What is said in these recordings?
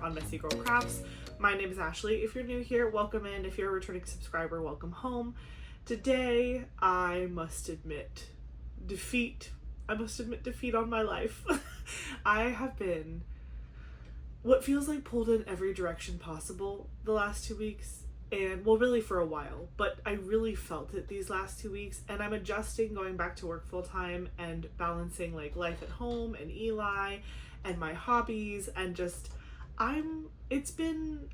on Messy Girl Crafts. My name is Ashley. If you're new here, welcome in. If you're a returning subscriber, welcome home. Today, I must admit defeat on my life. I have been what feels like pulled in every direction possible the last 2 weeks. And well, really for a while, but I really felt it these last 2 weeks, and I'm adjusting going back to work full time and balancing like life at home and Eli and my hobbies, and just it's been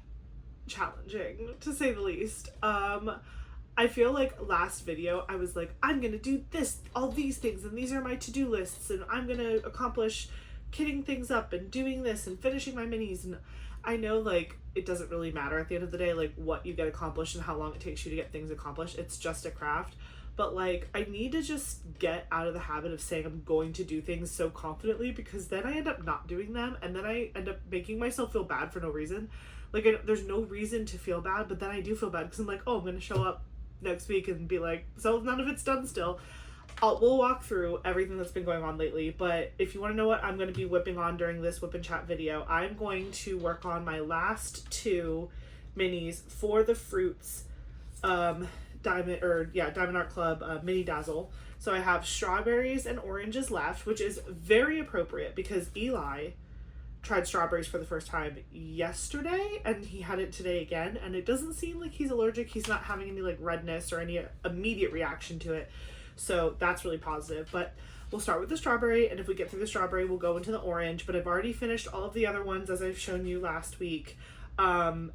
challenging to say the least. I feel like last video I was like, I'm gonna do this, all these things, and these are my to-do lists, and I'm gonna accomplish kitting things up and doing this and finishing my minis. And I know like it doesn't really matter at the end of the day like what you get accomplished and how long it takes you to get things accomplished. It's just a craft. But like I need to just get out of the habit of saying I'm going to do things so confidently, because then I end up not doing them, and then I end up making myself feel bad for no reason. Like there's no reason to feel bad, but then I do feel bad because I'm like, oh, I'm gonna show up next week and be like, so none of it's done still. We'll walk through everything that's been going on lately, but if you want to know what I'm going to be whipping on during this whip and chat video, I'm going to work on my last 2 minis for the Fruits Diamond Art Club mini dazzle. So I have strawberries and oranges left, which is very appropriate because Eli tried strawberries for the first time yesterday and he had it today again, and it doesn't seem like he's allergic. He's not having any like redness or any immediate reaction to it. So that's really positive, but we'll start with the strawberry, and if we get through the strawberry, we'll go into the orange, but I've already finished all of the other ones as I've shown you last week. And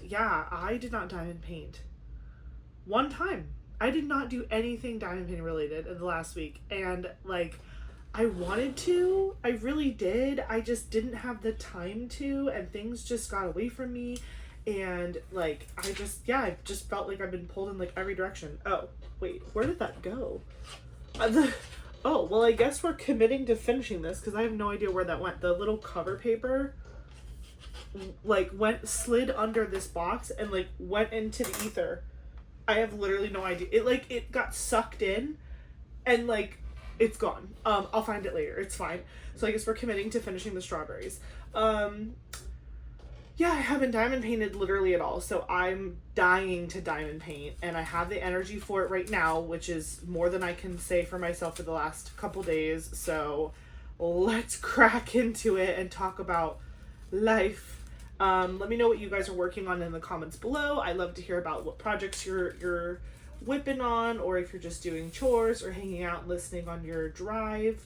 yeah, I did not diamond paint one time. I did not do anything diamond paint related in the last week, and like I wanted to, I really did. I just didn't have the time to, and things just got away from me. And like, I just felt like I've been pulled in like every direction. Oh, wait, where did that go? Oh, well, I guess we're committing to finishing this because I have no idea where that went. The little cover paper like slid under this box and like went into the ether. I have literally no idea. It got sucked in and like it's gone. I'll find it later. It's fine. So I guess we're committing to finishing the strawberries. Yeah, I haven't diamond painted literally at all, so I'm dying to diamond paint, and I have the energy for it right now, which is more than I can say for myself for the last couple days. So let's crack into it and talk about life. Let me know what you guys are working on in the comments below. I love to hear about what projects you're whipping on, or if you're just doing chores or hanging out and listening on your drive.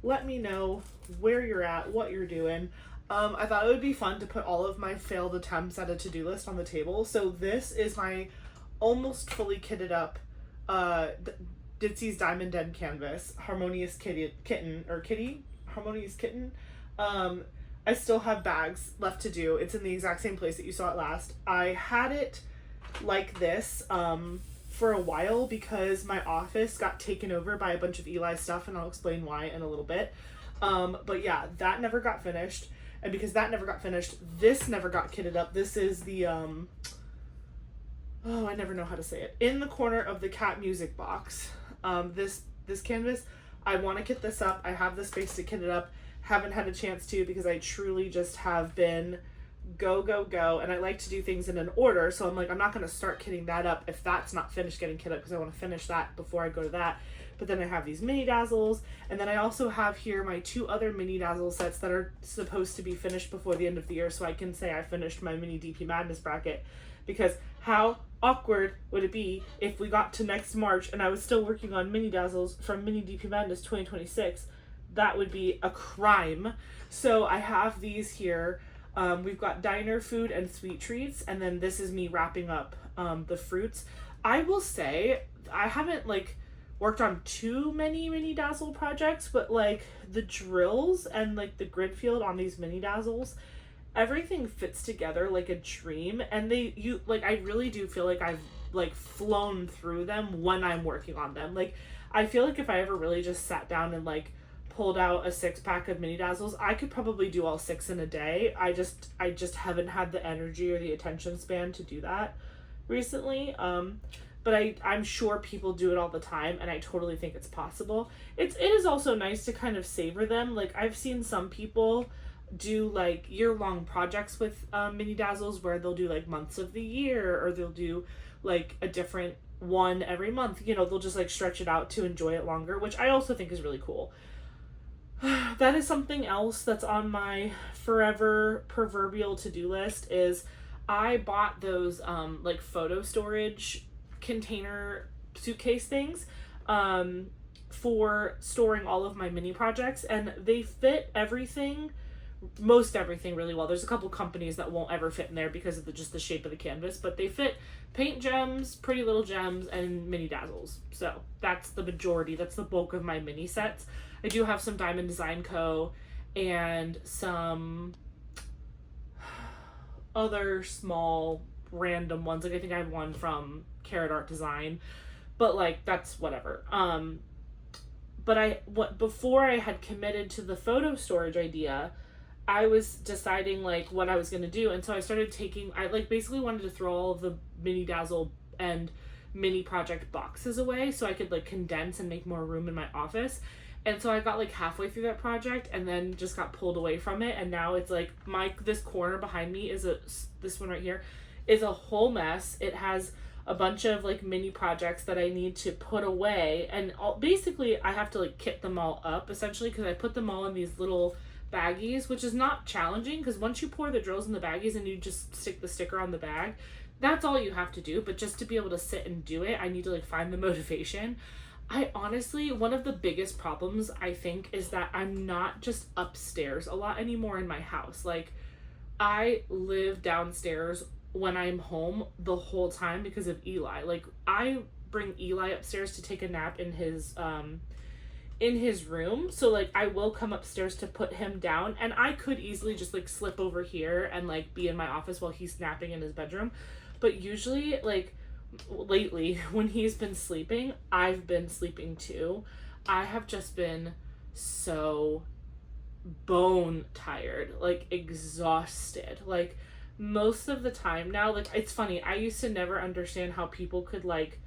Let me know where you're at, what you're doing. I thought it would be fun to put all of my failed attempts at a to-do list on the table. So this is my almost fully kitted up Ditsy's Diamond Den canvas, Harmonious Kitten. I still have bags left to do. It's in the exact same place that you saw it last. I had it like this for a while because my office got taken over by a bunch of Eli stuff, and I'll explain why in a little bit. But yeah, that never got finished. And because that never got finished, this never got kitted up. This is the, oh, I never know how to say it. In the corner of the cat music box. This canvas, I want to kit this up. I have the space to kit it up. Haven't had a chance to because I truly just have been go. And I like to do things in an order. So I'm like, I'm not going to start kitting that up if that's not finished getting kitted up, because I want to finish that before I go to that. But then I have these mini dazzles, and then I also have here my 2 other mini dazzle sets that are supposed to be finished before the end of the year, so I can say I finished my mini DP Madness bracket, because how awkward would it be if we got to next March and I was still working on mini dazzles from mini DP Madness 2026? That would be a crime. So I have these here. We've got diner food and sweet treats, and then this is me wrapping up the fruits. I will say I haven't like worked on too many mini dazzle projects, but like the drills and like the grid field on these mini dazzles, everything fits together like a dream, and I really do feel like I've like flown through them when I'm working on them. Like I feel like if I ever really just sat down and like pulled out a 6-pack of mini dazzles, I could probably do all 6 in a day. I just haven't had the energy or the attention span to do that recently. But I'm sure people do it all the time, and I totally think it's possible. It is also nice to kind of savor them. Like I've seen some people do like year-long projects with mini dazzles, where they'll do like months of the year, or they'll do like a different one every month. You know, they'll just like stretch it out to enjoy it longer, which I also think is really cool. That is something else that's on my forever proverbial to-do list. Is I bought those like photo storage container suitcase things for storing all of my mini projects, and they fit everything, most everything, really well. There's a couple companies that won't ever fit in there because of just the shape of the canvas, but they fit paint gems, pretty little gems, and mini dazzles. So that's the majority, that's the bulk of my mini sets. I do have some Diamond Design Co. and some other small random ones. Like I think I have one from Carrot Art Design, but like that's whatever. But before I had committed to the photo storage idea, I was deciding like what I was gonna do, and so I started I like basically wanted to throw all of the mini dazzle and mini project boxes away so I could like condense and make more room in my office. And so I got like halfway through that project and then just got pulled away from it, and now it's like this corner behind me is this one right here is a whole mess. It has a bunch of like mini projects that I need to put away, and basically I have to like kit them all up essentially, because I put them all in these little baggies, which is not challenging because once you pour the drills in the baggies and you just stick the sticker on the bag, that's all you have to do. But just to be able to sit and do it, I need to like find the motivation. I honestly, one of the biggest problems I think is that I'm not just upstairs a lot anymore in my house. Like I live downstairs when I'm home the whole time because of Eli. Like I bring Eli upstairs to take a nap in his room. So like I will come upstairs to put him down, and I could easily just like slip over here and like be in my office while he's napping in his bedroom. But usually like lately when he's been sleeping, I've been sleeping too. I have just been so bone tired, like exhausted. Like most of the time now, like it's funny, I used to never understand how people could like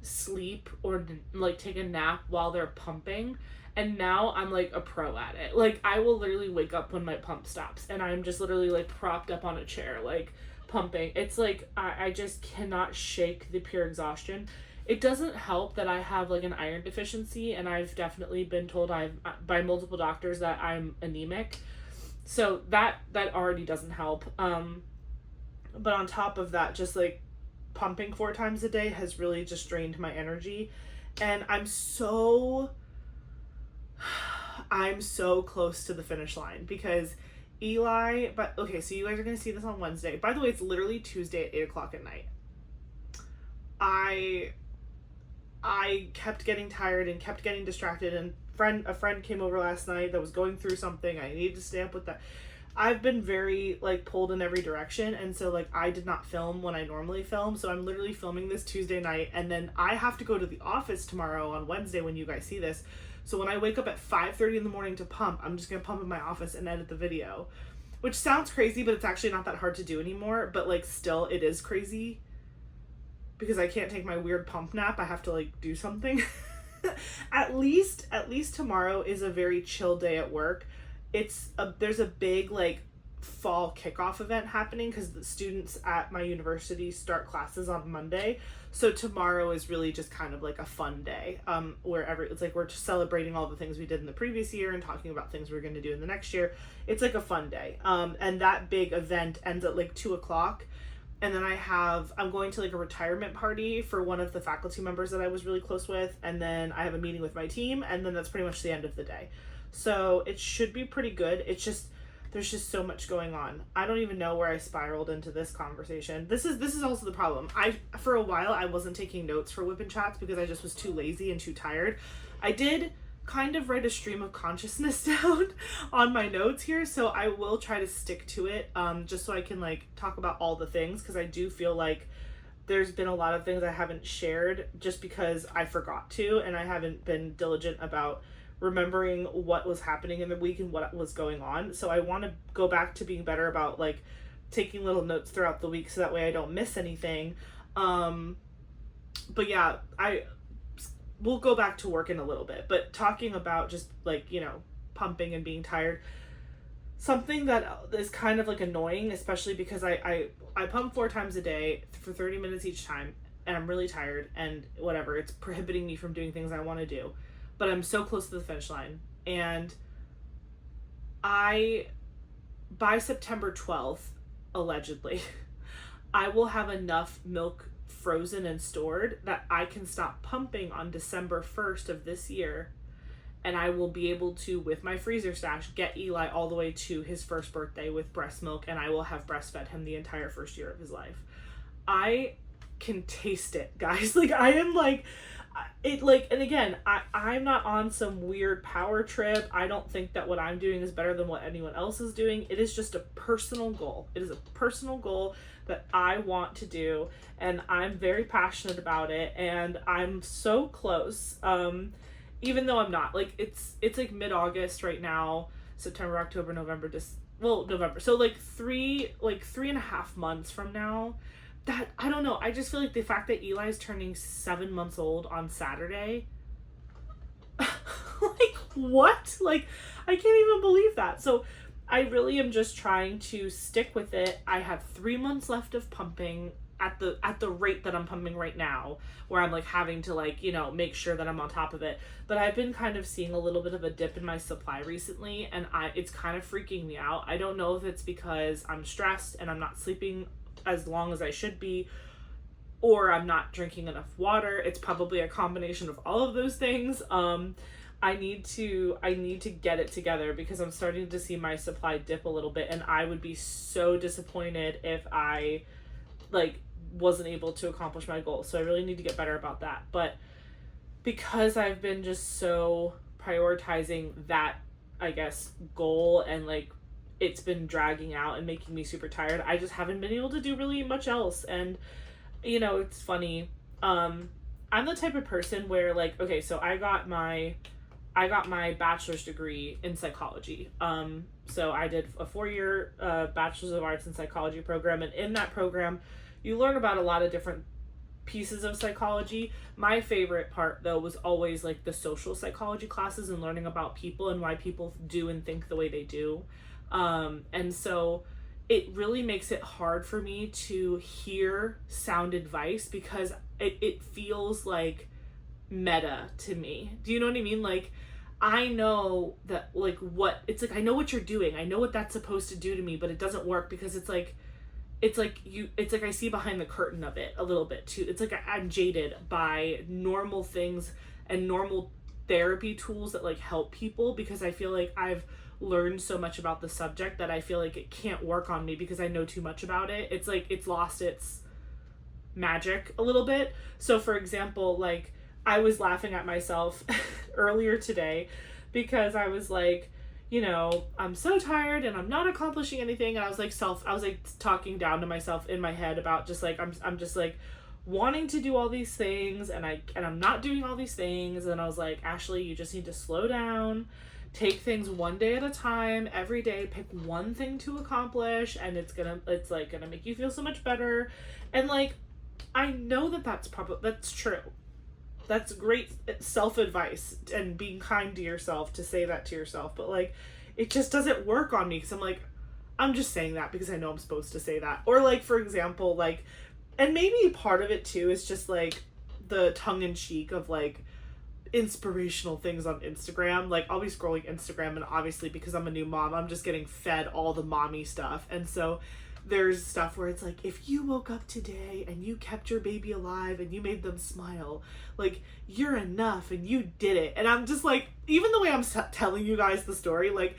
sleep or like take a nap while they're pumping, and now I'm like a pro at it. Like I will literally wake up when my pump stops and I'm just literally like propped up on a chair like pumping. It's like I just cannot shake the pure exhaustion. It doesn't help that I have like an iron deficiency, and I've definitely been told by multiple doctors that I'm anemic. So that already doesn't help. But on top of that, just like pumping 4 times a day has really just drained my energy, and I'm so close to the finish line because Eli, but okay, so you guys are gonna see this on Wednesday. By the way, it's literally Tuesday at 8:00 at night. I kept getting tired and kept getting distracted, and a friend came over last night that was going through something. I needed to stay up with that. I've been very like pulled in every direction, and so like I did not film when I normally film, so I'm literally filming this Tuesday night, and then I have to go to the office tomorrow on Wednesday when you guys see this. So when I wake up at 5:30 in the morning to pump, I'm just gonna pump in my office and edit the video, which sounds crazy, but it's actually not that hard to do anymore. But like still, it is crazy because I can't take my weird pump nap. I have to like do something. At least tomorrow is a very chill day at work. There's a big like fall kickoff event happening because the students at my university start classes on Monday. So tomorrow is really just kind of like a fun day, where it's like we're just celebrating all the things we did in the previous year and talking about things we're going to do in the next year. It's like a fun day. And that big event ends at like 2:00. And then I'm going to like a retirement party for one of the faculty members that I was really close with. And then I have a meeting with my team, and then that's pretty much the end of the day. So it should be pretty good. It's just, there's just so much going on. I don't even know where I spiraled into this conversation. This is also the problem. For a while, I wasn't taking notes for Whip and Chats because I just was too lazy and too tired. I did kind of write a stream of consciousness down on my notes here, so I will try to stick to it, just so I can like talk about all the things, because I do feel like there's been a lot of things I haven't shared just because I forgot to, and I haven't been diligent about remembering what was happening in the week and what was going on. So I want to go back to being better about like taking little notes throughout the week so that way I don't miss anything. But yeah, we'll go back to work in a little bit, but talking about just like, you know, pumping and being tired. something that is kind of like annoying, especially because I pump 4 times a day for 30 minutes each time, and I'm really tired and whatever. It's prohibiting me from doing things I want to do. But I'm so close to the finish line. And I, by September 12th, allegedly, I will have enough milk frozen and stored that I can stop pumping on December 1st of this year, and I will be able to, with my freezer stash, get Eli all the way to his first birthday with breast milk, and I will have breastfed him the entire first year of his life. I can taste it, guys. Like, I am like, it, like, and again, I'm not on some weird power trip. I don't think that what I'm doing is better than what anyone else is doing. It is just a personal goal. It is a personal goal that I want to do, and I'm very passionate about it, and I'm so close. Even though I'm not, like, it's like mid-August right now, September, October, November, November. So like 3.5 months from now, that, I don't know, I just feel like the fact that Eli's turning 7 months old on Saturday, like, what? Like, I can't even believe that. So I really am just trying to stick with it. I have 3 months left of pumping at the rate that I'm pumping right now, where I'm like having to, like, you know, make sure that I'm on top of it. But I've been kind of seeing a little bit of a dip in my supply recently, and it's kind of freaking me out. I don't know if it's because I'm stressed and I'm not sleeping as long as I should be, or I'm not drinking enough water. It's probably a combination of all of those things. I need to get it together, because I'm starting to see my supply dip a little bit, and I would be so disappointed if I, like, wasn't able to accomplish my goal. So I really need to get better about that. But because I've been just so prioritizing that, I guess, goal, and like it's been dragging out and making me super tired, I just haven't been able to do really much else. And you know, it's funny, I'm the type of person where, like, okay, so I got my bachelor's degree in psychology. So I did a 4-year bachelor's of arts in psychology program, and in that program you learn about a lot of different pieces of psychology. My favorite part, though, was always like the social psychology classes and learning about people and why people do and think the way they do. And so it really makes it hard for me to hear sound advice, because it feels like meta to me. Do you know what I mean? Like, I know that, like, what it's like, I know what you're doing, I know what that's supposed to do to me, but it doesn't work, because it's like I see behind the curtain of it a little bit too. It's like I'm jaded by normal things and normal therapy tools that like help people, because I feel like I've learned so much about the subject that I feel like it can't work on me because I know too much about it. It's like it's lost its magic a little bit. So for example, like, I was laughing at myself earlier today, because I was like, you know, I'm so tired and I'm not accomplishing anything, and I was like talking down to myself in my head about just like I'm just like wanting to do all these things, and I'm not doing all these things. And I was like, Ashley, you just need to slow down, take things one day at a time. Every day pick one thing to accomplish, and it's gonna make you feel so much better. And like, I know that that's true. That's great self-advice and being kind to yourself to say that to yourself. But like, it just doesn't work on me, because I'm like, I'm just saying that because I know I'm supposed to say that. Or like, for example, like, and maybe part of it too is just like the tongue-in-cheek of like inspirational things on Instagram. Like, I'll be scrolling Instagram, and obviously because I'm a new mom, I'm just getting fed all the mommy stuff. And so there's stuff where it's like, if you woke up today and you kept your baby alive and you made them smile, like, you're enough and you did it. And I'm just like, even the way I'm telling you guys the story, like,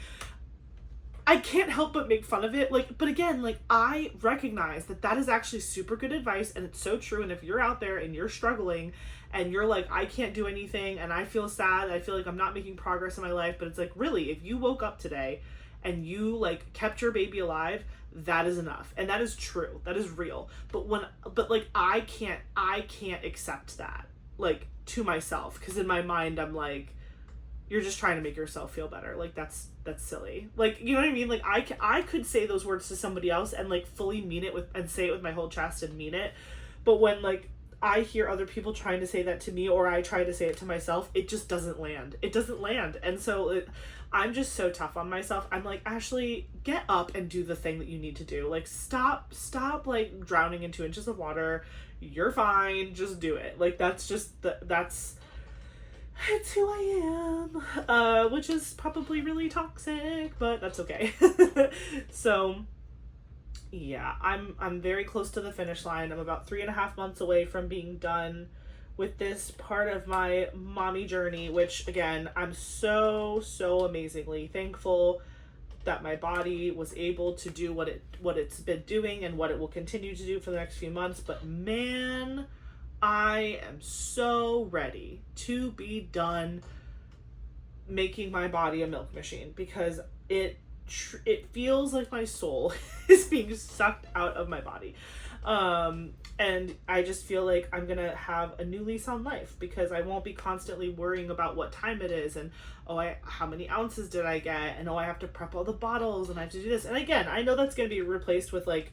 I can't help but make fun of it. Like, but again, like, I recognize that is actually super good advice, and it's so true. And if you're out there and you're struggling and you're like, I can't do anything and I feel sad, I feel like I'm not making progress in my life, but it's like, really, if you woke up today and you like kept your baby alive, that is enough. And that is true. That is real. But like, I can't accept that, like, to myself, because in my mind I'm like, you're just trying to make yourself feel better. Like, that's silly. Like, you know what I mean? Like, I could say those words to somebody else and like fully mean it and say it with my whole chest and mean it. But when like I hear other people trying to say that to me, or I try to say it to myself, it just doesn't land. It doesn't land. And so I'm just so tough on myself. I'm like, Ashley, get up and do the thing that you need to do. Like, stop like drowning in 2 inches of water. You're fine. Just do it. Like, that's just, it's who I am, which is probably really toxic, but that's okay. So yeah, I'm very close to the finish line. I'm about 3.5 months away from being done with this part of my mommy journey, which again, I'm so amazingly thankful that my body was able to do what it's been doing and what it will continue to do for the next few months. But man, I am so ready to be done making my body a milk machine, because it feels like my soul is being sucked out of my body. And I just feel like I'm gonna have a new lease on life, because I won't be constantly worrying about what time it is and how many ounces did I get, and I have to prep all the bottles and I have to do this. And again, I know that's gonna be replaced with like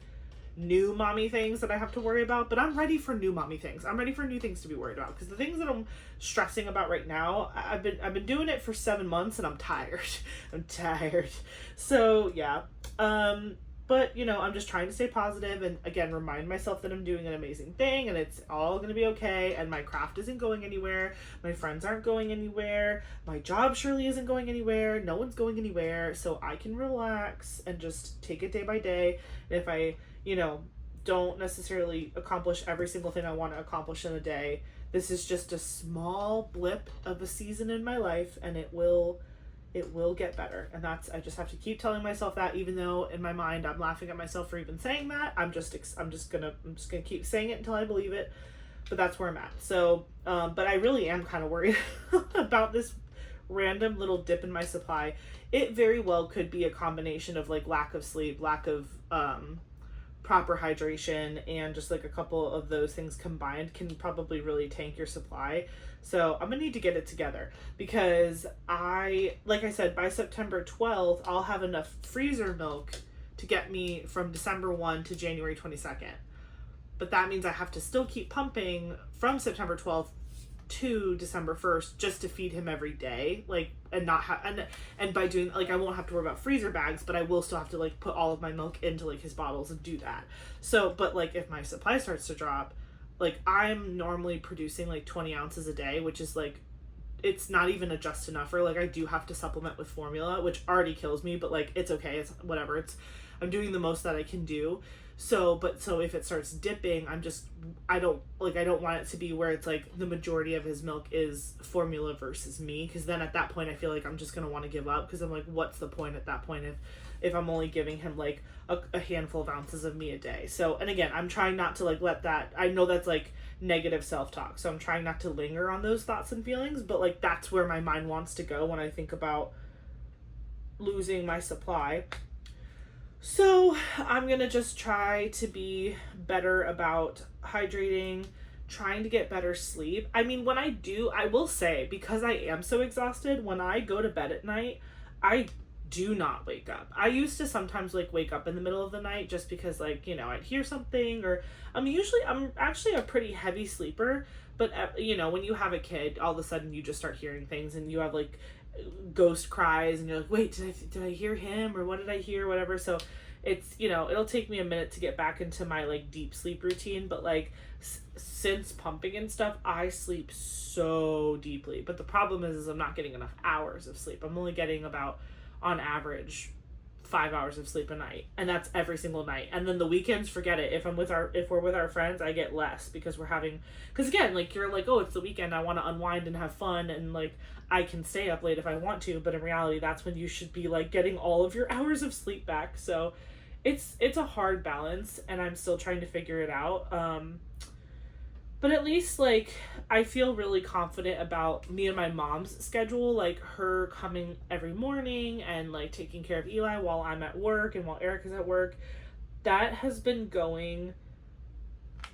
new mommy things that I have to worry about, but I'm ready for new mommy things. I'm ready for new things to be worried about, because the things that I'm stressing about right now, I've been doing it for 7 months and I'm tired. I'm tired. So yeah. But I'm just trying to stay positive and again remind myself that I'm doing an amazing thing and it's all gonna be okay, and my craft isn't going anywhere, my friends aren't going anywhere, my job surely isn't going anywhere, no one's going anywhere, so I can relax and just take it day by day. And if I don't necessarily accomplish every single thing I want to accomplish in a day, this is just a small blip of a season in my life, and it will get better. And I just have to keep telling myself that, even though in my mind I'm laughing at myself for even saying that. I'm just gonna keep saying it until I believe it. But that's where I'm at. So but I really am kind of worried about this random little dip in my supply. It very well could be a combination of like lack of sleep, lack of proper hydration, and just like a couple of those things combined can probably really tank your supply. So I'm gonna need to get it together, because like I said, by September 12th, I'll have enough freezer milk to get me from December 1 to January 22nd. But that means I have to still keep pumping from September 12th to December 1st just to feed him every day, like, and not have and by doing, like, I won't have to worry about freezer bags, but I will still have to like put all of my milk into like his bottles and do that. So but like if my supply starts to drop, like I'm normally producing like 20 ounces a day, which is like, it's not even a just enough, or like I do have to supplement with formula, which already kills me, but like it's okay, it's whatever, I'm doing the most that I can do. So if it starts dipping, I don't want it to be where it's like the majority of his milk is formula versus me, because then at that point I feel like I'm just going to want to give up, because I'm like, what's the point at that point if I'm only giving him like a handful of ounces of me a day. So, and again, I'm trying not to like let that, I know that's like negative self-talk, so I'm trying not to linger on those thoughts and feelings, but like that's where my mind wants to go when I think about losing my supply. So I'm gonna just try to be better about hydrating, trying to get better sleep. I mean, when I will say, because I am so exhausted, when I go to bed at night, I do not wake up. I used to sometimes like wake up in the middle of the night just because like, I'd hear something, or I'm actually a pretty heavy sleeper, but when you have a kid, all of a sudden you just start hearing things and you have like ghost cries and you're like, wait, did I hear him, or what did I hear, whatever. So it's it'll take me a minute to get back into my like deep sleep routine, but like since pumping and stuff, I sleep so deeply. But the problem is I'm not getting enough hours of sleep. I'm only getting about, on average, 5 hours of sleep a night, and that's every single night. And then the weekends, forget it. If we're with our friends, I get less, because again, like, you're like, oh, it's the weekend, I want to unwind and have fun, and like I can stay up late if I want to, but in reality that's when you should be like getting all of your hours of sleep back. So it's a hard balance, and I'm still trying to figure it out. But at least, like, I feel really confident about me and my mom's schedule, like her coming every morning and like taking care of Eli while I'm at work and while Eric is at work. That has been going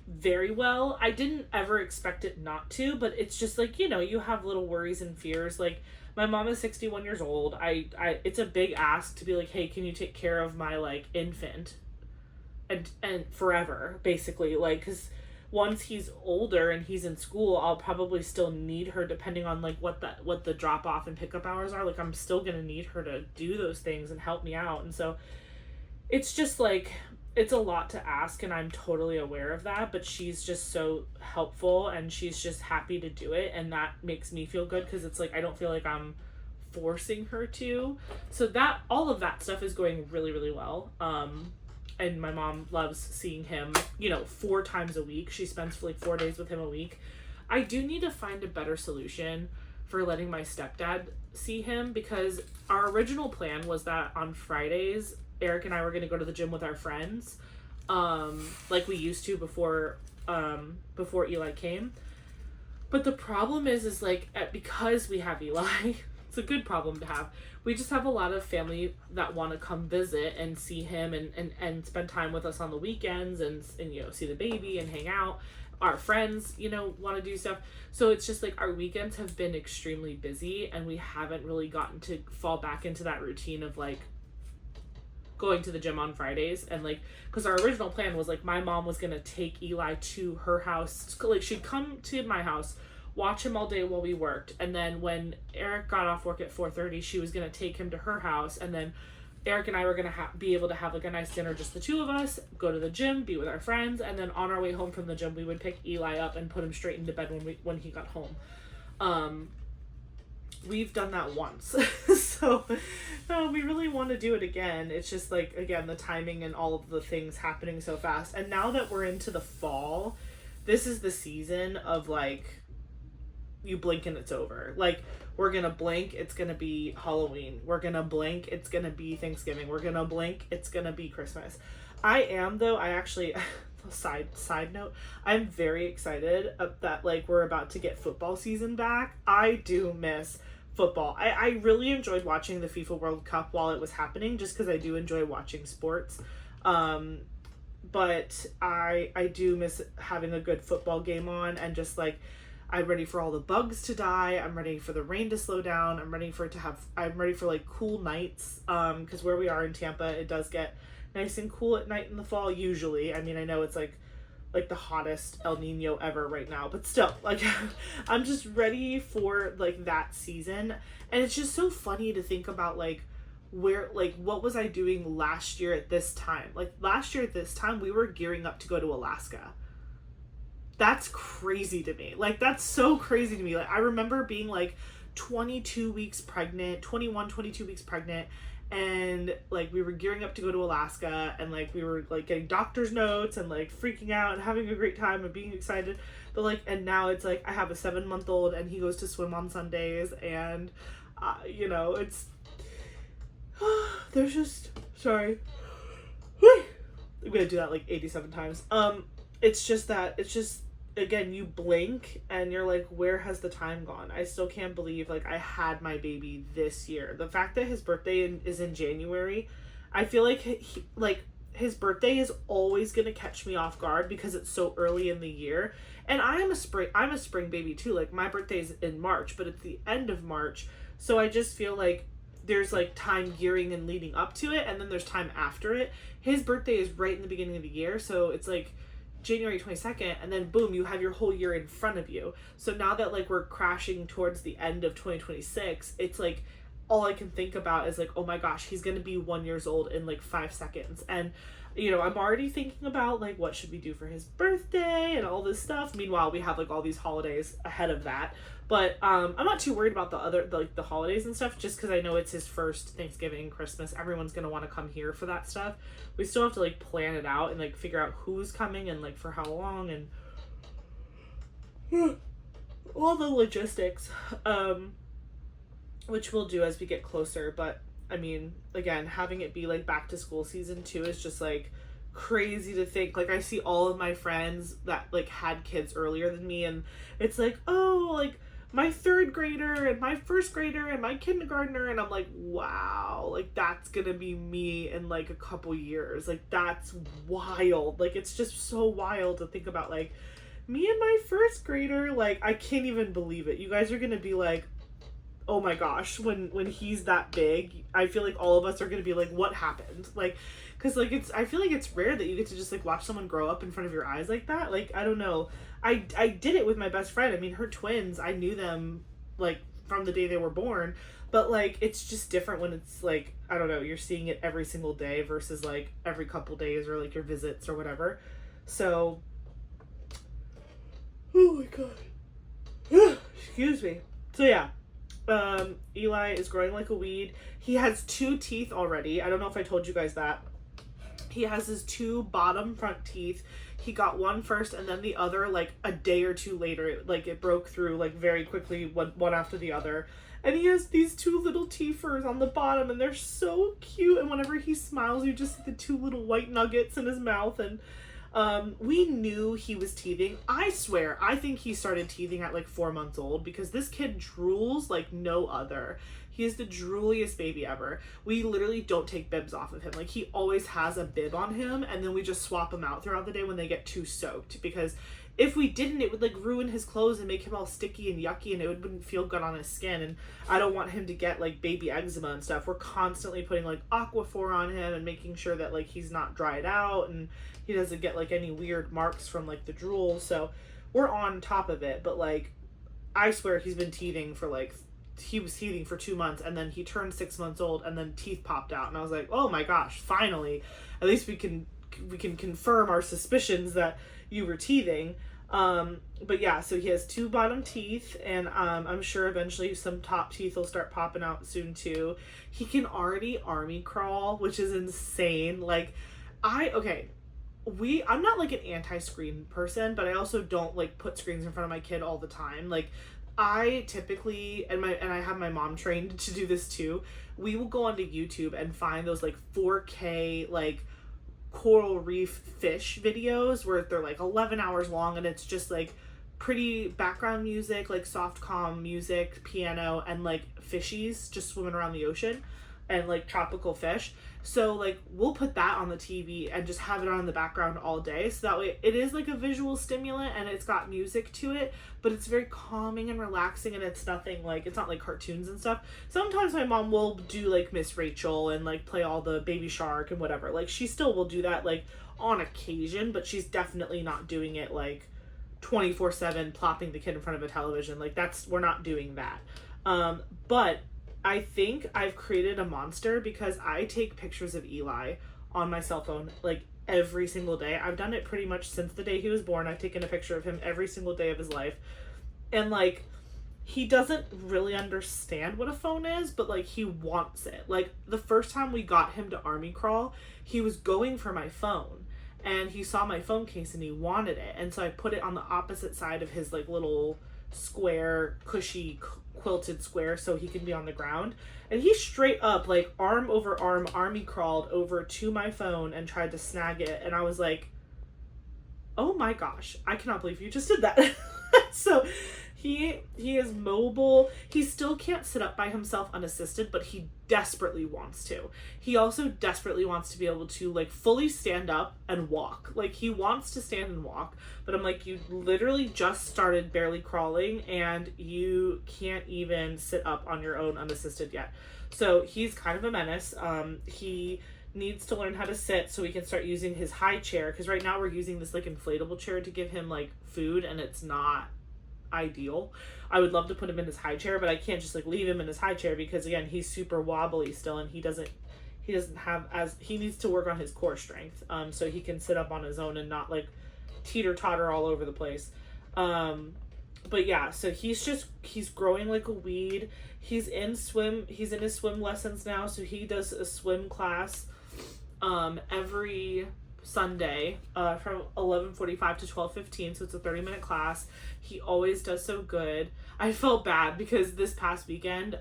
very well. I didn't ever expect it not to, but it's just like, you have little worries and fears. Like, my mom is 61 years old. It's a big ask to be like, hey, can you take care of my like infant and forever, basically, like, because once he's older and he's in school, I'll probably still need her depending on like what the drop off and pickup hours are. Like I'm still going to need her to do those things and help me out. And so it's just like it's a lot to ask, and I'm totally aware of that, but she's just so helpful and she's just happy to do it, and that makes me feel good because it's like I don't feel like I'm forcing her to. So that all of that stuff is going really, really well. And my mom loves seeing him, 4 times a week. She spends like 4 days with him a week. I do need to find a better solution for letting my stepdad see him, because our original plan was that on Fridays Eric and I were going to go to the gym with our friends, like we used to before Eli came. But the problem is like, because we have Eli, it's a good problem to have. We just have a lot of family that want to come visit and see him and spend time with us on the weekends and see the baby and hang out. Our friends, want to do stuff. So it's just like our weekends have been extremely busy, and we haven't really gotten to fall back into that routine of like going to the gym on Fridays. And like, because our original plan was like my mom was gonna take Eli to her house, like she'd come to my house, watch him all day while we worked, and then when Eric got off work at 4:30, she was gonna take him to her house, and then Eric and I were gonna be able to have like a nice dinner, just the two of us, go to the gym, be with our friends, and then on our way home from the gym we would pick Eli up and put him straight into bed when he got home. We've done that once. So we really want to do it again. It's just like, again, the timing and all of the things happening so fast. And now that we're into the fall, this is the season of like, you blink and it's over. Like, we're gonna blink, it's gonna be Halloween. We're gonna blink, it's gonna be Thanksgiving. We're gonna blink, it's gonna be Christmas. I actually side note, I'm very excited that like we're about to get football season back. I do miss football. I really enjoyed watching the FIFA World Cup while it was happening, just because I do enjoy watching sports. But I do miss having a good football game on, and just like, I'm ready for all the bugs to die. I'm ready for the rain to slow down. I'm ready for like cool nights. Because where we are in Tampa, it does get nice and cool at night in the fall usually. I mean, I know it's like the hottest El Nino ever right now, but still, like, I'm just ready for like that season. And it's just so funny to think about like what was I doing last year at this time? Like last year at this time, we were gearing up to go to Alaska. That's crazy to me. Like, that's so crazy to me. Like, I remember being like 22 weeks pregnant, and like we were gearing up to go to Alaska, and like we were like getting doctor's notes and like freaking out and having a great time and being excited. But like, and now it's like I have a 7-month-old and he goes to swim on Sundays, and it's there's just, sorry, I'm gonna do that like 87 times. It's just again, you blink and you're like, where has the time gone? I still can't believe like I had my baby this year. The fact that his birthday is in January, I feel like his birthday is always going to catch me off guard because it's so early in the year. And I'm a spring baby too. Like, my birthday's in March, but it's the end of March. So I just feel like there's like time gearing and leading up to it, and then there's time after it. His birthday is right in the beginning of the year, so it's like January 22nd, and then boom, you have your whole year in front of you. So now that like we're crashing towards the end of 2026, it's like all I can think about is like, oh my gosh, he's gonna be 1 year old in like 5 seconds. And I'm already thinking about like what should we do for his birthday and all this stuff. Meanwhile, we have like all these holidays ahead of that. But I'm not too worried about the holidays and stuff, just because I know it's his first Thanksgiving, Christmas. Everyone's going to want to come here for that stuff. We still have to like plan it out and like figure out who's coming and like for how long and all the logistics, which we'll do as we get closer. But I mean, again, having it be like back to school season too is just like crazy to think. Like, I see all of my friends that like had kids earlier than me, and it's like, oh, like my 3rd grader and my 1st grader and my kindergartner, and I'm like, wow, like that's gonna be me in like a couple years. Like, that's wild. Like, it's just so wild to think about, like, me and my 1st grader. Like, I can't even believe it. You guys are gonna be like, oh my gosh, when he's that big, I feel like all of us are gonna be like, what happened? Like, because like I feel like it's rare that you get to just like watch someone grow up in front of your eyes like that. Like, I don't know, I did it with my best friend. I mean, her twins, I knew them like from the day they were born, but like it's just different when it's like, I don't know, you're seeing it every single day versus like every couple days or like your visits or whatever. So, oh my god, excuse me. So yeah, Eli is growing like a weed. He has 2 teeth already. I don't know if I told you guys that. He has his 2 bottom front teeth. He got one first and then the other like a day or 2 later. Like it broke through like very quickly, one after the other. And he has these 2 little teethers on the bottom and they're so cute. And whenever he smiles, you just see the 2 little white nuggets in his mouth. And we knew he was teething. I swear, I think he started teething at like 4 months old because this kid drools like no other. He is the drooliest baby ever. We literally don't take bibs off of him. Like, he always has a bib on him, and then we just swap him out throughout the day when they get too soaked. Because if we didn't, it would like ruin his clothes and make him all sticky and yucky, and it wouldn't feel good on his skin. And I don't want him to get like baby eczema and stuff. We're constantly putting like Aquaphor on him and making sure that like he's not dried out and he doesn't get like any weird marks from like the drool. So we're on top of it. But like, I swear he's been teething for like, he was teething for 2 months, and then he turned 6 months old, and then teeth popped out, and I was like, oh my gosh, finally, at least we can confirm our suspicions that you were teething. But yeah, so he has 2 bottom teeth, and I'm sure eventually some top teeth will start popping out soon too. He can already army crawl, which is insane. Like, I'm not like an anti-screen person, but I also don't like put screens in front of my kid all the time. Like, I typically, and I have my mom trained to do this too, we will go onto YouTube and find those like 4K like coral reef fish videos where they're like 11 hours long, and it's just like pretty background music, like soft calm music, piano, and like fishies just swimming around the ocean and like tropical fish. So like we'll put that on the TV and just have it on in the background all day, so that way it is like a visual stimulant and it's got music to it, but it's very calming and relaxing, and it's nothing like, it's not like cartoons and stuff. Sometimes my mom will do like Miss Rachel and like play all the Baby Shark and whatever. Like, she still will do that like on occasion, but she's definitely not doing it like 24/7 plopping the kid in front of a television. Like, we're not doing that. But I think I've created a monster because I take pictures of Eli on my cell phone like every single day. I've done it pretty much since the day he was born. I've taken a picture of him every single day of his life. And like, he doesn't really understand what a phone is, but like, he wants it. Like, the first time we got him to army crawl, he was going for my phone and he saw my phone case and he wanted it. And so I put it on the opposite side of his like little square, cushy quilted square so he can be on the ground, and he straight up like arm over arm army crawled over to my phone and tried to snag it, and I was like, oh my gosh, I cannot believe you just did that. So he is mobile. He still can't sit up by himself unassisted, but he desperately wants to. He also desperately wants to be able to like fully stand up and walk. Like, he wants to stand and walk, but I'm like, you literally just started barely crawling and you can't even sit up on your own unassisted yet. So he's kind of a menace. He needs to learn how to sit so we can start using his high chair, because right now we're using this like inflatable chair to give him like food, and it's not ideal. I would love to put him in his high chair, but I can't just like leave him in his high chair because again, he's super wobbly still, and he doesn't have he needs to work on his core strength so he can sit up on his own and not like teeter totter all over the place. But yeah, so he's growing like a weed. He's in his swim lessons now, so he does a swim class every Sunday from 11:45 to 12:15, so it's a 30-minute class. He always does so good. I felt bad because this past weekend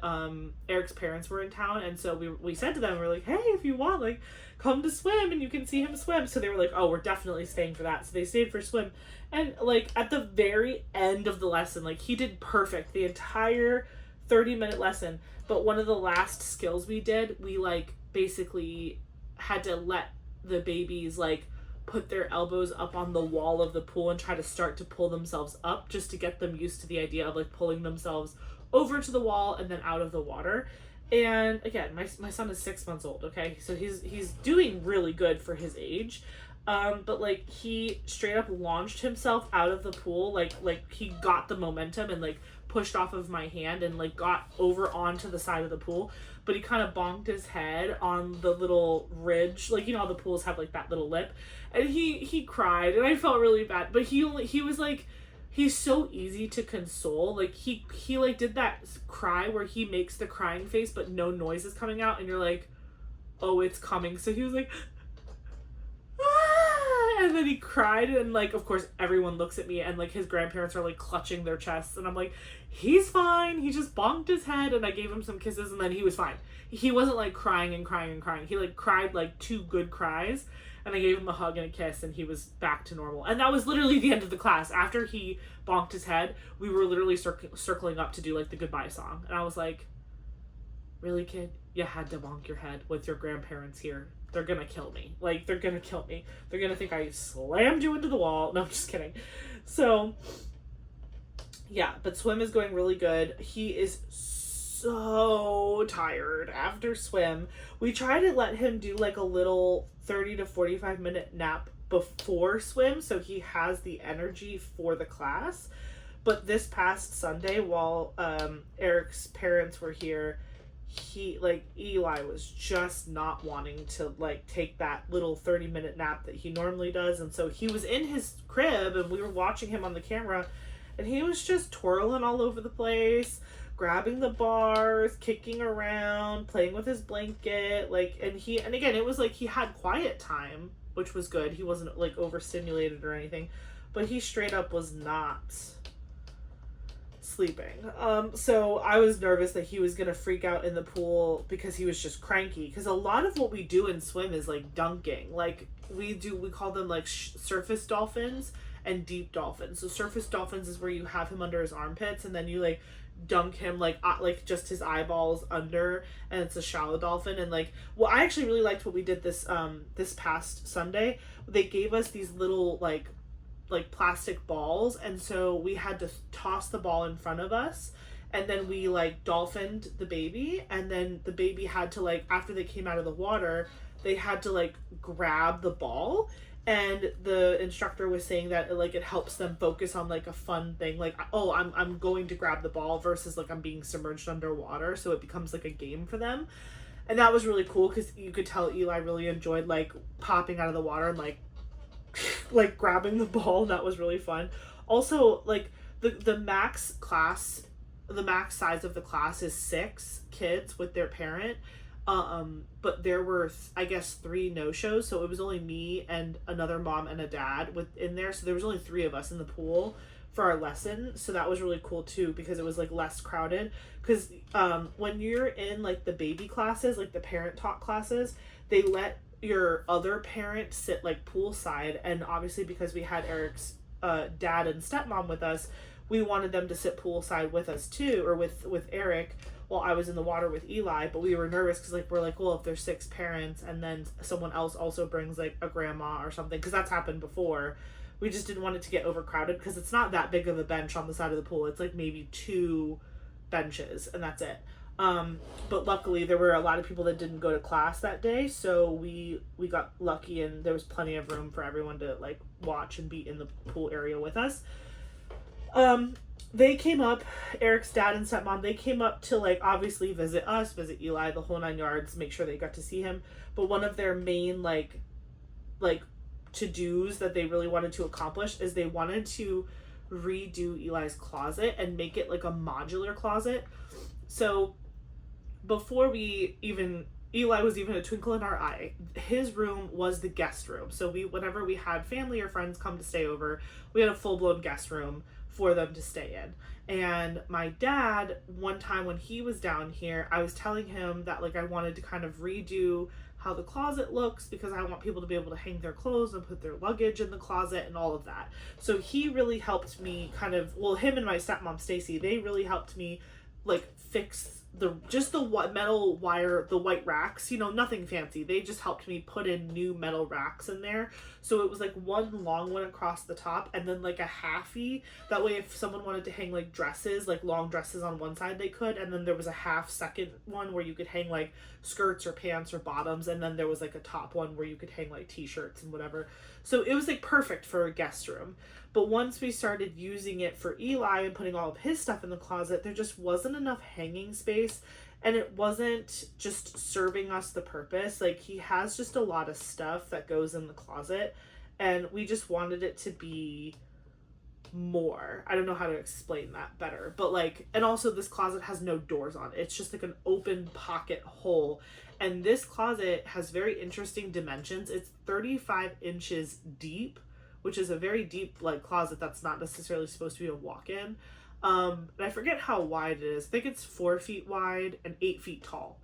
Eric's parents were in town, and so we said to them, we're like, hey, if you want, like, come to swim and you can see him swim. So they were like, oh, we're definitely staying for that. So they stayed for swim, and like at the very end of the lesson, like, he did perfect the entire 30-minute lesson. But one of the last skills we did, we like basically had to let the babies like put their elbows up on the wall of the pool and try to start to pull themselves up, just to get them used to the idea of like pulling themselves over to the wall and then out of the water. And again, my son is 6 months old, okay? So he's doing really good for his age. But like he straight up launched himself out of the pool, like he got the momentum and like pushed off of my hand and like got over onto the side of the pool, but he kind of bonked his head on the little ridge, like, you know how the pools have like that little lip, and he cried, and I felt really bad, but he was like, he's so easy to console, like he like did that cry where he makes the crying face but no noise is coming out, and you're like, oh, it's coming. So he was like, and then he cried, and like of course everyone looks at me, and like his grandparents are like clutching their chests, and I'm like, he's fine, he just bonked his head, and I gave him some kisses, and then he was fine. He wasn't like crying and crying and crying. He like cried like 2 good cries, and I gave him a hug and a kiss, and he was back to normal. And that was literally the end of the class. After he bonked his head, we were literally circling up to do like the goodbye song, and I was like, really, kid? You had to bonk your head with your grandparents here. They're gonna kill me. Like, they're gonna kill me. They're gonna think I slammed you into the wall. No, I'm just kidding. So, yeah, but swim is going really good. He is so tired after swim. We try to let him do like a little 30 to 45 minute nap before swim so he has the energy for the class. But this past Sunday, while Eric's parents were here, Eli was just not wanting to like take that little 30-minute nap that he normally does, and so he was in his crib and we were watching him on the camera, and he was just twirling all over the place, grabbing the bars, kicking around, playing with his blanket, like, and again, it was like he had quiet time, which was good. He wasn't like overstimulated or anything, but he straight up was not sleeping. So I was nervous that he was gonna freak out in the pool because he was just cranky, because a lot of what we do in swim is like dunking. Like we call them like surface dolphins and deep dolphins. So surface dolphins is where you have him under his armpits and then you like dunk him like just his eyeballs under, and it's a shallow dolphin. And like, well, I actually really liked what we did this past Sunday. They gave us these little like plastic balls, and so we had to toss the ball in front of us, and then we like dolphined the baby, and then the baby had to like, after they came out of the water, they had to like grab the ball, and the instructor was saying that it helps them focus on like a fun thing, like, oh, I'm going to grab the ball versus like I'm being submerged underwater, so it becomes like a game for them. And that was really cool because you could tell Eli really enjoyed like popping out of the water and like grabbing the ball. That was really fun. Also, like the max size of the class is 6 kids with their parent, but there were I guess 3 no-shows, so it was only me and another mom and a dad in there, so there was only 3 of us in the pool for our lesson. So that was really cool too, because it was like less crowded, because when you're in like the baby classes, like the parent talk classes, they let your other parent sit like poolside, and obviously because we had Eric's dad and stepmom with us, we wanted them to sit poolside with us too, or with Eric while I was in the water with Eli. But we were nervous because like we're like, well, if there's 6 parents and then someone else also brings like a grandma or something, because that's happened before, we just didn't want it to get overcrowded, because it's not that big of a bench on the side of the pool. It's like maybe 2 benches and that's it. But luckily there were a lot of people that didn't go to class that day, so we got lucky and there was plenty of room for everyone to like watch and be in the pool area with us. They came up, Eric's dad and stepmom, they came up to like obviously visit us, visit Eli, the whole 9 yards, make sure they got to see him. But one of their main like to-dos that they really wanted to accomplish is they wanted to redo Eli's closet and make it like a modular closet. So before Eli was even a twinkle in our eye, his room was the guest room. So whenever we had family or friends come to stay over, we had a full-blown guest room for them to stay in. And my dad, one time when he was down here, I was telling him that like I wanted to kind of redo how the closet looks, because I want people to be able to hang their clothes and put their luggage in the closet and all of that. So he really helped me him and my stepmom Stacy, they really helped me like fix metal wire, the white racks, you know, nothing fancy. They just helped me put in new metal racks in there. So it was like one long one across the top and then like a halfy. That way if someone wanted to hang like dresses, like long dresses on one side, they could. And then there was a half second one where you could hang like skirts or pants or bottoms. And then there was like a top one where you could hang like t-shirts and whatever. So it was like perfect for a guest room. But once we started using it for Eli and putting all of his stuff in the closet, there just wasn't enough hanging space, and it wasn't just serving us the purpose. Like, he has just a lot of stuff that goes in the closet, and we just wanted it to be more. I don't know how to explain that better, but like, and also this closet has no doors on it. It's just like an open pocket hole. And this closet has very interesting dimensions. It's 35 inches deep, which is a very deep like closet that's not necessarily supposed to be a walk-in. And I forget how wide it is. I think it's 4 feet wide and 8 feet tall.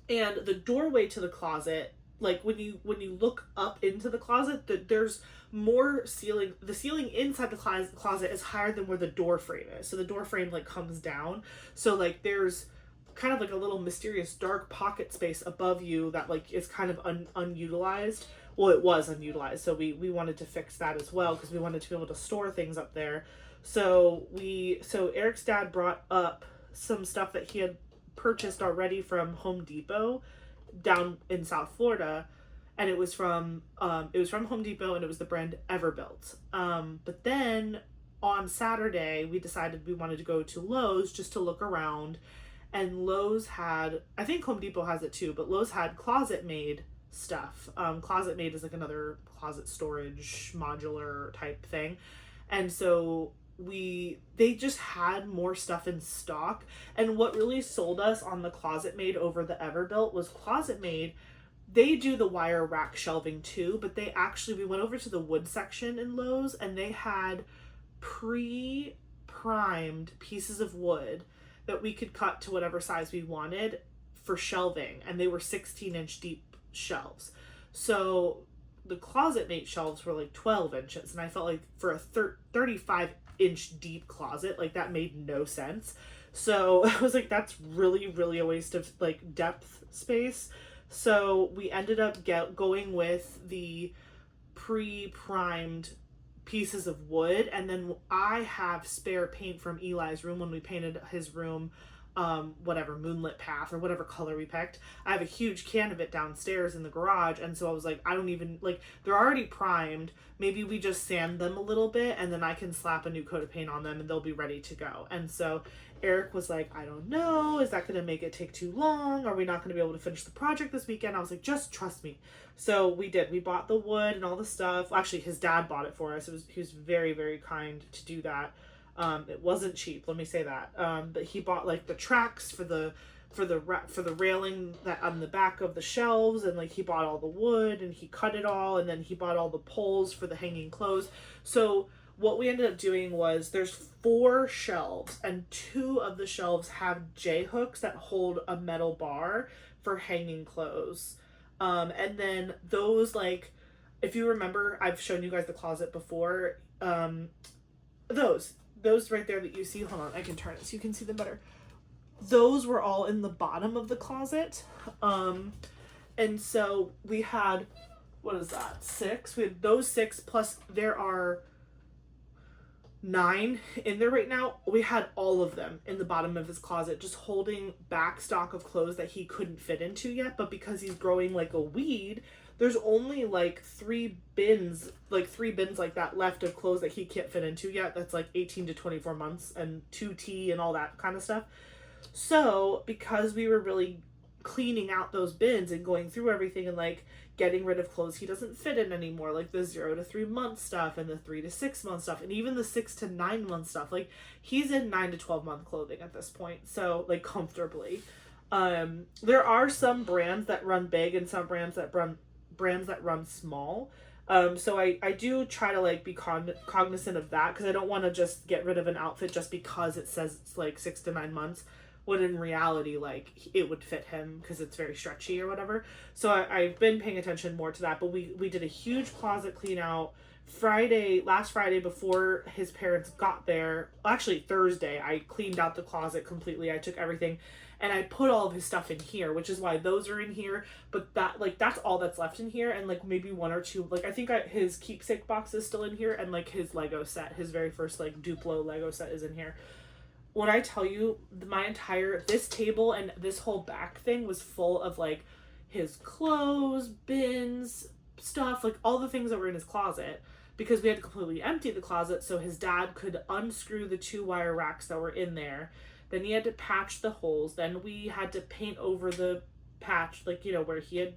And the doorway to the closet, like when you look up into the closet, there's more ceiling. The ceiling inside the closet is higher than where the door frame is. So the door frame like comes down. So like there's kind of like a little mysterious dark pocket space above you that like is kind of unutilized. Well, it was unutilized, so we wanted to fix that as well because we wanted to be able to store things up there. So Eric's dad brought up some stuff that he had purchased already from Home Depot down in South Florida, and it was from Home Depot, and it was the brand Everbuilt. But then on Saturday we decided we wanted to go to Lowe's just to look around, and Lowe's had, I think Home Depot has it too, but Lowe's had Closet Made stuff. Closet Made is like another closet storage modular type thing, and so they just had more stuff in stock. And what really sold us on the Closet Made over the Everbuilt was Closet Made. They do the wire rack shelving too, but we went over to the wood section in Lowe's, and they had pre-primed pieces of wood that we could cut to whatever size we wanted for shelving, and they were 16-inch deep shelves. So the Closet Mate shelves were like 12 inches, and I felt like for a 35-inch deep closet, like that made no sense. So I was like, that's really a waste of like depth space. So we ended up going with the pre-primed pieces of wood, and then I have spare paint from Eli's room when we painted his room, whatever, Moonlit Path or whatever color we picked. I have a huge can of it downstairs in the garage, and so I was like, I don't even, like, they're already primed. Maybe we just sand them a little bit, and then I can slap a new coat of paint on them, and they'll be ready to go. And so Eric was like, I don't know, is that going to make it take too long? Are we not going to be able to finish the project this weekend? I was like, just trust me. So we did. We bought the wood and all the stuff. Actually, his dad bought it for us. He was very kind to do that. It wasn't cheap, let me say that. But he bought like the tracks for the railing that on the back of the shelves, and like he bought all the wood and he cut it all, and then he bought all the poles for the hanging clothes. So what we ended up doing was there's 4 shelves, and 2 of the shelves have J hooks that hold a metal bar for hanging clothes. And then those, like, if you remember, I've shown you guys the closet before. Those right there that you see, hold on, I can turn it so you can see them better. Those were all in the bottom of the closet. And so we had, what is that, 6? We had those 6, plus there are 9 in there right now. We had all of them in the bottom of his closet, just holding back stock of clothes that he couldn't fit into yet. But because he's growing like a weed, there's only like 3 bins like that left of clothes that he can't fit into yet. That's like 18 to 24 months and 2T and all that kind of stuff. So because we were really cleaning out those bins and going through everything and like getting rid of clothes he doesn't fit in anymore, like the 0 to 3 month stuff and the 3 to 6 month stuff and even the 6 to 9 month stuff, like he's in 9 to 12 month clothing at this point, so like comfortably. There are some brands that run big and some brands that run small. So I do try to like be cognizant of that, because I don't want to just get rid of an outfit just because it says it's like 6 to 9 months. when in reality, like, it would fit him because it's very stretchy or whatever. So I've been paying attention more to that. But we did a huge closet clean out last Friday before his parents got there. Actually, Thursday, I cleaned out the closet completely. I took everything and I put all of his stuff in here, which is why those are in here. But that's all that's left in here, and like maybe one or two, like I think his keepsake box is still in here, and like his Lego set, his very first like Duplo Lego set is in here. When I tell you, this table and this whole back thing was full of like his clothes, bins, stuff, like all the things that were in his closet, because we had to completely empty the closet so his dad could unscrew the 2 wire racks that were in there. Then he had to patch the holes. Then we had to paint over the patch, like, you know, where he had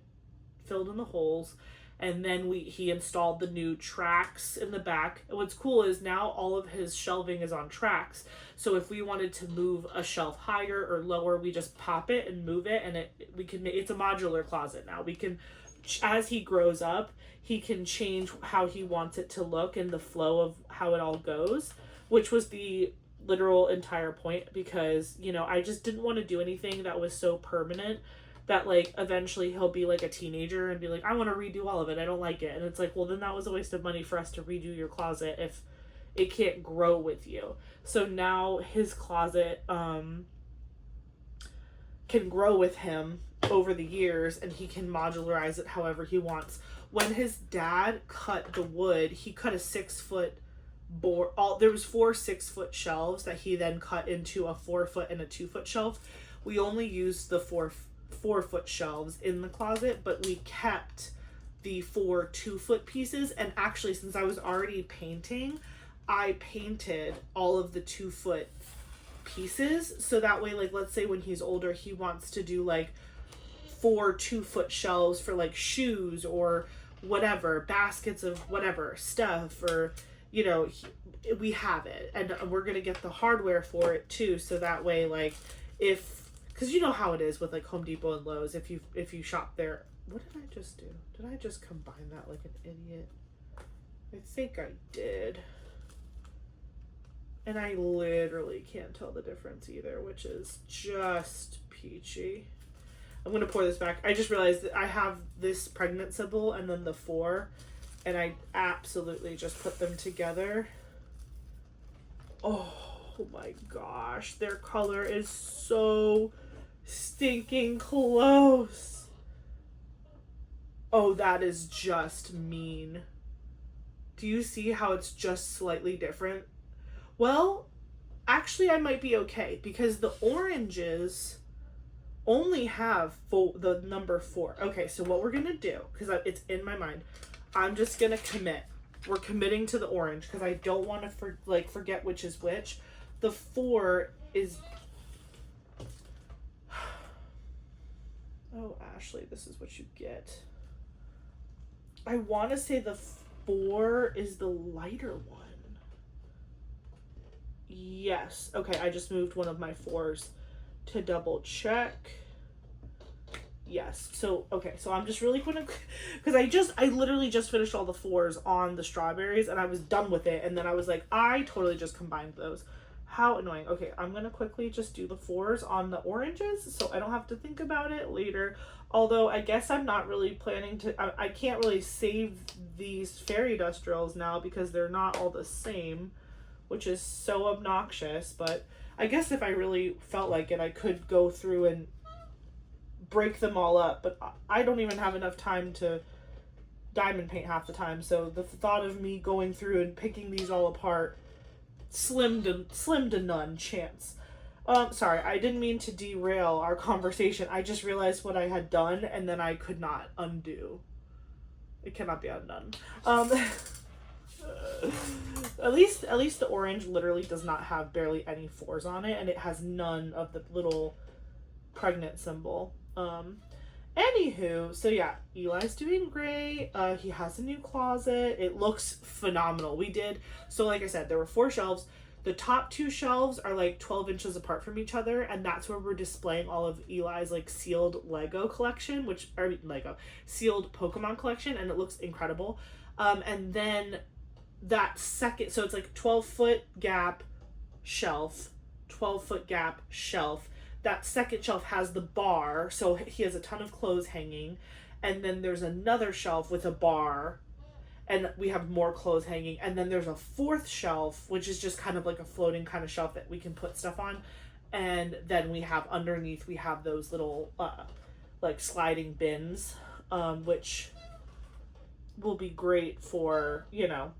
filled in the holes. And then he installed the new tracks in the back. And what's cool is now all of his shelving is on tracks. So if we wanted to move a shelf higher or lower, we just pop it and move it, and it's a modular closet now. We can, as he grows up, he can change how he wants it to look and the flow of how it all goes, which was the literal entire point, because, you know, I just didn't want to do anything that was so permanent that like eventually he'll be like a teenager and be like, I want to redo all of it, I don't like it. And it's like, well, then that was a waste of money for us to redo your closet if it can't grow with you. So now his closet can grow with him over the years, and he can modularize it however he wants. When his dad cut the wood, he cut a 6-foot board. There was 4 6-foot shelves that he then cut into a 4-foot and a 2-foot shelf. We only used the 4-foot shelves in the closet, but we kept the 4 2-foot pieces. And actually, since I was already painting, I painted all of the 2-foot pieces, so that way, like, let's say when he's older, he wants to do like 4 2-foot shelves for like shoes or whatever, baskets of whatever stuff, or, you know, we have it, and we're gonna get the hardware for it too, so that way, like, because you know how it is with like Home Depot and Lowe's, if you shop there. What did I just do? Did I just combine that like an idiot? I think I did. And I literally can't tell the difference either, which is just peachy. I'm going to pour this back. I just realized that I have this pregnant symbol and then the 4, and I absolutely just put them together. Oh my gosh, their color is so stinking close. Oh, that is just mean. Do you see how it's just slightly different? Well, actually I might be okay, because the oranges only have the number 4. Okay, so what we're gonna do, because it's in my mind, I'm just gonna commit. We're committing to the orange because I don't want to forget which is which. The 4 is... Oh, Ashley, this is what you get. I want to say the 4 is the lighter one. Yes. Okay, I just moved one of my 4s to double check. Yes. So, okay, so I'm just really gonna, because I literally just finished all the 4s on the strawberries and I was done with it, and then I was like, I totally just combined those. How annoying. Okay, I'm gonna quickly just do the 4s on the oranges so I don't have to think about it later. Although I guess I'm not really planning to, I can't really save these fairy dust drills now because they're not all the same, which is so obnoxious. But I guess if I really felt like it, I could go through and break them all up, but I don't even have enough time to diamond paint half the time, so the thought of me going through and picking these all apart, slim to none chance. Sorry, I didn't mean to derail our conversation. I just realized what I had done, and then I could not undo. It cannot be undone. At least the orange literally does not have barely any 4s on it, and it has none of the little pregnant symbol. Anywho, so yeah, Eli's doing great. He has a new closet. It looks phenomenal. So like I said, there were 4 shelves. The top 2 shelves are like 12 inches apart from each other, and that's where we're displaying all of Eli's like sealed Lego collection, sealed Pokemon collection, and it looks incredible. And then that second, so it's like 12-foot gap, shelf, 12-foot gap, shelf. that second shelf has the bar, so he has a ton of clothes hanging, and then there's another shelf with a bar, and we have more clothes hanging, and then there's a fourth shelf, which is just kind of like a floating kind of shelf that we can put stuff on, and then we have underneath, we have those little like sliding bins, which will be great for, you know,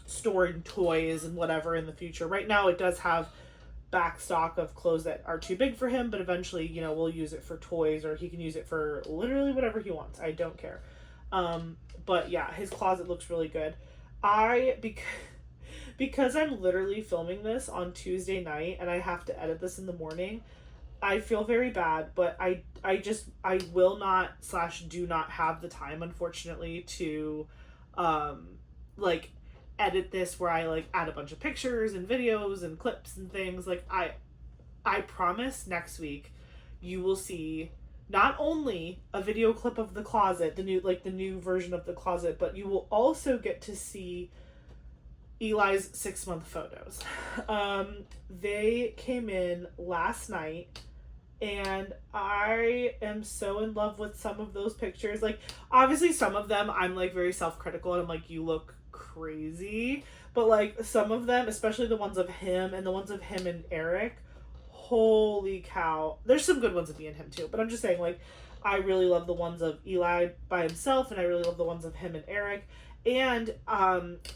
storing toys and whatever in the future. Right now it does have back stock of clothes that are too big for him, but eventually, you know, we'll use it for toys, or he can use it for literally whatever he wants. I don't care. But yeah, his closet looks really good. Because I'm literally filming this on Tuesday night and I have to edit this in the morning, I feel very bad, but I will not / do not have the time, unfortunately, to like edit this where I like add a bunch of pictures and videos and clips and things. Like I promise next week you will see not only a video clip of the closet, the new version of the closet, but you will also get to see Eli's 6-month photos. They came in last night, and I am so in love with some of those pictures. Like, obviously some of them I'm like very self-critical and I'm like, you look crazy, but like some of them, especially the ones of him and the ones of him and Eric, holy cow. There's some good ones of me and him too, but I'm just saying, like, I really love the ones of Eli by himself, and I really love the ones of him and Eric. And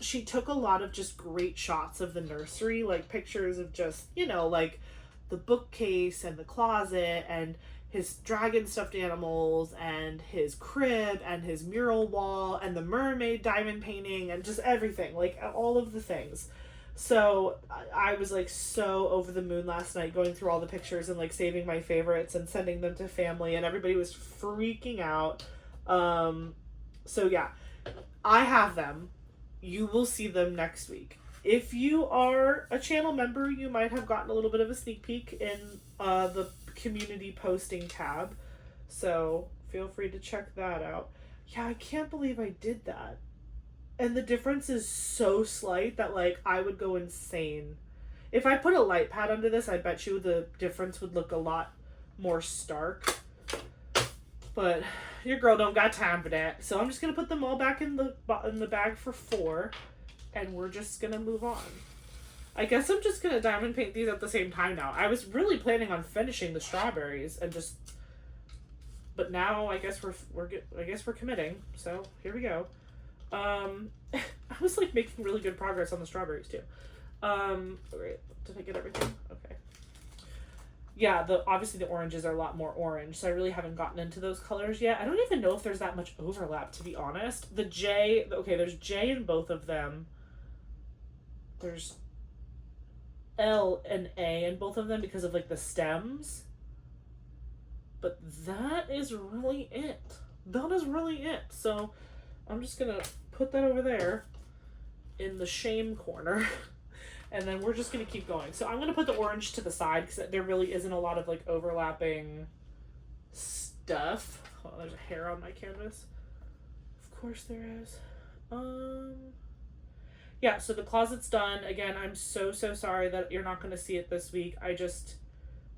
she took a lot of just great shots of the nursery, like pictures of just, you know, like the bookcase and the closet and his dragon stuffed animals and his crib and his mural wall and the mermaid diamond painting and just everything, like all of the things. So I was like so over the moon last night going through all the pictures and like saving my favorites and sending them to family, and everybody was freaking out. So yeah, I have them. You will see them next week. If you are a channel member, you might have gotten a little bit of a sneak peek in the community posting tab. So feel free to check that out. Yeah, I can't believe I did that. And the difference is so slight that, like, I would go insane. If I put a light pad under this, I bet you the difference would look a lot more stark. But your girl don't got time for that. So I'm just going to put them all back in the bag for 4. And we're just going to move on. I guess I'm just going to diamond paint these at the same time now. I was really planning on finishing the strawberries and just... But now I guess we're committing. So here we go. I was like making really good progress on the strawberries too. Wait, did I get everything? Okay. Yeah, obviously the oranges are a lot more orange, so I really haven't gotten into those colors yet. I don't even know if there's that much overlap, to be honest. There's J in both of them. There's L and A in both of them because of like the stems. But that is really it. So I'm just gonna put that over there in the shame corner, and then we're just gonna keep going. So I'm gonna put the orange to the side because there really isn't a lot of like overlapping stuff. Oh, there's a hair on my canvas. Of course there is. Yeah, so the closet's done. Again, I'm so sorry that you're not gonna see it this week. I just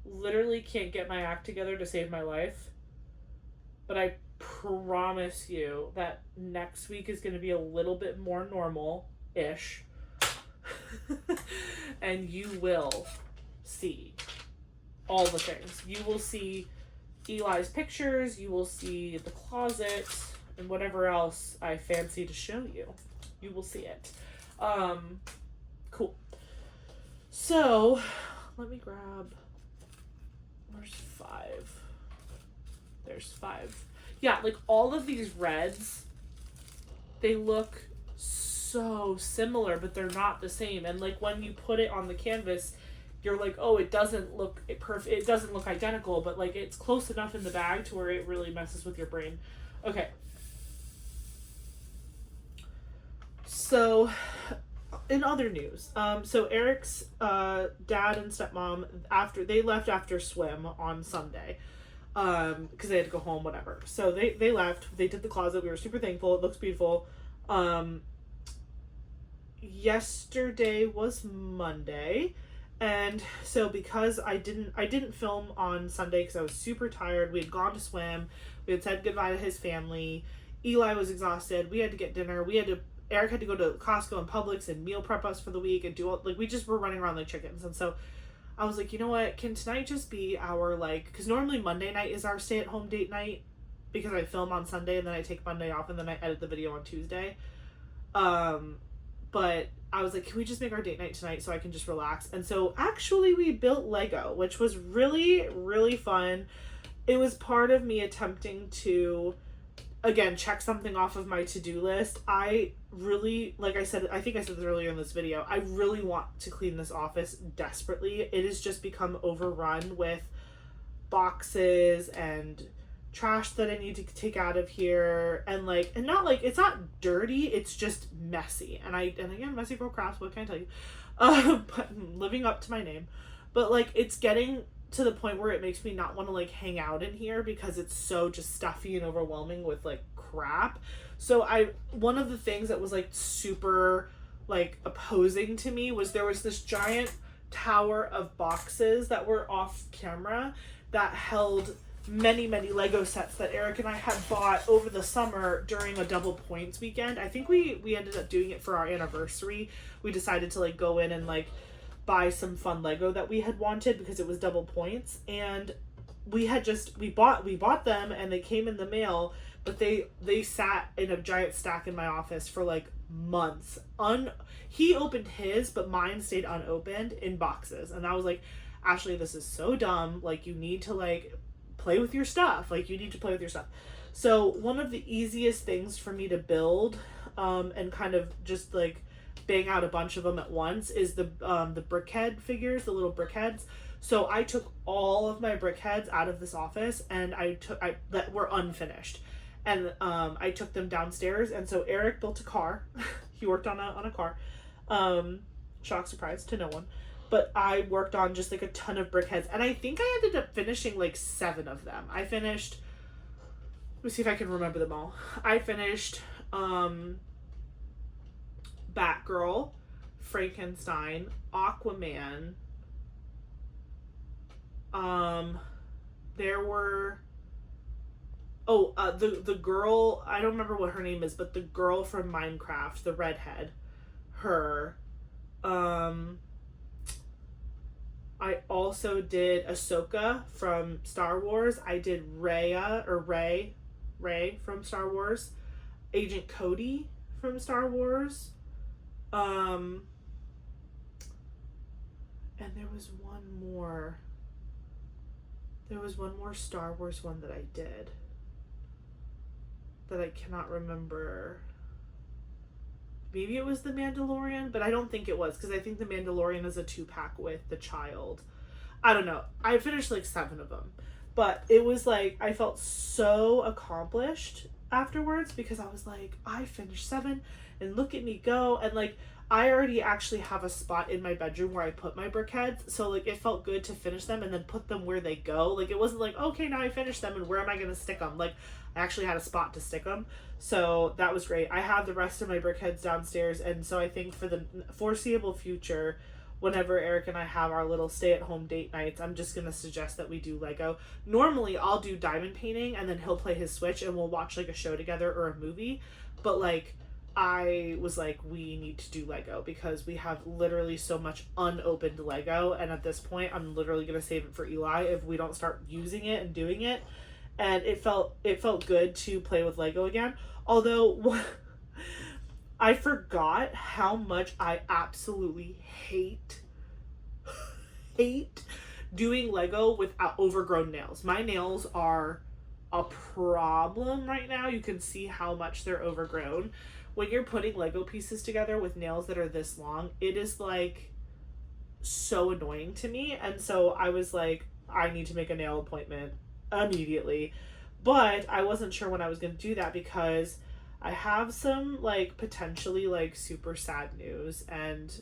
literally can't get my act together to save my life. But I promise you that next week is going to be a little bit more normal-ish. And you will see all the things. You will see Eli's pictures, you will see the closet, and whatever else I fancy to show you. You will see it. Cool. So, let me grab... There's 5. There's 5. Yeah, like all of these reds, they look so similar, but they're not the same. And like when you put it on the canvas, you're like, oh, it doesn't look perfect. It doesn't look identical, but like it's close enough in the bag to where it really messes with your brain. Okay. So, in other news, so Eric's dad and stepmom, they left after swim on Sunday. Because they had to go home, whatever. So they left. They did the closet. We were super thankful. It looks beautiful. Yesterday was Monday, And so because I didn't film on Sunday because I was super tired. We had gone to swim. We had said goodbye to his family. Eli was exhausted. We had to get dinner. Eric had to go to Costco and Publix and meal prep us for the week and do all, like, we just were running around like chickens. And so I was like, you know what? Can tonight just be our, like, because normally Monday night is our stay-at-home date night because I film on Sunday and then I take Monday off and then I edit the video on Tuesday. But I was like, can we just make our date night tonight so I can just relax? And so actually we built Lego, which was really, really fun. It was part of me attempting to, again, check something off of my to-do list. I really, like I said, I think I said this earlier in this video, I really want to clean this office desperately. It has just become overrun with boxes and trash that I need to take out of here, and not like, it's not dirty, it's just messy. And again, messy girl crafts, what can I tell you? But living up to my name. But like, it's getting to the point where it makes me not want to like hang out in here because it's so just stuffy and overwhelming with like crap. So one of the things that was like super like opposing to me was there was this giant tower of boxes that were off camera that held many Lego sets that Eric and I had bought over the summer during a double points weekend. I think we ended up doing it for our anniversary. We decided to like go in and like buy some fun Lego that we had wanted because it was double points, and we bought them and they came in the mail, but they sat in a giant stack in my office for like months. He opened his, but mine stayed unopened in boxes, and I was like, Ashley, this is so dumb. Like, you need to like play with your stuff. Like, you need to play with your stuff. So one of the easiest things for me to build and kind of just like bang out a bunch of them at once is the brickhead figures, the little brickheads. So I took all of my brickheads out of this office and that were unfinished, and I took them downstairs. And so Eric built a car. He worked on a car. Shock surprise to no one. But I worked on just like a ton of brickheads, and I think I ended up finishing like 7 of them. I finished, let me see if I can remember them all. I finished Batgirl, Frankenstein, Aquaman. There were the girl, I don't remember what her name is, but the girl from Minecraft, the redhead, her. I also did Ahsoka from Star Wars. I did Rey from Star Wars. Agent Cody from Star Wars. And there was one more. There was one more Star Wars one that I did that I cannot remember. Maybe it was The Mandalorian, but I don't think it was, because I think The Mandalorian is a 2-pack with the child. I don't know. I finished like 7 of them. But it was like, I felt so accomplished afterwards because I was like, I finished 7 and look at me go. And like, I already actually have a spot in my bedroom where I put my brickheads. So like, it felt good to finish them and then put them where they go. Like, it wasn't like, okay, now I finished them and where am I going to stick them? Like, I actually had a spot to stick them. So that was great. I have the rest of my brickheads downstairs. And so I think for the foreseeable future, whenever Eric and I have our little stay-at-home date nights, I'm just going to suggest that we do Lego. Normally, I'll do diamond painting, and then he'll play his Switch, and we'll watch, like, a show together or a movie. But, like, I was like, we need to do Lego, because we have literally so much unopened Lego, and at this point, I'm literally going to save it for Eli if we don't start using it and doing it. And it felt good to play with Lego again. Although, I forgot how much I absolutely hate doing Lego without overgrown nails. My nails are a problem right now. You can see how much they're overgrown. When you're putting Lego pieces together with nails that are this long, it is like so annoying to me. And so I was like, I need to make a nail appointment immediately. But I wasn't sure when I was going to do that because I have some like potentially like super sad news, and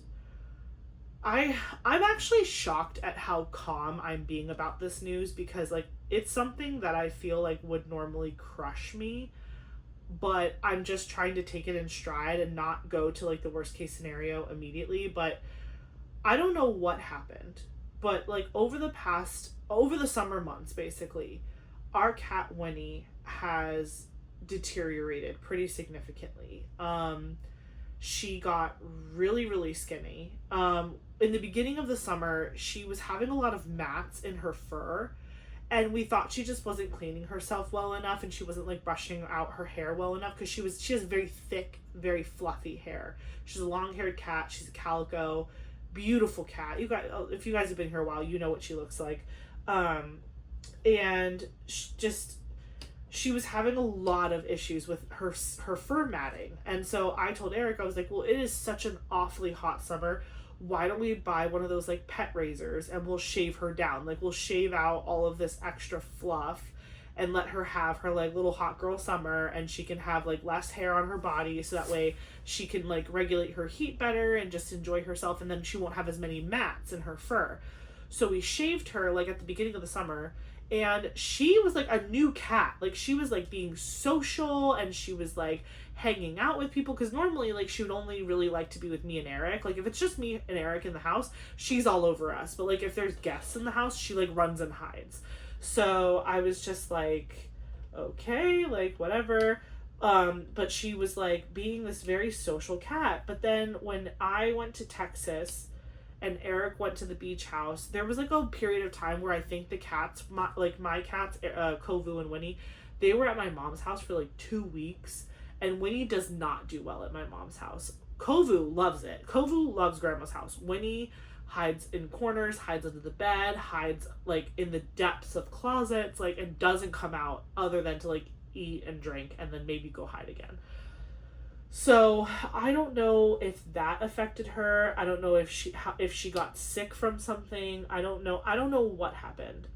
I'm actually shocked at how calm I'm being about this news, because like it's something that I feel like would normally crush me, but I'm just trying to take it in stride and not go to like the worst case scenario immediately. But I don't know what happened, but like over the summer months, basically, our cat Winnie has deteriorated pretty significantly. She got really, really skinny. In the beginning of the summer, she was having a lot of mats in her fur, and we thought she just wasn't cleaning herself well enough, and she wasn't like brushing out her hair well enough, because she has very thick, very fluffy hair. She's a long-haired cat. She's a calico, beautiful cat. You guys, if you guys have been here a while, you know what she looks like. And she was having a lot of issues with her fur matting. And so I told Eric, I was like, well, it is such an awfully hot summer. Why don't we buy one of those like pet razors, and we'll shave her down? Like, we'll shave out all of this extra fluff and let her have her like little hot girl summer, and she can have like less hair on her body, so that way she can like regulate her heat better and just enjoy herself, and then she won't have as many mats in her fur. So we shaved her like at the beginning of the summer, and she was like a new cat. Like, she was like being social, and she was like hanging out with people, because normally like she would only really like to be with me and Eric. Like, if it's just me and Eric in the house, she's all over us, but like if there's guests in the house, she like runs and hides. So I was just like, okay, like whatever. But she was like being this very social cat. But then when I went to Texas and Eric went to the beach house, there was like a period of time where I think the cats, my cats, Kovu and Winnie, they were at my mom's house for like 2 weeks, and Winnie does not do well at my mom's house. Kovu loves it. Kovu loves grandma's house. Winnie hides in corners, hides under the bed, hides like in the depths of closets, like, and doesn't come out other than to like eat and drink and then maybe go hide again. So I don't know if that affected her. I don't know if she got sick from something. I don't know what happened.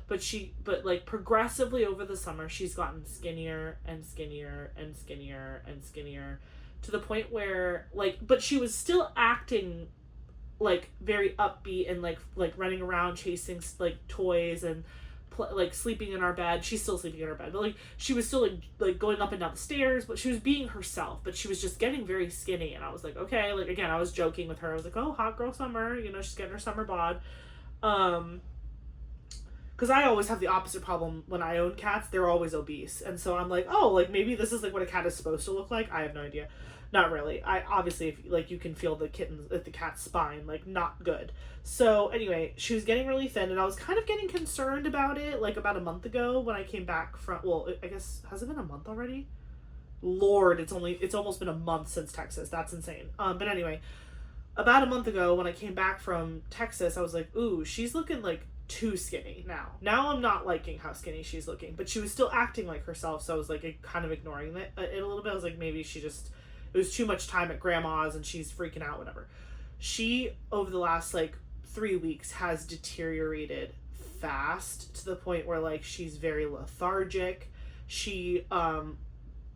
But like progressively over the summer, she's gotten skinnier and skinnier and skinnier and skinnier, to the point where like, but she was still acting like very upbeat and like running around chasing like toys and like sleeping in our bed. She's still sleeping in our bed, but like she was still like going up and down the stairs, but she was being herself. But she was just getting very skinny, and I was like, okay, like again, I was joking with her. I was like, oh, hot girl summer, you know, she's getting her summer bod. Because I always have the opposite problem when I own cats. They're always obese, and so I'm like, oh, like maybe this is like what a cat is supposed to look like. I have no idea. Not really. I obviously, if, like, you can feel the cat's spine, like, not good. So anyway, she was getting really thin, and I was kind of getting concerned about it, like, about a month ago when I came back from, well, I guess, has it been a month already? Lord, it's almost been a month since Texas. That's insane. But anyway, about a month ago when I came back from Texas, I was like, ooh, she's looking like too skinny now. Now I'm not liking how skinny she's looking, but she was still acting like herself, so I was like kind of ignoring it a little bit. I was like, maybe it was too much time at grandma's and she's freaking out, whatever. She, over the last like 3 weeks, has deteriorated fast to the point where like she's very lethargic.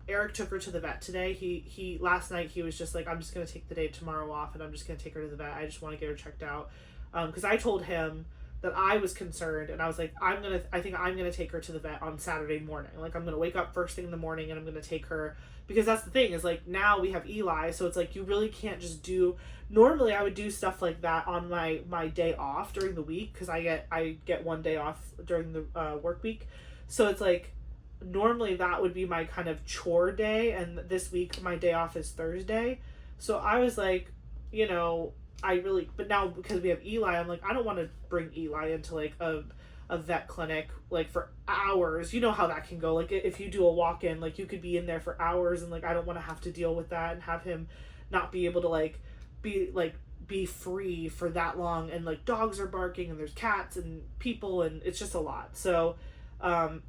Eric took her to the vet today. He last night he was just like, I'm just gonna take the day tomorrow off and I'm just gonna take her to the vet. I just want to get her checked out. Because I told him that I was concerned, and I was like, I think I'm gonna take her to the vet on Saturday morning. Like, I'm gonna wake up first thing in the morning and I'm gonna take her, because that's the thing, is like now we have Eli, so it's like you really can't just do. Normally I would do stuff like that on my day off during the week, because I get 1 day off during the work week, so it's like normally that would be my kind of chore day, and this week my day off is Thursday, so I was like, you know, but now because we have Eli, I'm like, I don't want to bring Eli into like a vet clinic like for hours. You know how that can go. Like, if you do a walk-in, like you could be in there for hours, and like I don't want to have to deal with that and have him not be able to be free for that long, and like dogs are barking and there's cats and people, and it's just a lot. So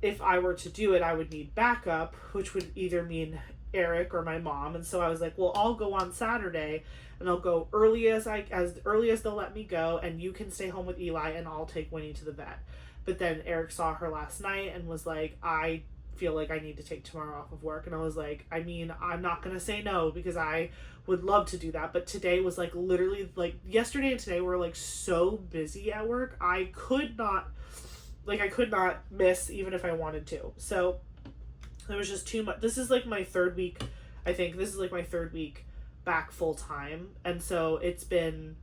if I were to do it, I would need backup, which would either mean Eric or my mom. And so I was like, well, I'll go on Saturday, and I'll go as early as they'll let me go, and you can stay home with Eli and I'll take Winnie to the vet. But then Eric saw her last night and was like, I feel like I need to take tomorrow off of work. And I was like, I mean, I'm not gonna say no, because I would love to do that, but today was like literally, like yesterday and today were like so busy at work, I could not miss even if I wanted to. So there was just too much. This is like my third week, I think. This is like my third week back full time. And so it's been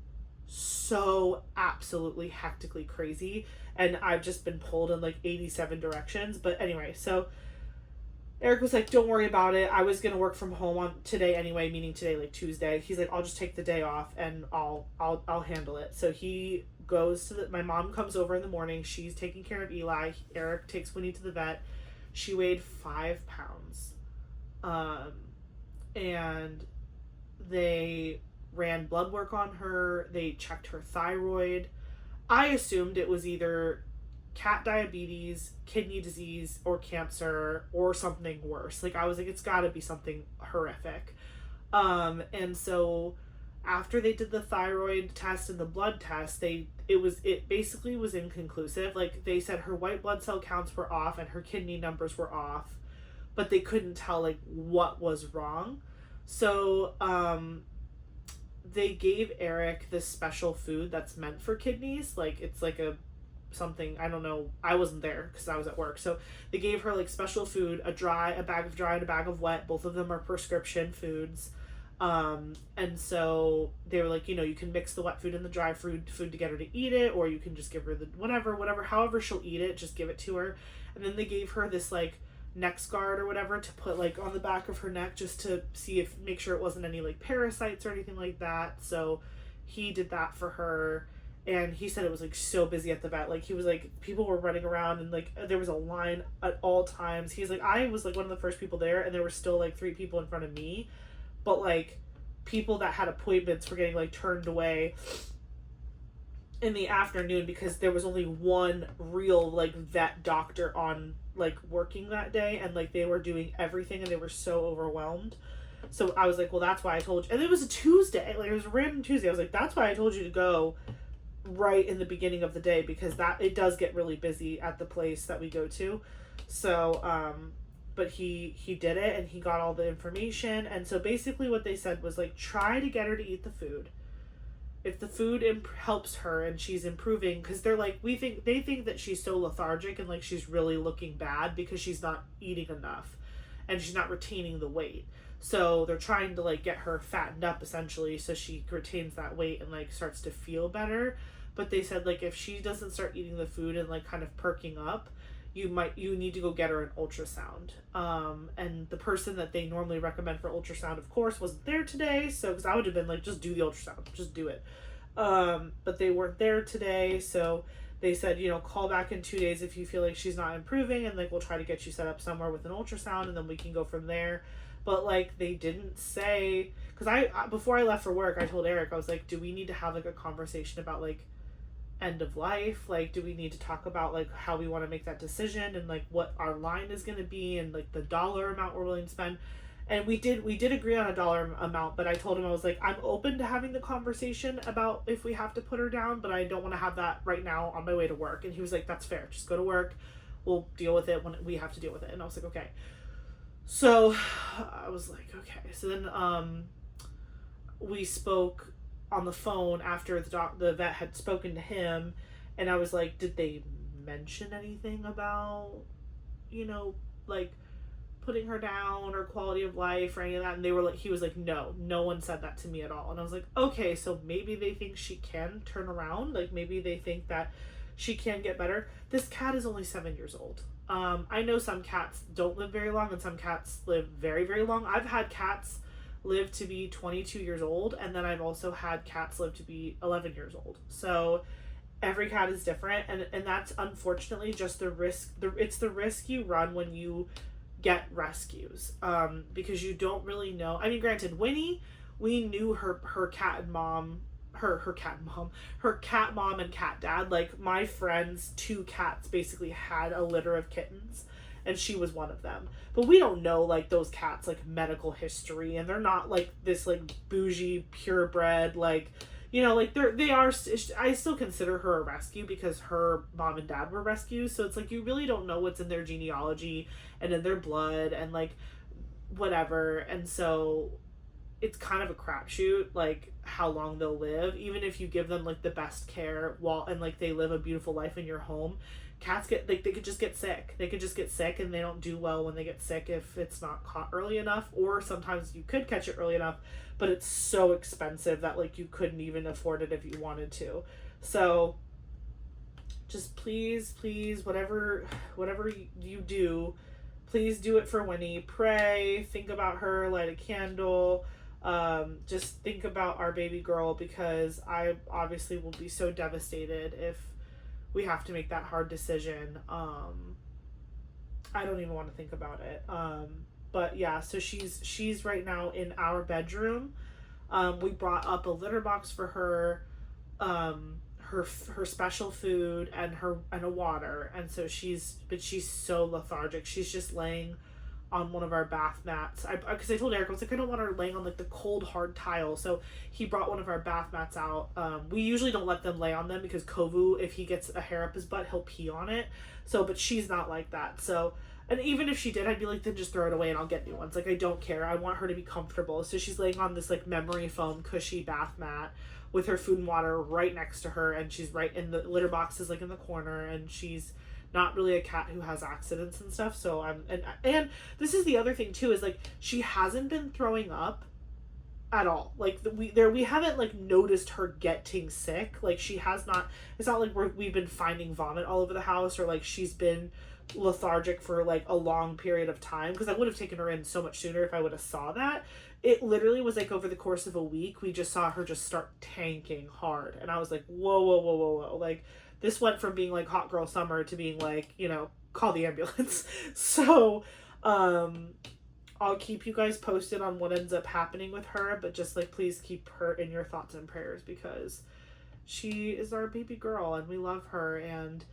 so absolutely hectically crazy. And I've just been pulled in like 87 directions. But anyway, so Eric was like, don't worry about it. I was gonna work from home on today anyway, meaning today, like Tuesday. He's like, I'll just take the day off and I'll handle it. So he goes to my mom comes over in the morning. She's taking care of Eli. Eric takes Winnie to the vet. She weighed 5 pounds. And they ran blood work on her. They checked her thyroid. I assumed it was either cat diabetes, kidney disease, or cancer, or something worse. Like, I was like, it's gotta be something horrific. And so after they did the thyroid test and the blood test, it basically was inconclusive. Like, they said her white blood cell counts were off and her kidney numbers were off, but they couldn't tell like what was wrong. So they gave Eric this special food that's meant for kidneys. Like, it's like a something, I don't know, I wasn't there because I was at work. So they gave her like special food, a bag of dry and a bag of wet. Both of them are prescription foods. And so they were like, you can mix the wet food and the dry food to get her to eat it, or you can just give her the whatever, however she'll eat it, just give it to her. And then they gave her this like neck guard or whatever to put like on the back of her neck, just to make sure it wasn't any like parasites or anything like that. So he did that for her. And he said it was like so busy at the vet. Like, he was like, people were running around and like there was a line at all times. He's like, I was like one of the first people there, and there were still like 3 people in front of me. But like, people that had appointments were getting like turned away in the afternoon because there was only one real like vet doctor on like working that day, and like they were doing everything and they were so overwhelmed. So I was like, well, that's why I told you. And it was a Tuesday. Like, it was a random Tuesday. I was like, that's why I told you to go right in the beginning of the day, because that it does get really busy at the place that we go to. So but he did it, and he got all the information. And so basically what they said was like, try to get her to eat the food. If the food helps her and she's improving, because they're like, they think that she's so lethargic and like she's really looking bad because she's not eating enough and she's not retaining the weight. So they're trying to like get her fattened up essentially, so she retains that weight and like starts to feel better. But they said like, if she doesn't start eating the food and like kind of perking up, you need to go get her an ultrasound. And the person that they normally recommend for ultrasound, of course, wasn't there today. So, because I would have been like, just do the ultrasound, just do it. But they weren't there today. So they said, call back in 2 days if you feel like she's not improving, and like, we'll try to get you set up somewhere with an ultrasound, and then we can go from there. But like, they didn't say, because before I left for work, I told Eric, I was like, do we need to have like a conversation about like end of life? Like, do we need to talk about like how we want to make that decision, and like what our line is going to be, and like the dollar amount we're willing to spend? And we did agree on a dollar amount, but I told him, I was like, I'm open to having the conversation about if we have to put her down, but I don't want to have that right now on my way to work. And he was like, that's fair, just go to work, we'll deal with it when we have to deal with it. And I was like, okay. So I was like, okay. So then we spoke on the phone after the vet had spoken to him, and I was like, did they mention anything about, like putting her down or quality of life or any of that? And he was like, no one said that to me at all. And I was like, okay, so maybe they think she can turn around. Like, maybe they think that she can get better. This cat is only 7 years old. I know some cats don't live very long and some cats live very, very long. I've had cats live to be 22 years old, and then I've also had cats live to be 11 years old. So every cat is different, and that's unfortunately just the risk. It's the risk you run when you get rescues, because you don't really know. I mean, granted, Winnie, we knew her cat mom and cat dad. Like, my friend's 2 cats basically had a litter of kittens, and she was one of them. But we don't know like those cats like medical history, and they're not like this like bougie purebred, like, like they are. I still consider her a rescue because her mom and dad were rescues. So it's like, you really don't know what's in their genealogy and in their blood and like whatever. And so it's kind of a crapshoot, like how long they'll live, even if you give them like the best care and like they live a beautiful life in your home. cats get, like, they could just get sick. They could just get sick, and they don't do well when they get sick if it's not caught early enough, or sometimes you could catch it early enough, but it's so expensive that, like, you couldn't even afford it if you wanted to. So just please, whatever you do, please do it for Winnie. Pray, think about her, light a candle. Just think about our baby girl, because I obviously will be so devastated if we have to make that hard decision. I don't even want to think about it. But yeah, so she's right now in our bedroom. We brought up a litter box for her, her special food, and a water, and so she's so lethargic. She's just laying on one of our bath mats. Because I told Eric, I was like, I don't want her laying on, like, the cold hard tile, so he brought one of our bath mats out. We usually don't let them lay on them, because Kovu, if he gets a hair up his butt, he'll pee on it. So, but she's not like that. So, and even if she did, I'd be like, then just throw it away and I'll get new ones. Like, I don't care. I want her to be comfortable. So she's laying on this, like, memory foam cushy bath mat with her food and water right next to her, and she's right in the litter box is, like, in the corner, and she's not really a cat who has accidents and stuff. So and this is the other thing too, is, like, she hasn't been throwing up at all. Like, we haven't, like, noticed her getting sick. Like, she has not. It's not like we've been finding vomit all over the house, or, like, she's been lethargic for, like, a long period of time, because I would have taken her in so much sooner if I would have saw that. It literally was, like, over the course of a week, we just saw her just start tanking hard, and I was like, whoa. Like, this went from being, like, hot girl summer to being, like, you know, call the ambulance. So I'll keep you guys posted on what ends up happening with her, but just, like, please keep her in your thoughts and prayers, because she is our baby girl and we love her. And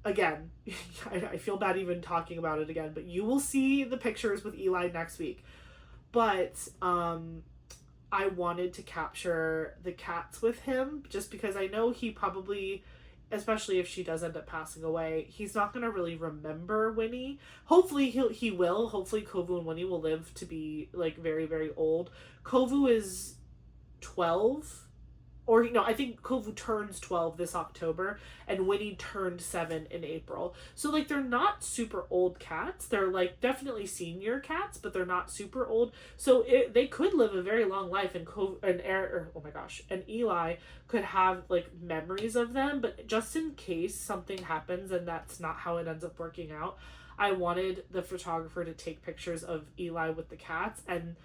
again, I feel bad even talking about it again, but you will see the pictures with Eli next week. But I wanted to capture the cats with him, just because I know he probably, especially if she does end up passing away, he's not going to really remember Winnie. Hopefully he will. Hopefully Kovu and Winnie will live to be, like, very, very old. Kovu is 12. Or, no, I think Kovu turns 12 this October, and Winnie turned 7 in April. So, like, they're not super old cats. They're, like, definitely senior cats, but they're not super old. So they could live a very long life, and and Eli could have, like, memories of them. But just in case something happens and that's not how it ends up working out, I wanted the photographer to take pictures of Eli with the cats, and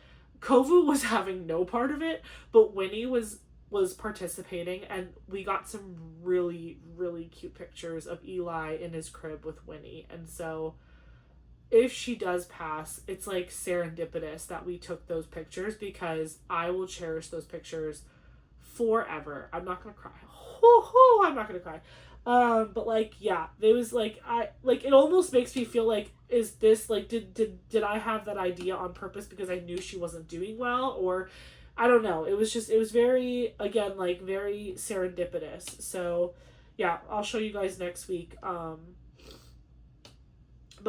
Kovu was having no part of it, but Winnie was participating, and we got some really, really cute pictures of Eli in his crib with Winnie. And so if she does pass, it's, like, serendipitous that we took those pictures, because I will cherish those pictures forever. I'm not gonna cry. I'm not gonna cry. But, like, yeah, it was, like, it almost makes me feel like, is this, like, did I have that idea on purpose because I knew she wasn't doing well, or I don't know. It was very, again, like, very serendipitous. So, yeah, I'll show you guys next week. But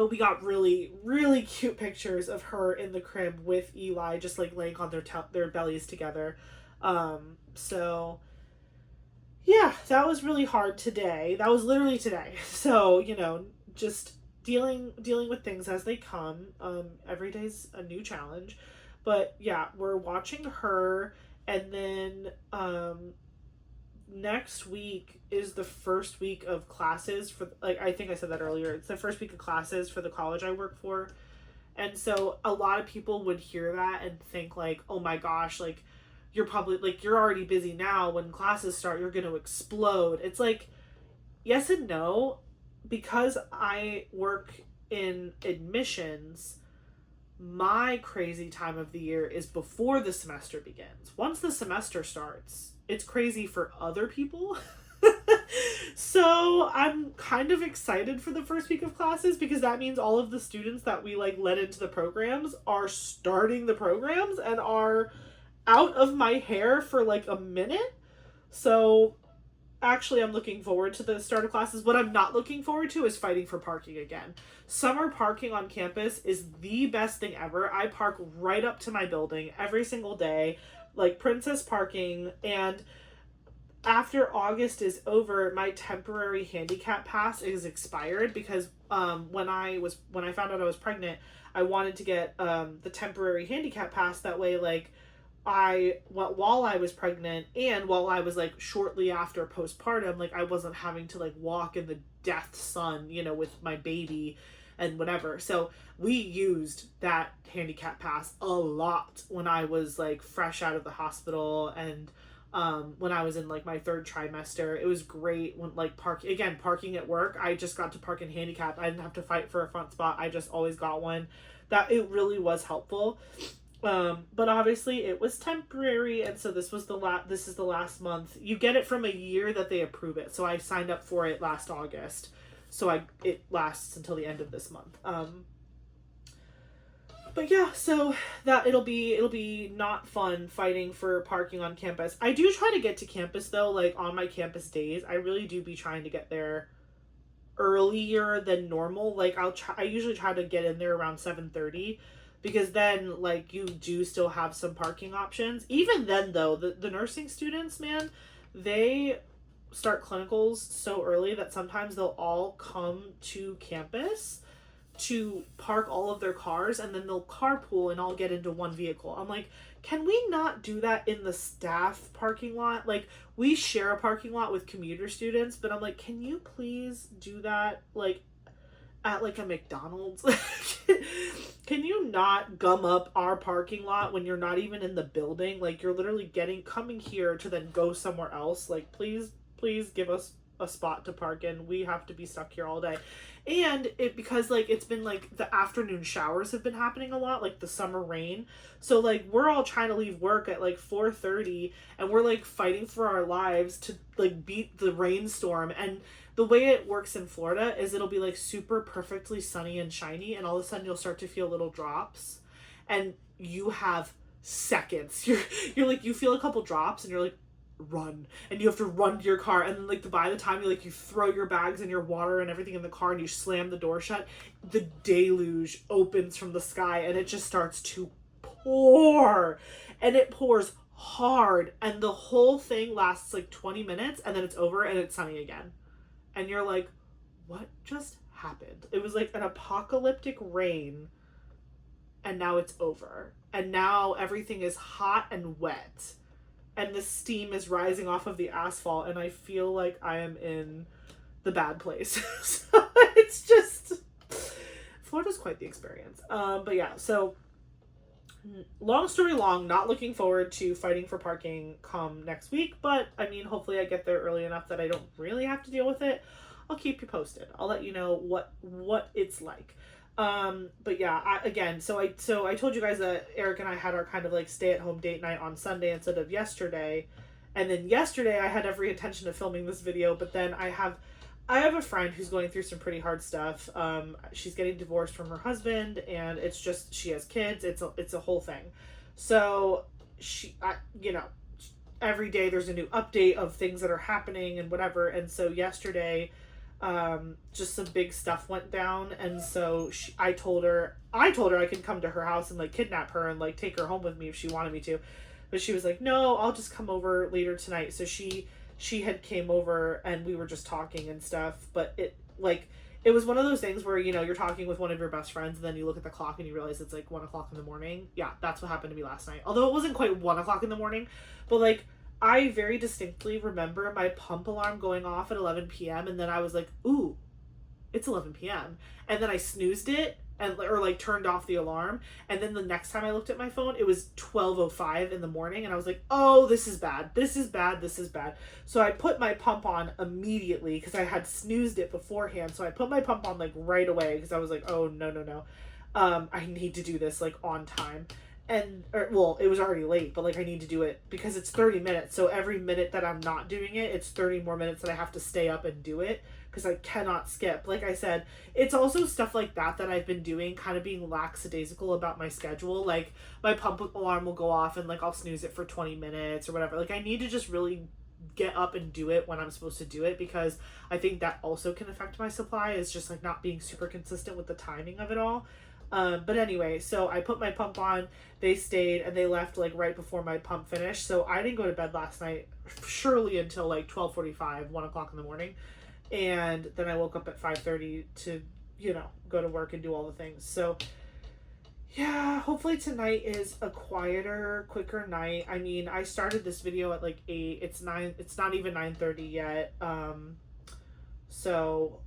we got really, really cute pictures of her in the crib with Eli, just, like, laying on their bellies together. So, yeah, that was really hard today. That was literally today. So, you know, just dealing with things as they come. Every day's a new challenge. But yeah, we're watching her, and then next week is the first week of classes for, like, I think I said that earlier. It's the first week of classes for the college I work for. And so a lot of people would hear that and think, like, oh my gosh, like, you're probably, like, you're already busy now. When classes start, you're going to explode. It's like, yes and no, because I work in admissions. My crazy time of the year is before the semester begins. Once the semester starts, it's crazy for other people. So I'm kind of excited for the first week of classes, because that means all of the students that we, like, let into the programs are starting the programs and are out of my hair for, like, a minute. So actually, I'm looking forward to the start of classes. What I'm not looking forward to is fighting for parking again. Summer parking on campus is the best thing ever. I park right up to my building every single day, like, princess parking. And after August is over, my temporary handicap pass is expired because when I found out I was pregnant, I wanted to get the temporary handicap pass. That way, like, while I was pregnant and while I was like shortly after postpartum, like I wasn't having to like walk in the death sun, you know, with my baby and whatever. So we used that handicap pass a lot when I was like fresh out of the hospital, and when I was in like my third trimester. It was great when like parking at work. I just got to park in handicap. I didn't have to fight for a front spot. I just always got one. That it really was helpful. But obviously it was temporary, and so this is the last month. You get it from a year that they approve it. So I signed up for it last August. So it lasts until the end of this month. But yeah, so that it'll be not fun fighting for parking on campus. I do try to get to campus though, like on my campus days. I really do be trying to get there earlier than normal. Like I usually try to get in there around 7:30, because then like you do still have some parking options. Even then though, the nursing students, man, they start clinicals so early that sometimes they'll all come to campus to park all of their cars, and then they'll carpool and all get into one vehicle. I'm like, can we not do that in the staff parking lot? Like, we share a parking lot with commuter students, but I'm like, can you please do that like at like a McDonald's? Can you not gum up our parking lot when you're not even in the building? Like, you're literally coming here to then go somewhere else. Like, please give us a spot to park in. We have to be stuck here all day. And because like it's been like the afternoon showers have been happening a lot, like the summer rain. So like we're all trying to leave work at like 4:30, and we're like fighting for our lives to like beat the rainstorm. And the way it works in Florida is it'll be like super perfectly sunny and shiny, and all of a sudden you'll start to feel little drops, and you have seconds. You're like, you feel a couple drops and you're like, run, and you have to run to your car, and then like by the time you throw your bags and your water and everything in the car and you slam the door shut, the deluge opens from the sky and it just starts to pour, and it pours hard, and the whole thing lasts like 20 minutes, and then it's over and it's sunny again, and you're like, what just happened? It was like an apocalyptic rain, and now it's over, and now everything is hot and wet, and the steam is rising off of the asphalt, and I feel like I am in the bad place. So it's just, Florida's quite the experience. But yeah, so long story long, not looking forward to fighting for parking come next week, but I mean, hopefully I get there early enough that I don't really have to deal with it. I'll keep you posted. I'll let you know what it's like. But yeah, I told you guys that Eric and I had our kind of like stay at home date night on Sunday instead of yesterday. And then yesterday I had every intention of filming this video, but then I have a friend who's going through some pretty hard stuff. She's getting divorced from her husband, and it's just, she has kids. It's a whole thing. So every day there's a new update of things that are happening and whatever. And so yesterday, just some big stuff went down, and so I told her I could come to her house and like kidnap her and like take her home with me if she wanted me to, but she was like, no, I'll just come over later tonight. So she had came over, and we were just talking and stuff, but it was one of those things where, you know, you're talking with one of your best friends, and then you look at the clock and you realize it's like 1:00 in the morning. Yeah, that's what happened to me last night, although it wasn't quite 1:00 in the morning, but like I very distinctly remember my pump alarm going off at 11 p.m. and then I was like, ooh, it's 11 p.m. And then I snoozed it or like turned off the alarm. And then the next time I looked at my phone, it was 12:05 in the morning. And I was like, oh, this is bad. This is bad. This is bad. So I put my pump on immediately because I had snoozed it beforehand. So I put my pump on like right away because I was like, oh, no. I need to do this like on time. It was already late, but like I need to do it because it's 30 minutes. So every minute that I'm not doing it, it's 30 more minutes that I have to stay up and do it because I cannot skip. Like I said, it's also stuff like that I've been doing, kind of being lackadaisical about my schedule. Like my pump alarm will go off and like I'll snooze it for 20 minutes or whatever. Like I need to just really get up and do it when I'm supposed to do it, because I think that also can affect my supply, is just like not being super consistent with the timing of it all. But anyway, so I put my pump on, they stayed, and they left like right before my pump finished. So I didn't go to bed last night, surely until like 12:45, 1 o'clock in the morning. And then I woke up at 5:30 to, go to work and do all the things. So yeah, hopefully tonight is a quieter, quicker night. I mean, I started this video at like 8. It's 9, it's not even 9:30 yet. So,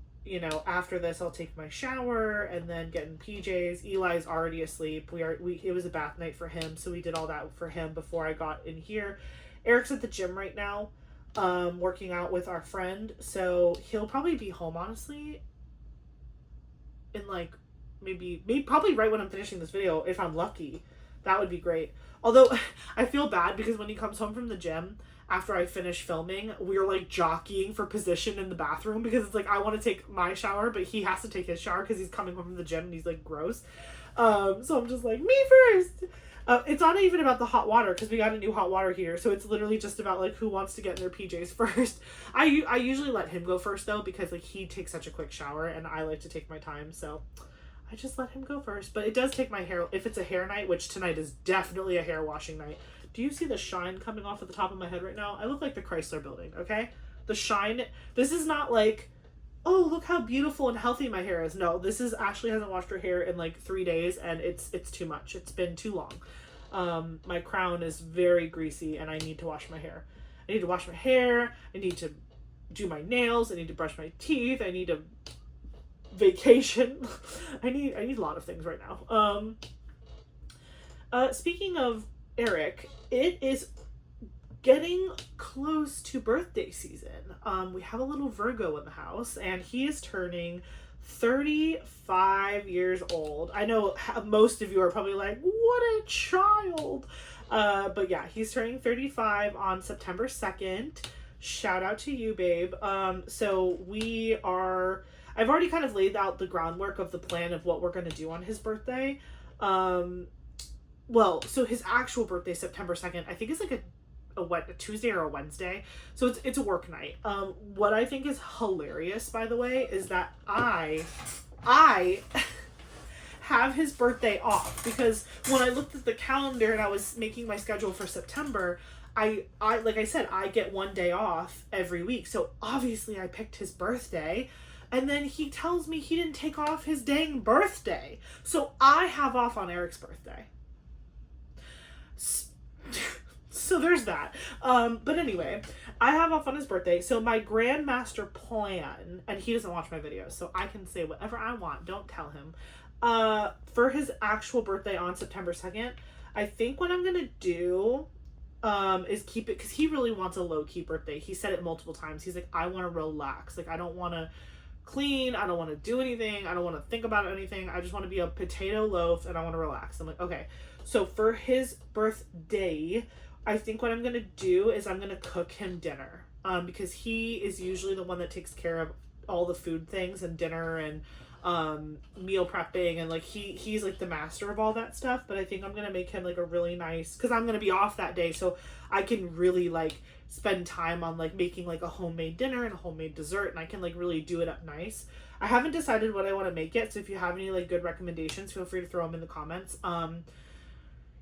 after this I'll take my shower and then get in PJs. Eli's already asleep. It was a bath night for him, so we did all that for him before I got in here. Eric's at the gym right now, working out with our friend. So he'll probably be home, honestly, in like maybe probably right when I'm finishing this video, if I'm lucky. That would be great. Although I feel bad because when he comes home from the gym after I finish filming, we're like jockeying for position in the bathroom because it's like I want to take my shower, but he has to take his shower because he's coming home from the gym and he's like gross. So I'm just like, me first. It's not even about the hot water because we got a new hot water heater, so it's literally just about like who wants to get in their PJs first. I usually let him go first though because like he takes such a quick shower and I like to take my time, so I just let him go first. But it does take my hair, if it's a hair night, which tonight is definitely a hair washing night. Do you see the shine coming off at the top of my head right now? I look like the Chrysler Building, okay? The shine, this is not like, oh, look how beautiful and healthy my hair is. No, this is, Ashley hasn't washed her hair in like 3 days and it's too much. It's been too long. My crown is very greasy and I need to wash my hair. I need to wash my hair. I need to do my nails. I need to brush my teeth. I need to vacation. I need a lot of things right now. Speaking of Eric, it is getting close to birthday season. We have a little Virgo in the house and he is turning 35 years old. I know most of you are probably like, what a child. But yeah, he's turning 35 on September 2nd. Shout out to you, babe. So I've already kind of laid out the groundwork of the plan of what we're going to do on his birthday. So his actual birthday, September 2nd, I think it's like a Tuesday or a Wednesday. So it's a work night. What I think is hilarious, by the way, is that I have his birthday off because when I looked at the calendar and I was making my schedule for September, I like I said, I get 1 day off every week. So obviously I picked his birthday. And then he tells me he didn't take off his dang birthday. So I have off on Eric's birthday. So there's that. But anyway, I have off on his birthday. So my grandmaster plan, and he doesn't watch my videos, so I can say whatever I want. Don't tell him. For his actual birthday on September 2nd, I think what I'm going to do is keep it, because he really wants a low-key birthday. He said it multiple times. He's like, I want to relax. Like, I don't want to clean. I don't want to do anything. I don't want to think about anything. I just want to be a potato loaf and I want to relax. I'm like, okay. So for his birthday, I think what I'm going to do is I'm going to cook him dinner. Because he is usually the one that takes care of all the food things and dinner and meal prepping, and like he's like the master of all that stuff. But I think I'm going to make him like a really nice, because I'm going to be off that day, so I can really like spend time on like making like a homemade dinner and a homemade dessert, and I can like really do it up nice. I haven't decided what I want to make yet, so if you have any like good recommendations, feel free to throw them in the comments.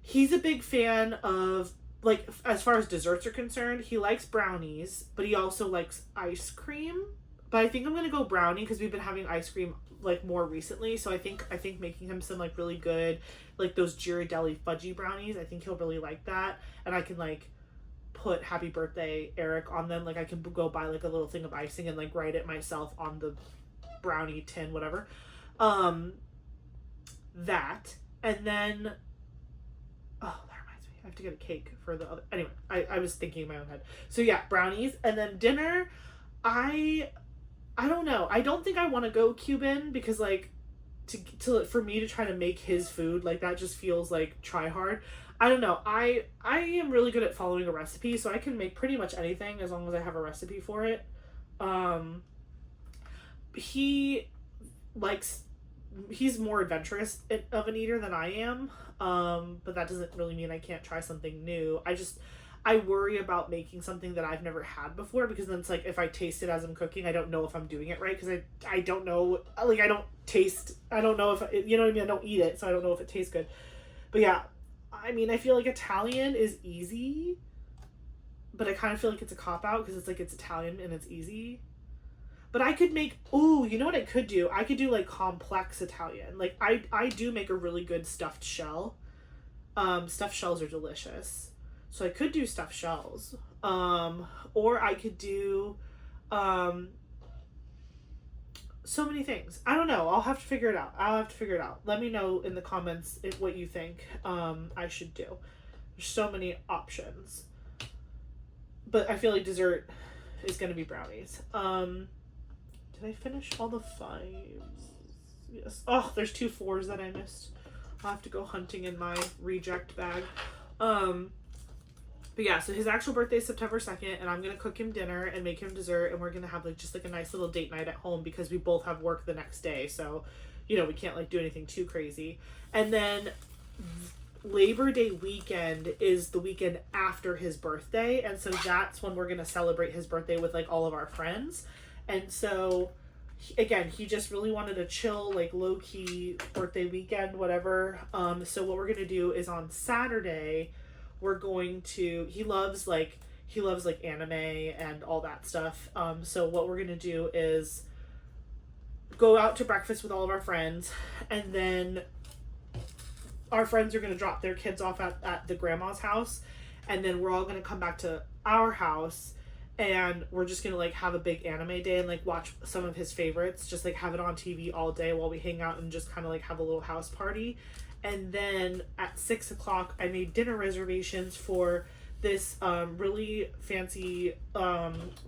He's a big fan of, like, as far as desserts are concerned, he likes brownies, but he also likes ice cream. But I think I'm gonna go brownie because we've been having ice cream like more recently. So I think making him some like really good, like those Ghirardelli fudgy brownies, I think he'll really like that. And I can like put happy birthday Eric on them. Like I can go buy like a little thing of icing and like write it myself on the brownie tin, whatever. That, and then, oh, that reminds me, I have to get a cake for the other, anyway, I was thinking in my own head. So yeah, brownies, and then dinner, I don't know. I don't think I want to go Cuban because like for me to try to make his food, like that just feels like try hard. I don't know. I am really good at following a recipe, so I can make pretty much anything as long as I have a recipe for it. He's more adventurous of an eater than I am. But that doesn't really mean I can't try something new. I worry about making something that I've never had before, because then it's like if I taste it as I'm cooking, I don't know if I'm doing it right, because I don't know, like I don't taste, I don't know if you know what I mean, I don't eat it, so I don't know if it tastes good. But yeah, I mean, I feel like Italian is easy, but I kind of feel like it's a cop out because it's like it's Italian and it's easy. But I could make, ooh, you know what I could do? I could do like complex Italian. Like I do make a really good stuffed shell. Stuffed shells are delicious. So I could do stuffed shells. Or I could do so many things. I don't know. I'll have to figure it out. Let me know in the comments what you think I should do. There's so many options. But I feel like dessert is going to be brownies. Did I finish all the 5s? Yes. Oh, there's 2 4s that I missed. I'll have to go hunting in my reject bag. But yeah, so his actual birthday is September 2nd, and I'm going to cook him dinner and make him dessert, and we're going to have like just like a nice little date night at home because we both have work the next day. So, you know, we can't like do anything too crazy. And then Labor Day weekend is the weekend after his birthday, and so that's when we're going to celebrate his birthday with like all of our friends. And so again, he just really wanted a chill, like low-key birthday weekend, whatever. So what we're going to do is on Saturday, we're going to, he loves like anime and all that stuff. So what we're going to do is go out to breakfast with all of our friends, and then our friends are going to drop their kids off at the grandma's house, and then we're all going to come back to our house, and we're just going to like have a big anime day and like watch some of his favorites, just like have it on TV all day while we hang out and just kind of like have a little house party. And then at 6 o'clock, I made dinner reservations for this really fancy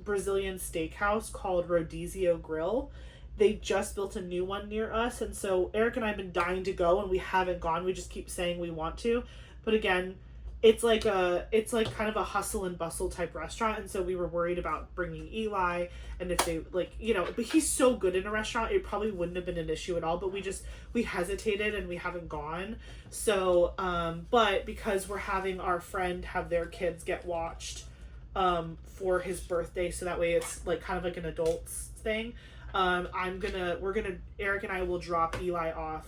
Brazilian steakhouse called Rodizio Grill. They just built a new one near us, and so Eric and I have been dying to go, and we haven't gone. We just keep saying we want to, but again, it's like kind of a hustle and bustle type restaurant, and so we were worried about bringing Eli, and if they like, you know, but he's so good in a restaurant, it probably wouldn't have been an issue at all, but we hesitated and we haven't gone. So but because we're having our friend have their kids get watched for his birthday, so that way it's like kind of like an adults thing, Eric and I will drop Eli off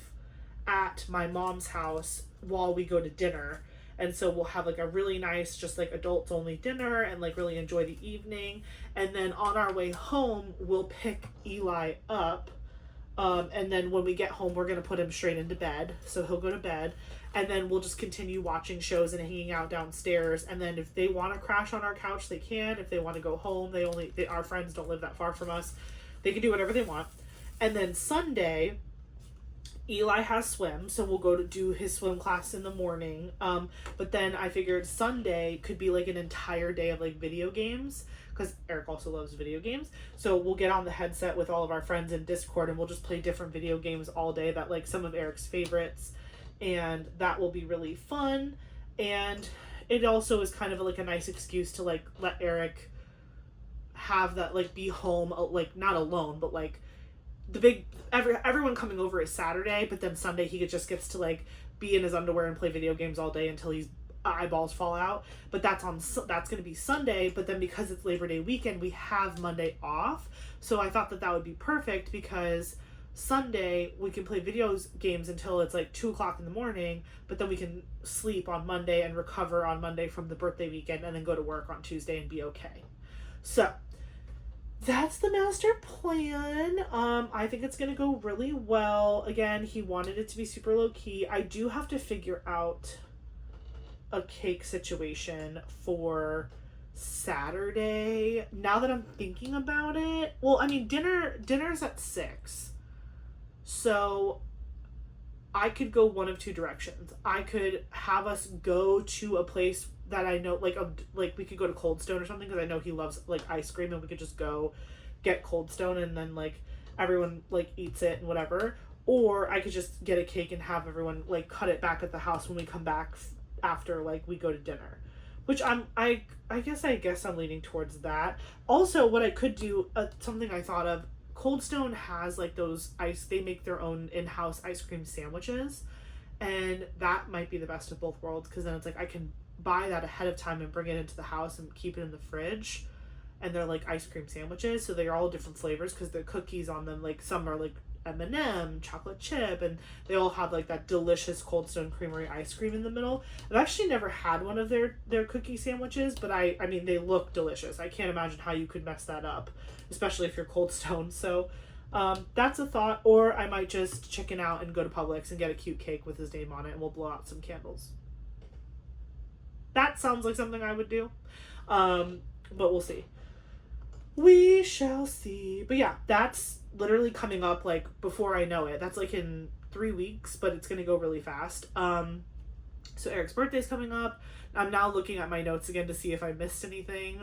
at my mom's house while we go to dinner. And so we'll have like a really nice, just like adults only dinner and like really enjoy the evening. And then on our way home, we'll pick Eli up. And then when we get home, we're going to put him straight into bed. So he'll go to bed. And then we'll just continue watching shows and hanging out downstairs. And then if they want to crash on our couch, they can. If they want to go home, our friends don't live that far from us. They can do whatever they want. And then Sunday, Eli has swim, so we'll go to do his swim class in the morning. But then I figured Sunday could be like an entire day of like video games, because Eric also loves video games. So we'll get on the headset with all of our friends in Discord, and we'll just play different video games all day, that like some of Eric's favorites, and that will be really fun. And it also is kind of like a nice excuse to like let Eric have that, like be home, like not alone, but like everyone coming over is Saturday, but then Sunday he just gets to like be in his underwear and play video games all day until his eyeballs fall out. But that's going to be Sunday. But then because it's Labor Day weekend, we have Monday off. So I thought that would be perfect, because Sunday we can play video games until it's like 2 o'clock in the morning, but then we can sleep on Monday and recover on Monday from the birthday weekend, and then go to work on Tuesday and be okay. So that's the master plan. I think it's going to go really well. Again, he wanted it to be super low key. I do have to figure out a cake situation for Saturday, now that I'm thinking about it. Well, I mean, dinner's at 6. So I could go one of two directions. I could have us go to a place that I know, like we could go to Cold Stone or something, because I know he loves like ice cream, and we could just go get Cold Stone, and then like everyone like eats it and whatever. Or I could just get a cake and have everyone like cut it back at the house when we come back after like we go to dinner, which I guess I'm leaning towards that. Also, what I could do, something I thought of, Cold Stone has like they make their own in-house ice cream sandwiches, and that might be the best of both worlds, because then it's like I can buy that ahead of time and bring it into the house and keep it in the fridge. And they're like ice cream sandwiches, so they're all different flavors because the cookies on them, like some are like M&M, chocolate chip, and they all have like that delicious Cold Stone Creamery ice cream in the middle. I've actually never had one of their cookie sandwiches, but I mean they look delicious. I can't imagine how you could mess that up, especially if you're Cold Stone. So that's a thought. Or I might just chicken out and go to Publix and get a cute cake with his name on it, and we'll blow out some candles. That sounds like something I would do, but we'll see. We shall see. But yeah, that's literally coming up like before I know it. That's like in 3 weeks, but it's gonna go really fast. So Eric's birthday's coming up. I'm now looking at my notes again to see if I missed anything.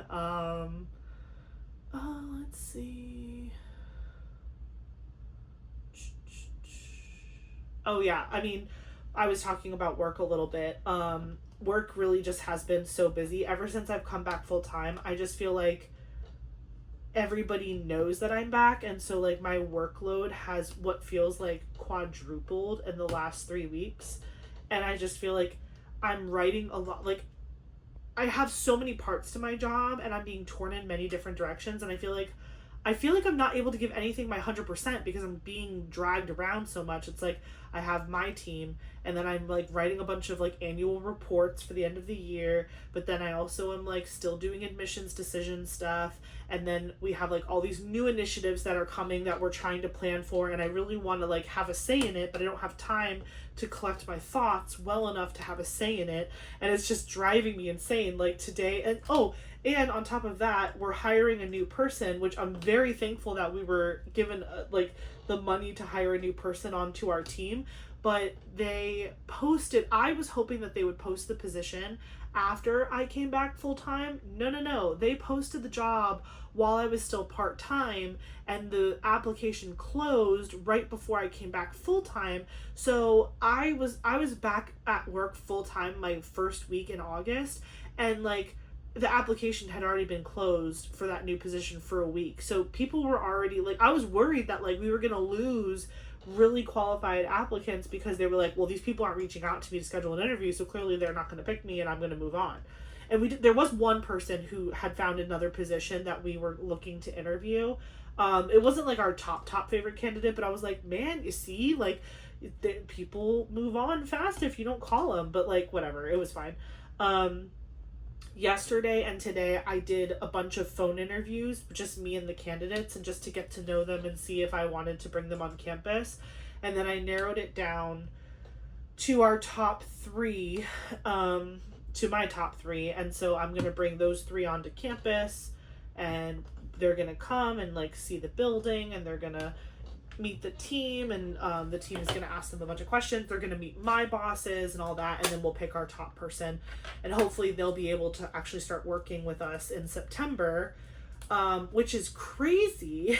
Let's see. Oh yeah, I mean, I was talking about work a little bit. Work really just has been so busy ever since I've come back full time. I just feel like everybody knows that I'm back, and so like my workload has what feels like quadrupled in the last 3 weeks, and I just feel like I'm writing a lot. Like I have so many parts to my job and I'm being torn in many different directions, and I feel like I'm not able to give anything my 100% because I'm being dragged around so much. It's like I have my team, and then I'm like writing a bunch of like annual reports for the end of the year, but then I also am like still doing admissions decision stuff, and then we have like all these new initiatives that are coming that we're trying to plan for, and I really want to like have a say in it, but I don't have time to collect my thoughts well enough to have a say in it, and it's just driving me insane. Like today, and on top of that, we're hiring a new person, which I'm very thankful that we were given like the money to hire a new person onto our team. But they posted, I was hoping that they would post the position after I came back full time. No. They posted the job while I was still part time, and the application closed right before I came back full time. So I was back at work full time my first week in August, and like the application had already been closed for that new position for a week. So people were already like, I was worried that like we were going to lose really qualified applicants because they were like, well, these people aren't reaching out to me to schedule an interview, so clearly they're not going to pick me and I'm going to move on. And there was one person who had found another position that we were looking to interview. It wasn't like our top favorite candidate, but I was like, man, you see, like people move on fast if you don't call them. But like whatever, it was fine. Yesterday and today I did a bunch of phone interviews, just me and the candidates, and just to get to know them and see if I wanted to bring them on campus. And then I narrowed it down to our top three, to my top three. And so I'm going to bring those three onto campus, and they're going to come and like see the building, and they're going to meet the team, and the team is going to ask them a bunch of questions. They're going to meet my bosses and all that, and then we'll pick our top person, and hopefully they'll be able to actually start working with us in September, which is crazy.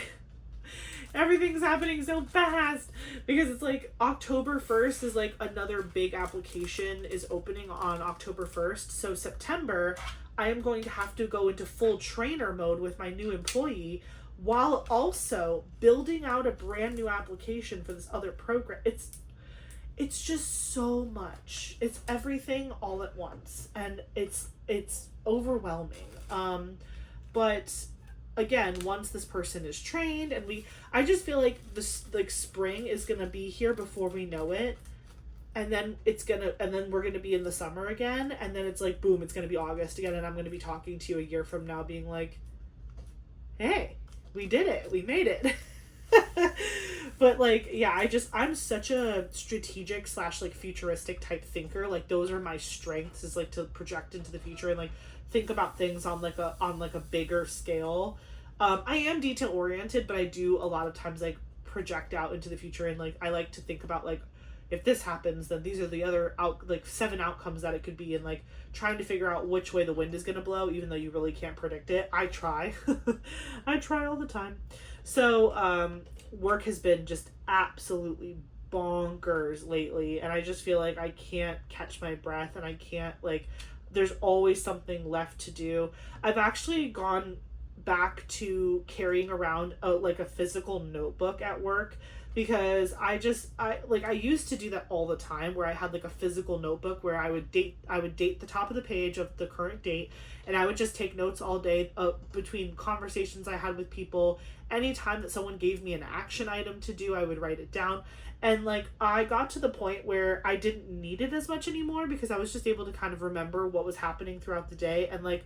Everything's happening so fast because it's like October 1st is like another big application is opening on October 1st. So September, I am going to have to go into full trainer mode with my new employee, while also building out a brand new application for this other program. It's just so much. It's everything all at once, and it's overwhelming. But again, once this person is trained, and I just feel like this like spring is gonna be here before we know it, and then we're gonna be in the summer again, and then it's like boom, it's gonna be August again, and I'm gonna be talking to you a year from now, being like, hey, we did it. We made it. But like, yeah, I'm such a strategic / like futuristic type thinker. Like those are my strengths, is like to project into the future and like think about things on like a bigger scale. I am detail oriented, but I do a lot of times like project out into the future, and like I like to think about like, if this happens, then these are the other 7 outcomes that it could be, and like trying to figure out which way the wind is going to blow, even though you really can't predict it. I try. I try all the time. So work has been just absolutely bonkers lately, and I just feel like I can't catch my breath, and I can't like, there's always something left to do. I've actually gone back to carrying around a physical notebook at work, because I used to do that all the time, where I had like a physical notebook where I would date the top of the page of the current date, and I would just take notes all day, between conversations I had with people. Anytime that someone gave me an action item to do, I would write it down. And like I got to the point where I didn't need it as much anymore, because I was just able to kind of remember what was happening throughout the day, and like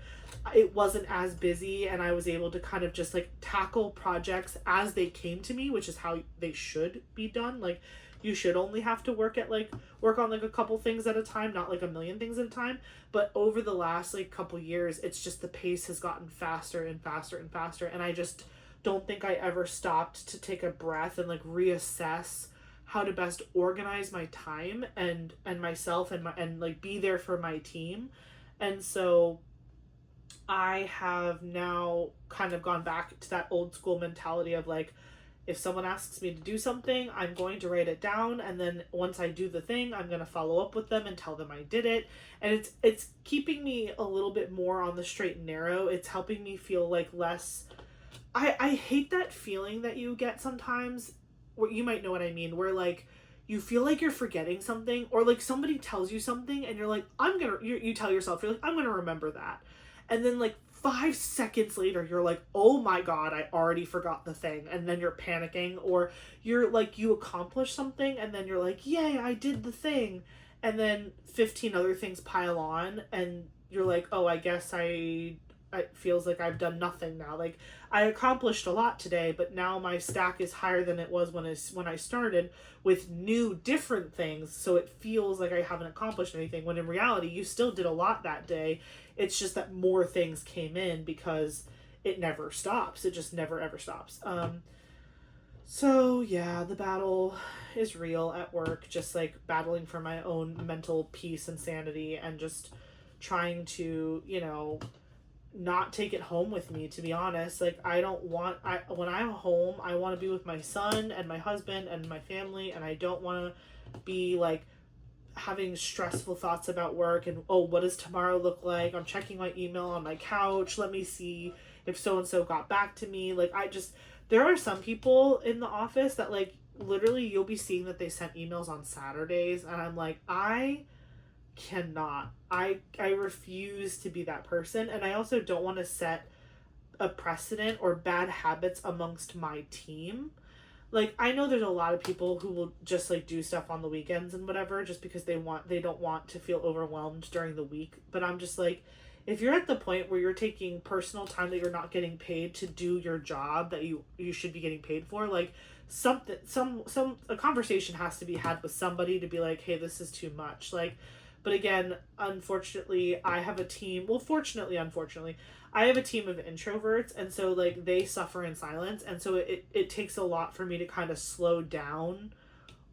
it wasn't as busy, and I was able to kind of just like tackle projects as they came to me, which is how they should be done. Like you should only have to work on like a couple things at a time, not like a million things at a time. But over the last like couple years, it's just the pace has gotten faster and faster and faster, and I just don't think I ever stopped to take a breath and like reassess how to best organize my time and myself and like be there for my team. And so I have now kind of gone back to that old school mentality of like, if someone asks me to do something, I'm going to write it down, and then once I do the thing, I'm going to follow up with them and tell them I did it. And it's keeping me a little bit more on the straight and narrow. It's helping me feel like less. I hate that feeling that you get sometimes, where you might know what I mean, where like you feel like you're forgetting something, or like somebody tells you something and you're like, you tell yourself, you're like, I'm gonna remember that. And then like 5 seconds later, you're like, oh my God, I already forgot the thing. And then you're panicking, or you're like, you accomplish something and then you're like, yay, I did the thing. And then 15 other things pile on, and you're like, oh, I guess it feels like I've done nothing now. Like I accomplished a lot today, but now my stack is higher than it was when I started, with new different things. So it feels like I haven't accomplished anything, when in reality you still did a lot that day. It's just that more things came in, because it never stops. It just never ever stops. So yeah, the battle is real at work, just like battling for my own mental peace and sanity, and just trying to, not take it home with me, to be honest. Like when I'm home, I want to be with my son and my husband and my family, and I don't want to be like having stressful thoughts about work and, oh, what does tomorrow look like? I'm checking my email on my couch, let me see if so and so got back to me. Like there are some people in the office that like literally you'll be seeing that they sent emails on Saturdays, and I'm like, I cannot. I refuse to be that person, and I also don't want to set a precedent or bad habits amongst my team. Like I know there's a lot of people who will just like do stuff on the weekends and whatever, just because they don't want to feel overwhelmed during the week. But I'm just like, if you're at the point where you're taking personal time that you're not getting paid to do your job that you should be getting paid for, like a conversation has to be had with somebody to be like, hey, this is too much. Like, but again, unfortunately, I have a team. Well, fortunately, unfortunately, I have a team of introverts, and so like they suffer in silence, and so it takes a lot for me to kind of slow down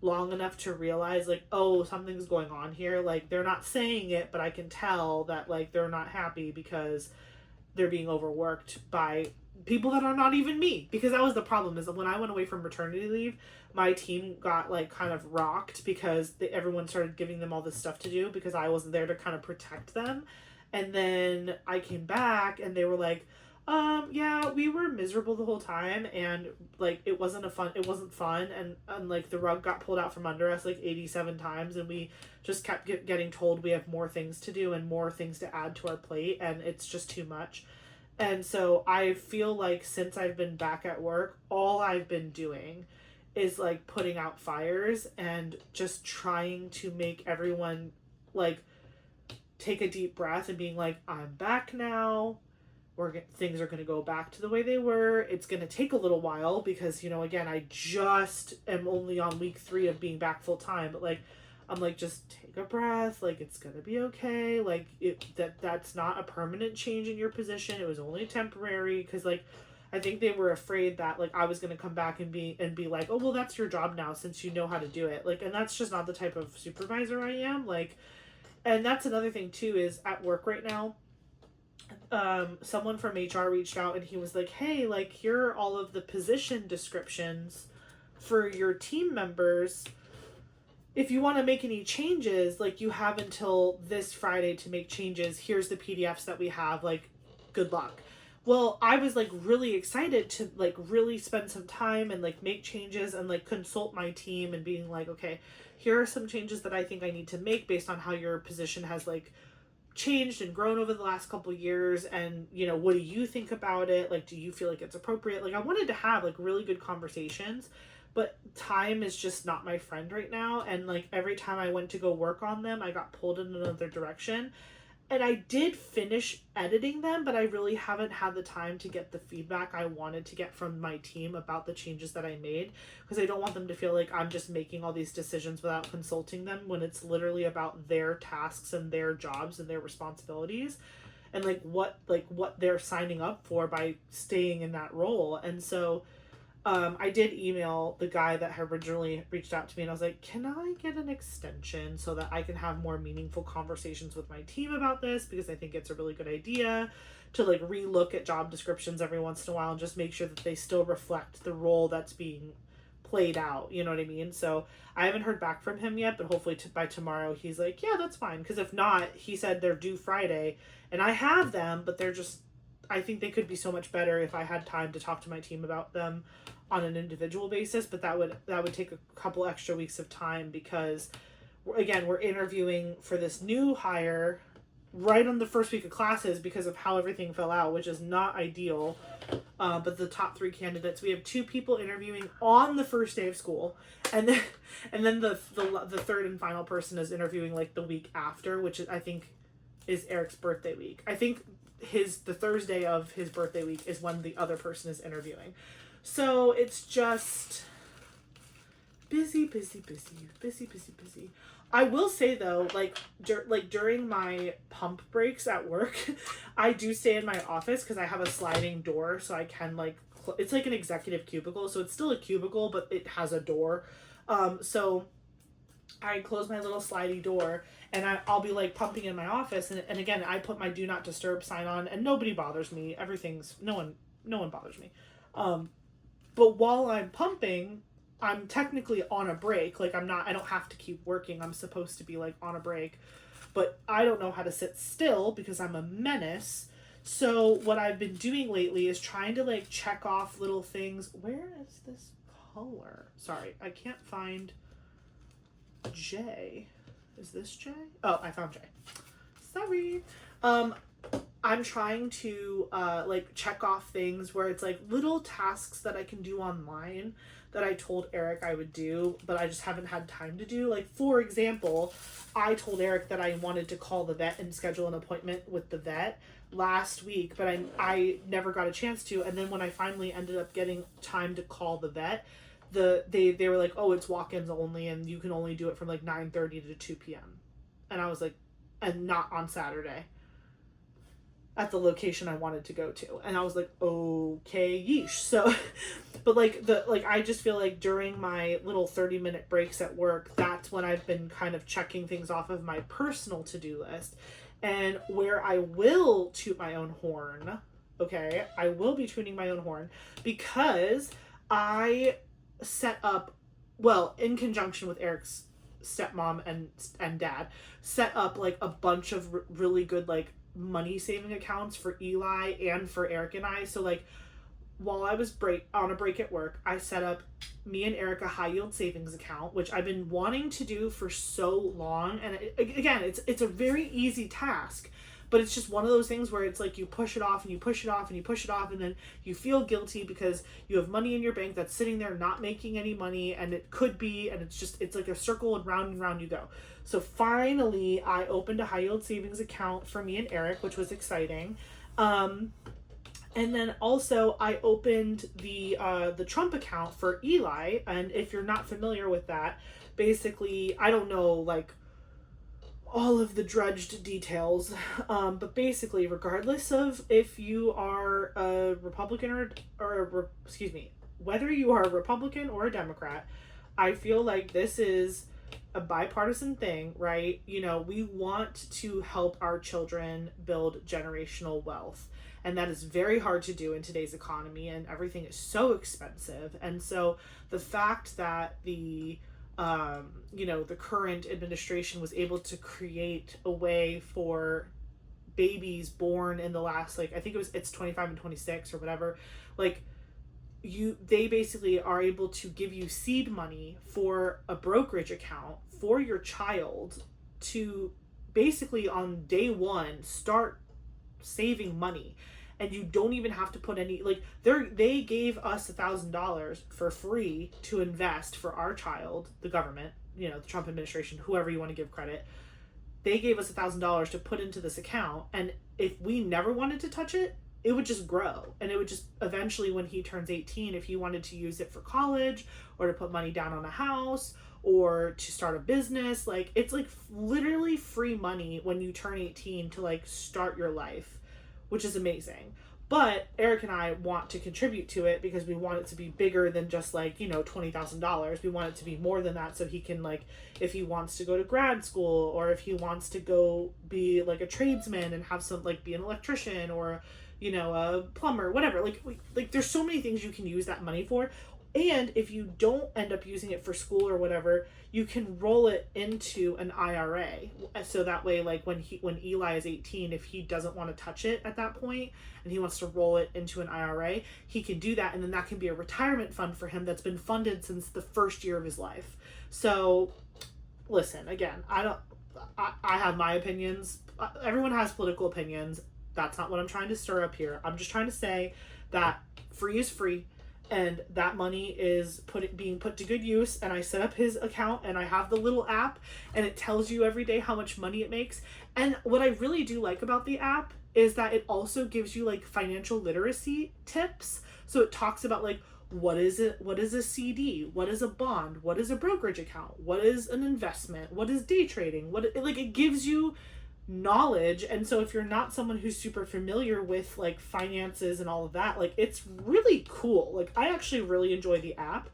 long enough to realize like, oh, something's going on here. Like they're not saying it, but I can tell that like they're not happy because they're being overworked by people that are not even me. Because that was the problem, is that when I went away from maternity leave, my team got like kind of rocked because everyone started giving them all this stuff to do, because I wasn't there to kind of protect them. And then I came back and they were like, yeah, we were miserable the whole time, and like it wasn't fun, and like the rug got pulled out from under us like 87 times, and we just kept getting told we have more things to do and more things to add to our plate, and it's just too much. And so I feel like since I've been back at work, all I've been doing is like putting out fires and just trying to make everyone like take a deep breath and being like, I'm back now. Things are going to go back to the way they were. It's going to take a little while because, again, I just am only on week 3 of being back full time. But like, I'm like, just take a breath. Like, it's going to be okay. Like that's not a permanent change in your position. It was only temporary. Cause like, I think they were afraid that like I was going to come back and be like, oh, well, that's your job now since you know how to do it. Like, and that's just not the type of supervisor I am. Like, and that's another thing too, is at work right now, someone from HR reached out and he was like, hey, like here are all of the position descriptions for your team members. If you want to make any changes, like you have until this Friday to make changes. Here's the PDFs that we have, like good luck. Well, I was like really excited to like really spend some time and like make changes and like consult my team and being like, okay, here are some changes that I think I need to make based on how your position has like changed and grown over the last couple years, and what do you think about it, like do you feel like it's appropriate. Like I wanted to have like really good conversations, but time is just not my friend right now, and like every time I went to go work on them I got pulled in another direction. And I did finish editing them, but I really haven't had the time to get the feedback I wanted to get from my team about the changes that I made, because I don't want them to feel like I'm just making all these decisions without consulting them when it's literally about their tasks and their jobs and their responsibilities, and like what they're signing up for by staying in that role. And so I did email the guy that had originally reached out to me, and I was like, can I get an extension so that I can have more meaningful conversations with my team about this? Because I think it's a really good idea to like relook at job descriptions every once in a while and just make sure that they still reflect the role that's being played out. You know what I mean? So I haven't heard back from him yet, but hopefully by tomorrow he's like, yeah, that's fine. Because if not, he said they're due Friday, and I have them, but they're just, I think they could be so much better if I had time to talk to my team about them on an individual basis. But that would take a couple extra weeks of time, because again, we're interviewing for this new hire right on the first week of classes because of how everything fell out, which is not ideal. But the top 3 candidates, we have 2 people interviewing on the first day of school, and then the third and final person is interviewing like the week after, which I think is Eric's birthday week. I think the Thursday of his birthday week is when the other person is interviewing. So it's just busy. I will say though, like during my pump breaks at work, I do stay in my office because I have a sliding door, so I can like it's like an executive cubicle, so it's still a cubicle, but it has a door. So I close my little slidey door, and I'll be like pumping in my office, and again I put my do not disturb sign on, and nobody bothers me. No one bothers me. But while I'm pumping, I'm technically on a break. Like I don't have to keep working. I'm supposed to be like on a break, but I don't know how to sit still because I'm a menace. So what I've been doing lately is trying to like check off little things. Where is this color? Sorry, I can't find J. Is this J? Oh, I found J. Sorry. I'm trying to like check off things where it's like little tasks that I can do online that I told Eric I would do, but I just haven't had time to do. Like, for example, I told Eric that I wanted to call the vet and schedule an appointment with the vet last week, but I never got a chance to. And then when I finally ended up getting time to call the vet, they were like, oh, it's walk-ins only, and you can only do it from like 9:30 to 2 p.m. And I was like, and not on Saturday at the location I wanted to go to. And I was like, okay, yeesh. So, but like I just feel like during my little 30-minute breaks at work, that's when I've been kind of checking things off of my personal to-do list. And where I will toot my own horn, okay, I will be tuning my own horn, because I set up, well, in conjunction with Eric's stepmom and dad, set up like a bunch of really good like money saving accounts for Eli and for Eric and I. So like while I was on a break at work, I set up me and Eric a high yield savings account, which I've been wanting to do for so long. And again, it's a very easy task, but it's just one of those things where it's like you push it off and you push it off and you push it off, and then you feel guilty because you have money in your bank that's sitting there not making any money, and it could be, and it's like a circle, and round you go. So finally I opened a high yield savings account for me and Eric, which was exciting. And then also I opened the Trump account for Eli. And if you're not familiar with that, basically, I don't know like all of the drudged details, but basically, regardless of if you are a Republican whether you are a Republican or a Democrat, I feel like this is a bipartisan thing, right? You know, we want to help our children build generational wealth, and that is very hard to do in today's economy, and everything is so expensive. And so the fact that the current administration was able to create a way for babies born in the last, like, I think it's 25 and 26 or whatever, like, they basically are able to give you seed money for a brokerage account for your child to basically on day one start saving money. And you don't even have to put any, like, they gave us $1,000 for free to invest for our child, the government, the Trump administration, whoever you want to give credit. They gave us $1,000 to put into this account, and if we never wanted to touch it, it would just grow, and it would just eventually, when he turns 18, if he wanted to use it for college or to put money down on a house or to start a business, like, it's like literally free money when you turn 18 to like start your life, which is amazing. But Eric and I want to contribute to it because we want it to be bigger than just like, $20,000. We want it to be more than that, so he can, like, if he wants to go to grad school, or if he wants to go be like a tradesman and have some, like, be an electrician or, a plumber, whatever. Like there's so many things you can use that money for. And if you don't end up using it for school or whatever, you can roll it into an IRA. So that way, like, when Eli is 18, if he doesn't want to touch it at that point and he wants to roll it into an IRA, he can do that. And then that can be a retirement fund for him that's been funded since the first year of his life. So listen, again, I have my opinions. Everyone has political opinions. That's not what I'm trying to stir up here. I'm just trying to say that free is free, and that money is being put to good use. And I set up his account, and I have the little app, and it tells you every day how much money it makes. And what I really do like about the app is that it also gives you, like, financial literacy tips. So it talks about, like, what is a CD, what is a bond, what is a brokerage account, what is an investment, what is day trading, it gives you knowledge. And so if you're not someone who's super familiar with, like, finances and all of that, like, it's really cool. Like, I actually really enjoy the app.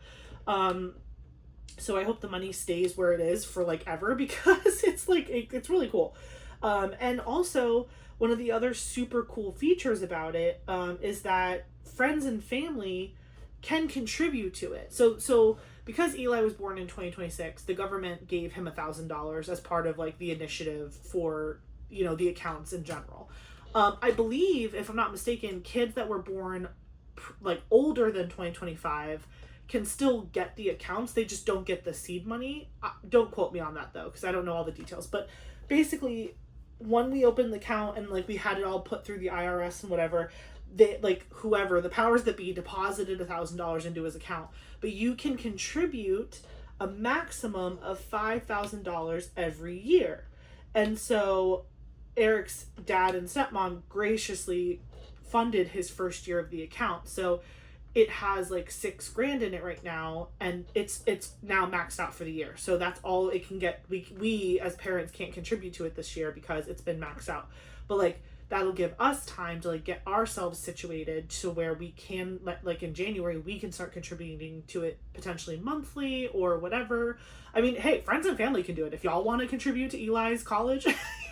So I hope the money stays where it is for, like, ever, because it's like, it's really cool. And also one of the other super cool features about it is that friends and family can contribute to it. So because Eli was born in 2026, the government gave him $1,000 as part of, like, the initiative for, the accounts in general. I believe, if I'm not mistaken, kids that were born like older than 2025 can still get the accounts. They just don't get the seed money. Don't quote me on that though, because I don't know all the details. But basically, when we opened the account and, like, we had it all put through the IRS and whatever, they, like, whoever, the powers that be, deposited $1,000 into his account. But you can contribute a maximum of $5,000 every year. And so Eric's dad and stepmom graciously funded his first year of the account. So it has like $6,000 in it right now, and it's now maxed out for the year. So that's all it can get. We as parents can't contribute to it this year because it's been maxed out. But, like, that'll give us time to, like, get ourselves situated to where we can, like, in January, we can start contributing to it potentially monthly or whatever. I mean, hey, friends and family can do it. If y'all want to contribute to Eli's college,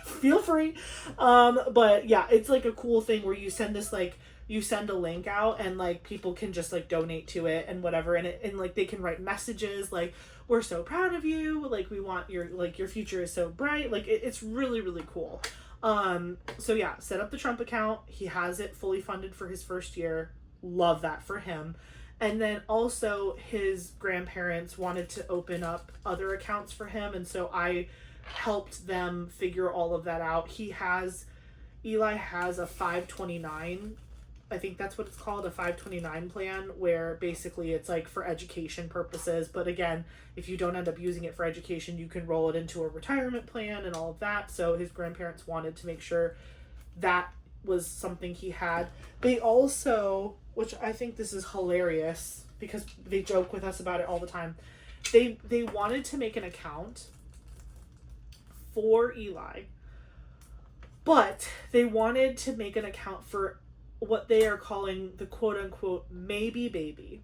feel free. But yeah, it's like a cool thing where you send this, like, you send a link out and, like, people can just, like, donate to it and whatever. And like, they can write messages like, we're so proud of you. Like, we want your future is so bright. Like, it's really, really cool. So yeah, set up the Trump account. He has it fully funded for his first year. Love that for him. And then also his grandparents wanted to open up other accounts for him. And so I helped them figure all of that out. Eli has a 529, I think that's what it's called, a 529 plan, where basically it's like for education purposes. But again, if you don't end up using it for education, you can roll it into a retirement plan and all of that. So his grandparents wanted to make sure that was something he had. They also, which I think this is hilarious because they joke with us about it all the time, they wanted to make an account for Eli, but they wanted to make an account for what they are calling the quote-unquote maybe baby,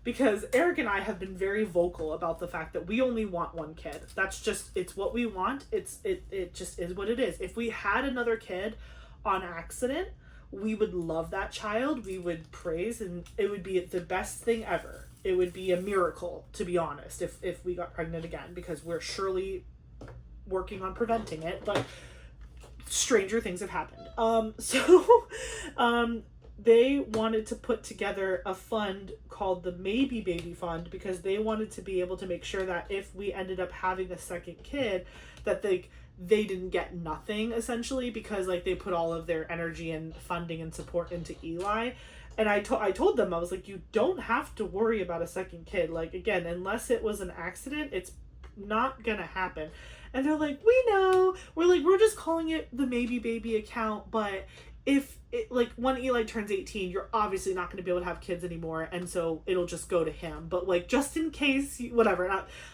because Eric and I have been very vocal about the fact that we only want one kid. That's just, it's what we want. It just is what it is. If we had another kid on accident, we would love that child. We would praise, and it would be the best thing ever. It would be a miracle, to be honest, if we got pregnant again, because we're surely working on preventing it. But stranger things have happened. So they wanted to put together a fund called the Maybe Baby Fund, because they wanted to be able to make sure that if we ended up having a second kid, that they didn't get nothing, essentially, because like they put all of their energy and funding and support into Eli. And I told them, I was like, you don't have to worry about a second kid. Like, again, unless it was an accident, it's not gonna happen. And they're like, we know. We're like, we're just calling it the Maybe Baby account, but if it, like, when Eli turns 18, you're obviously not going to be able to have kids anymore, and so it'll just go to him. But like, just in case, whatever.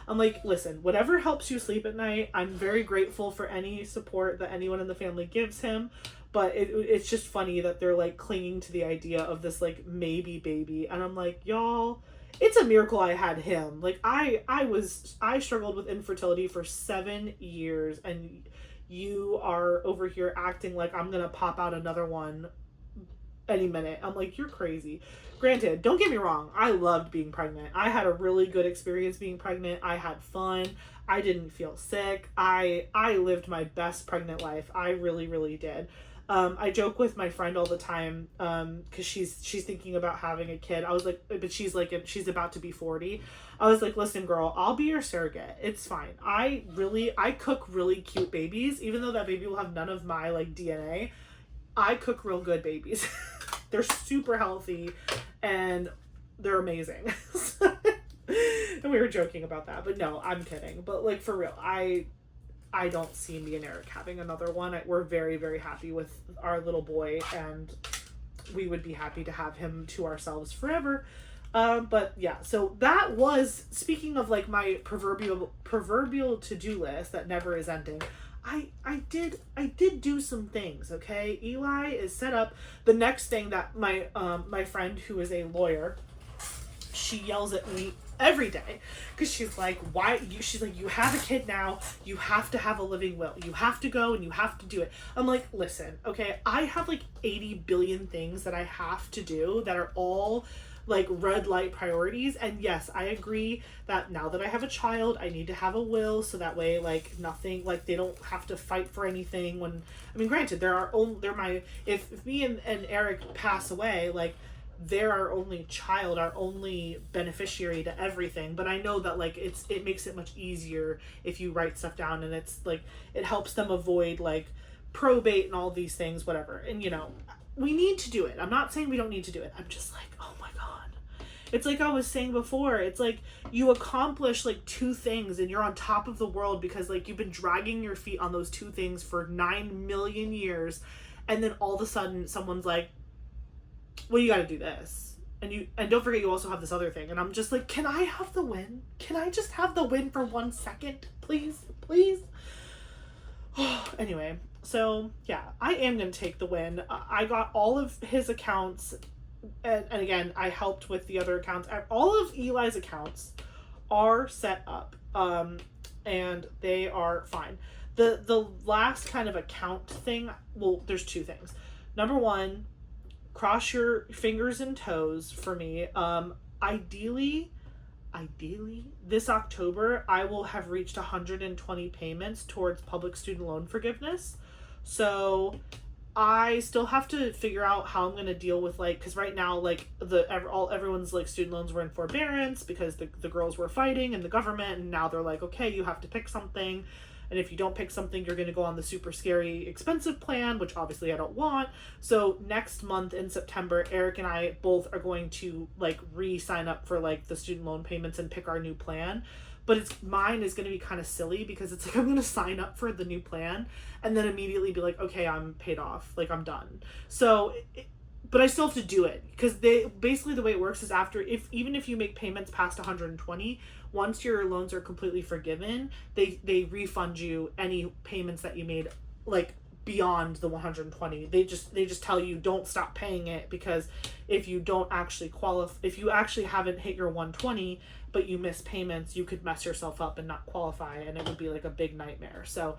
I'm like, listen, whatever helps you sleep at night. I'm very grateful for any support that anyone in the family gives him, but it's just funny that they're like clinging to the idea of this like maybe baby, and I'm like, y'all, it's a miracle I had him. Like, I struggled with infertility for 7 years, and you are over here acting like I'm gonna pop out another one any minute. I'm like, you're crazy. Granted, don't get me wrong, I loved being pregnant. I had a really good experience being pregnant. I had fun. I didn't feel sick. I lived my best pregnant life. I really, really did. I joke with my friend all the time, because she's thinking about having a kid. I was like, but she's about to be 40. I was like, listen, girl, I'll be your surrogate. It's fine. I cook really cute babies, even though that baby will have none of my like DNA. I cook real good babies. They're super healthy and they're amazing. And we were joking about that, but no, I'm kidding. But like, for real, I don't see me and Eric having another one. We're very, very happy with our little boy, and we would be happy to have him to ourselves forever. But yeah, so that was, speaking of like my proverbial to-do list that never is ending. I did do some things, okay? Eli is set up. The next thing that my friend, who is a lawyer, she yells at me every day, because she's like, she's like, you have a kid now, you have to have a living will, you have to go and you have to do it. I'm like, listen, okay, I have like 80 billion things that I have to do that are all like red light priorities. And yes, I agree that now that I have a child, I need to have a will, so that way like nothing, like they don't have to fight for anything. When, I mean, granted, if me and Eric pass away, like they're our only child, our only beneficiary to everything. But I know that like it makes it much easier if you write stuff down, and it's like it helps them avoid like probate and all these things, whatever. And you know, we need to do it. I'm not saying we don't need to do it. I'm just like, oh my god. It's like I was saying before, it's like you accomplish like 2 things and you're on top of the world because like you've been dragging your feet on those 2 things for 9 million years, and then all of a sudden someone's like, well, you got to do this, and don't forget you also have this other thing. And I'm just like, can I have the win? Can I just have the win for 1 second, please? Anyway, so yeah, I am gonna take the win. I got all of his accounts, and again, I helped with the other accounts. All of Eli's accounts are set up, and they are fine. The last kind of account thing, well, there's 2 things. Number 1, cross your fingers and toes for me. Ideally, this October, I will have reached 120 payments towards public student loan forgiveness. So I still have to figure out how I'm going to deal with, like, because right now, like, everyone's, like, student loans were in forbearance because the girls were fighting in the government, and now they're like, okay, you have to pick something. And if you don't pick something, you're going to go on the super scary expensive plan, which obviously I don't want. So next month in September, Eric and I both are going to like re-sign up for like the student loan payments and pick our new plan. But mine is going to be kind of silly because it's like I'm going to sign up for the new plan and then immediately be like, okay, I'm paid off. Like I'm done. So but I still have to do it because basically the way it works is even if you make payments past 120, once your loans are completely forgiven, they refund you any payments that you made like beyond the 120. They just tell you don't stop paying it, because if you don't actually qualify, if you actually haven't hit your 120 but you miss payments, you could mess yourself up and not qualify, and it would be like a big nightmare. So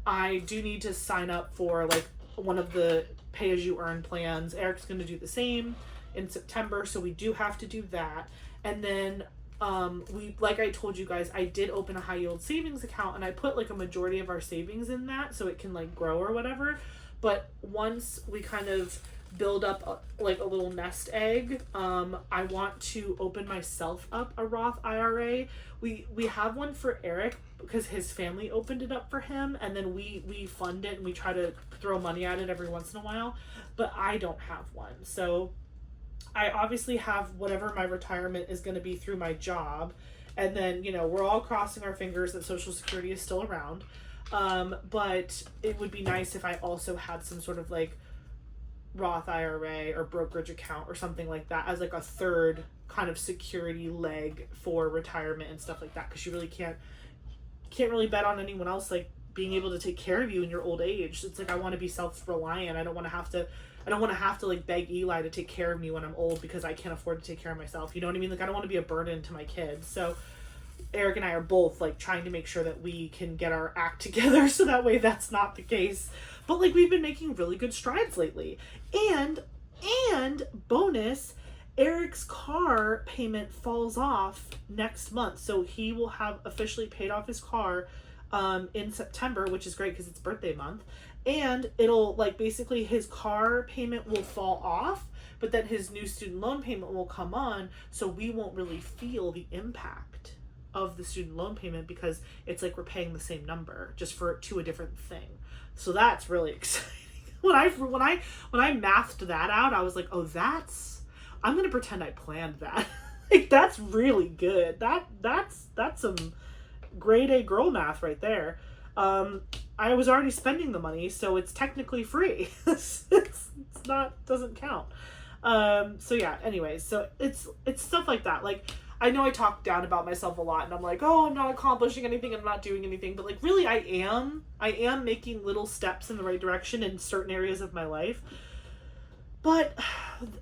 I do need to sign up for like one of the pay-as-you-earn plans. Eric's going to do the same in September, so we do have to do that. And then we, like I told you guys, I did open a high yield savings account, and I put like a majority of our savings in that so it can like grow or whatever. But once we kind of build up like a little nest egg, I want to open myself up a Roth IRA. We have one for Eric because his family opened it up for him, and then we fund it and we try to throw money at it every once in a while, but I don't have one. So I obviously have whatever my retirement is going to be through my job, and then, you know, we're all crossing our fingers that Social Security is still around. But it would be nice if I also had some sort of like Roth IRA or brokerage account or something like that as like a third kind of security leg for retirement and stuff like that, because you really can't really bet on anyone else like being able to take care of you in your old age. It's like I want to be self-reliant. I don't want to have to like beg Eli to take care of me when I'm old because I can't afford to take care of myself. You know what I mean? Like I don't want to be a burden to my kids. So Eric and I are both like trying to make sure that we can get our act together so that way that's not the case. But like we've been making really good strides lately. And bonus, Eric's car payment falls off next month. So he will have officially paid off his car in September, which is great because it's birthday month. And it'll like basically his car payment will fall off, but then his new student loan payment will come on. So we won't really feel the impact of the student loan payment because it's like we're paying the same number just to a different thing. So that's really exciting. When I mathed that out, I was like, oh, I'm gonna pretend I planned that. Like that's really good. That's some grade A girl math right there. I was already spending the money, so it's technically free. it's not, doesn't count. So yeah, anyways, so it's stuff like that. Like I know I talk down about myself a lot and I'm like, oh, I'm not accomplishing anything, I'm not doing anything, but like really I am making little steps in the right direction in certain areas of my life. But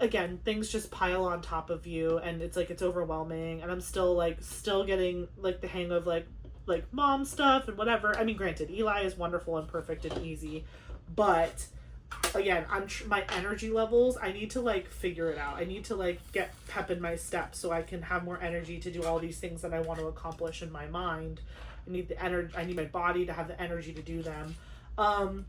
again, things just pile on top of you and it's like it's overwhelming, and I'm still getting like the hang of like mom stuff and whatever. I mean, granted, Eli is wonderful and perfect and easy, but again, my energy levels, I need to like figure it out. I need to like get pep in my steps so I can have more energy to do all these things that I want to accomplish in my mind. I need the energy. I need my body to have the energy to do them.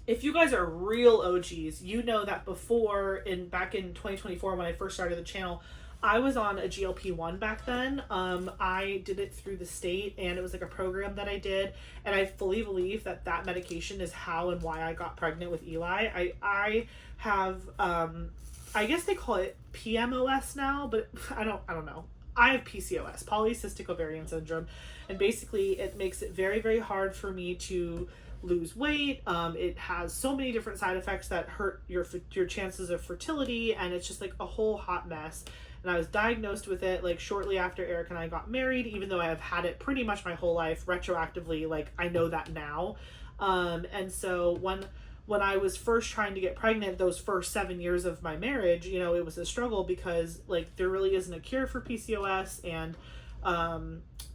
If you guys are real OGs, you know that back in 2024 when I first started the channel, I was on a GLP-1 back then. I did it through the state, and it was like a program that I did, and I fully believe that medication is how and why I got pregnant with Eli. I have I guess they call it PMOS now, but I don't know. I have PCOS, polycystic ovarian syndrome, and basically it makes it very, very hard for me to lose weight. It has so many different side effects that hurt your chances of fertility, and it's just like a whole hot mess. And I was diagnosed with it like shortly after Eric and I got married, even though I have had it pretty much my whole life. Retroactively, like I know that now. And so when I was first trying to get pregnant, those first 7 years of my marriage, you know, it was a struggle because like there really isn't a cure for PCOS, and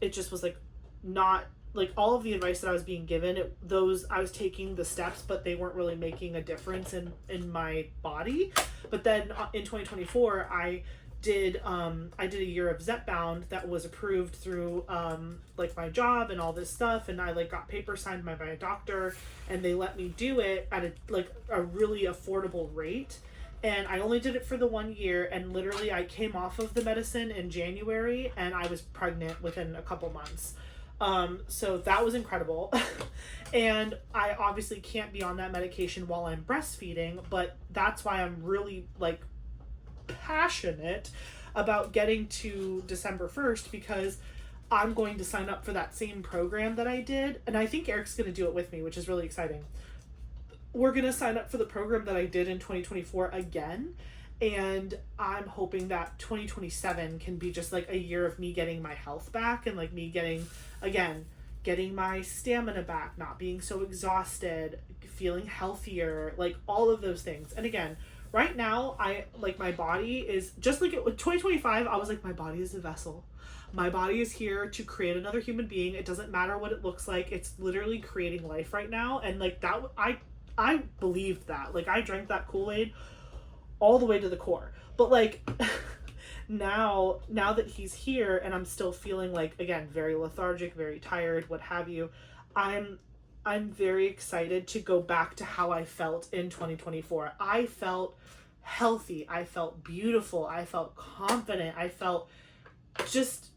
it just was like not like all of the advice that I was being given, I was taking the steps, but they weren't really making a difference in my body. But then in 2024, I did a year of Zepbound that was approved through like my job and all this stuff, and I like got paper signed by my doctor, and they let me do it at a really affordable rate. And I only did it for the 1 year, and literally I came off of the medicine in January and I was pregnant within a couple months. So that was incredible. And I obviously can't be on that medication while I'm breastfeeding, but that's why I'm really like passionate about getting to December 1st, because I'm going to sign up for that same program that I did. And I think Eric's going to do it with me, which is really exciting. We're going to sign up for the program that I did in 2024 again. And I'm hoping that 2027 can be just like a year of me getting my health back, and like me getting my stamina back, not being so exhausted, feeling healthier, like all of those things. And again, right now, I like my body is just like with 2025, I was like, my body is a vessel. My body is here to create another human being. It doesn't matter what it looks like. It's literally creating life right now. And like that, I believed that. Like I drank that Kool-Aid all the way to the core. But like now that he's here and I'm still feeling like, again, very lethargic, very tired, what have you, I'm I'm very excited to go back to how I felt in 2024. I felt healthy, I felt beautiful, I felt confident, just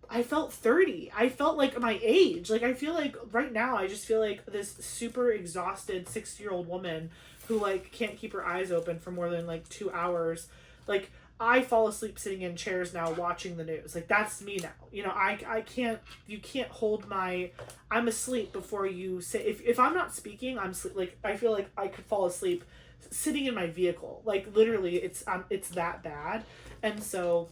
I felt 30. I felt like my age. Like, I feel like right now I just feel like this super exhausted 60-year-old woman who like can't keep her eyes open for more than like 2 hours. Like, I fall asleep sitting in chairs now watching the news. Like, that's me now. You know, I can't, you can't hold my, I'm asleep before you say, if I'm not speaking, I'm sleep. Like, I feel like I could fall asleep sitting in my vehicle. Like, literally, it's that bad. And so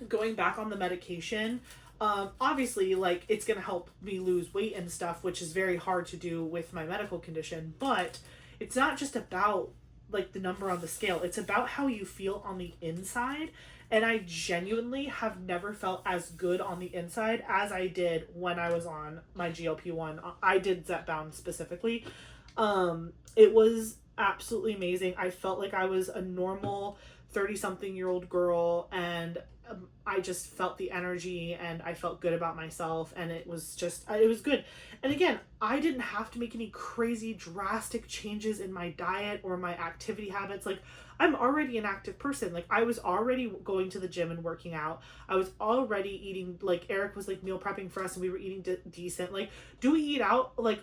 going back on the medication, obviously, like, it's gonna help me lose weight and stuff, which is very hard to do with my medical condition. But it's not just about like the number on the scale, it's about how you feel on the inside. And I genuinely have never felt as good on the inside as I did when I was on my GLP-1. I did Zepbound specifically. It was absolutely amazing. I felt like I was a normal 30-something-year-old girl, and I just felt the energy and I felt good about myself, and it was good. And again, I didn't have to make any crazy drastic changes in my diet or my activity habits. Like, I'm already an active person. Like, I was already going to the gym and working out. I was already eating, like, Eric was like meal prepping for us and we were eating decent. Like, do we eat out like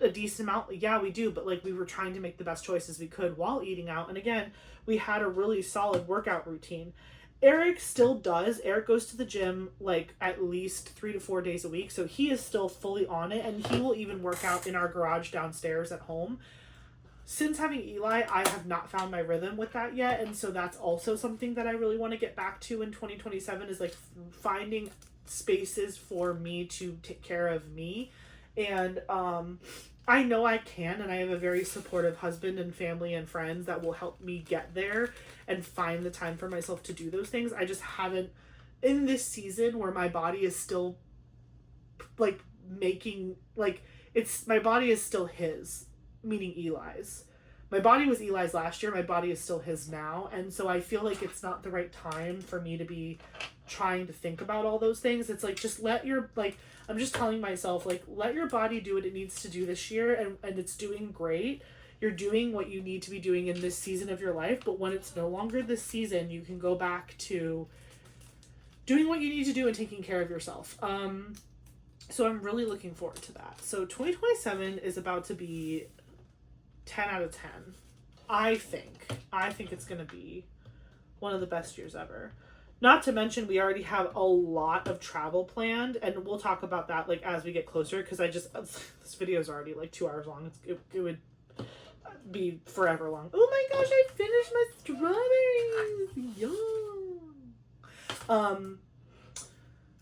a decent amount? Yeah, we do, but like, we were trying to make the best choices we could while eating out. And again, we had a really solid workout routine. Eric still does. Eric goes to the gym like at least 3 to 4 days a week. So he is still fully on it, and he will even work out in our garage downstairs at home. Since having Eli, I have not found my rhythm with that yet. And so that's also something that I really want to get back to in 2027, is like finding spaces for me to take care of me. And I know I can, and I have a very supportive husband and family and friends that will help me get there and find the time for myself to do those things. I just haven't, in this season where my body is still like making, like, it's, my body is still his, meaning Eli's. My body was Eli's last year, my body is still his now, and so I feel like it's not the right time for me to be trying to think about all those things. It's like, just let your, like, I'm just telling myself, like, let your body do what it needs to do this year, and it's doing great. You're doing what you need to be doing in this season of your life, but when it's no longer this season, you can go back to doing what you need to do and taking care of yourself. So I'm really looking forward to that. So 2027 is about to be 10 out of 10. I think it's going to be one of the best years ever. Not to mention, we already have a lot of travel planned, and we'll talk about that like as we get closer, because this video is already like 2 hours long. It would be forever long. Oh my gosh, I finished my strawberries. Yum.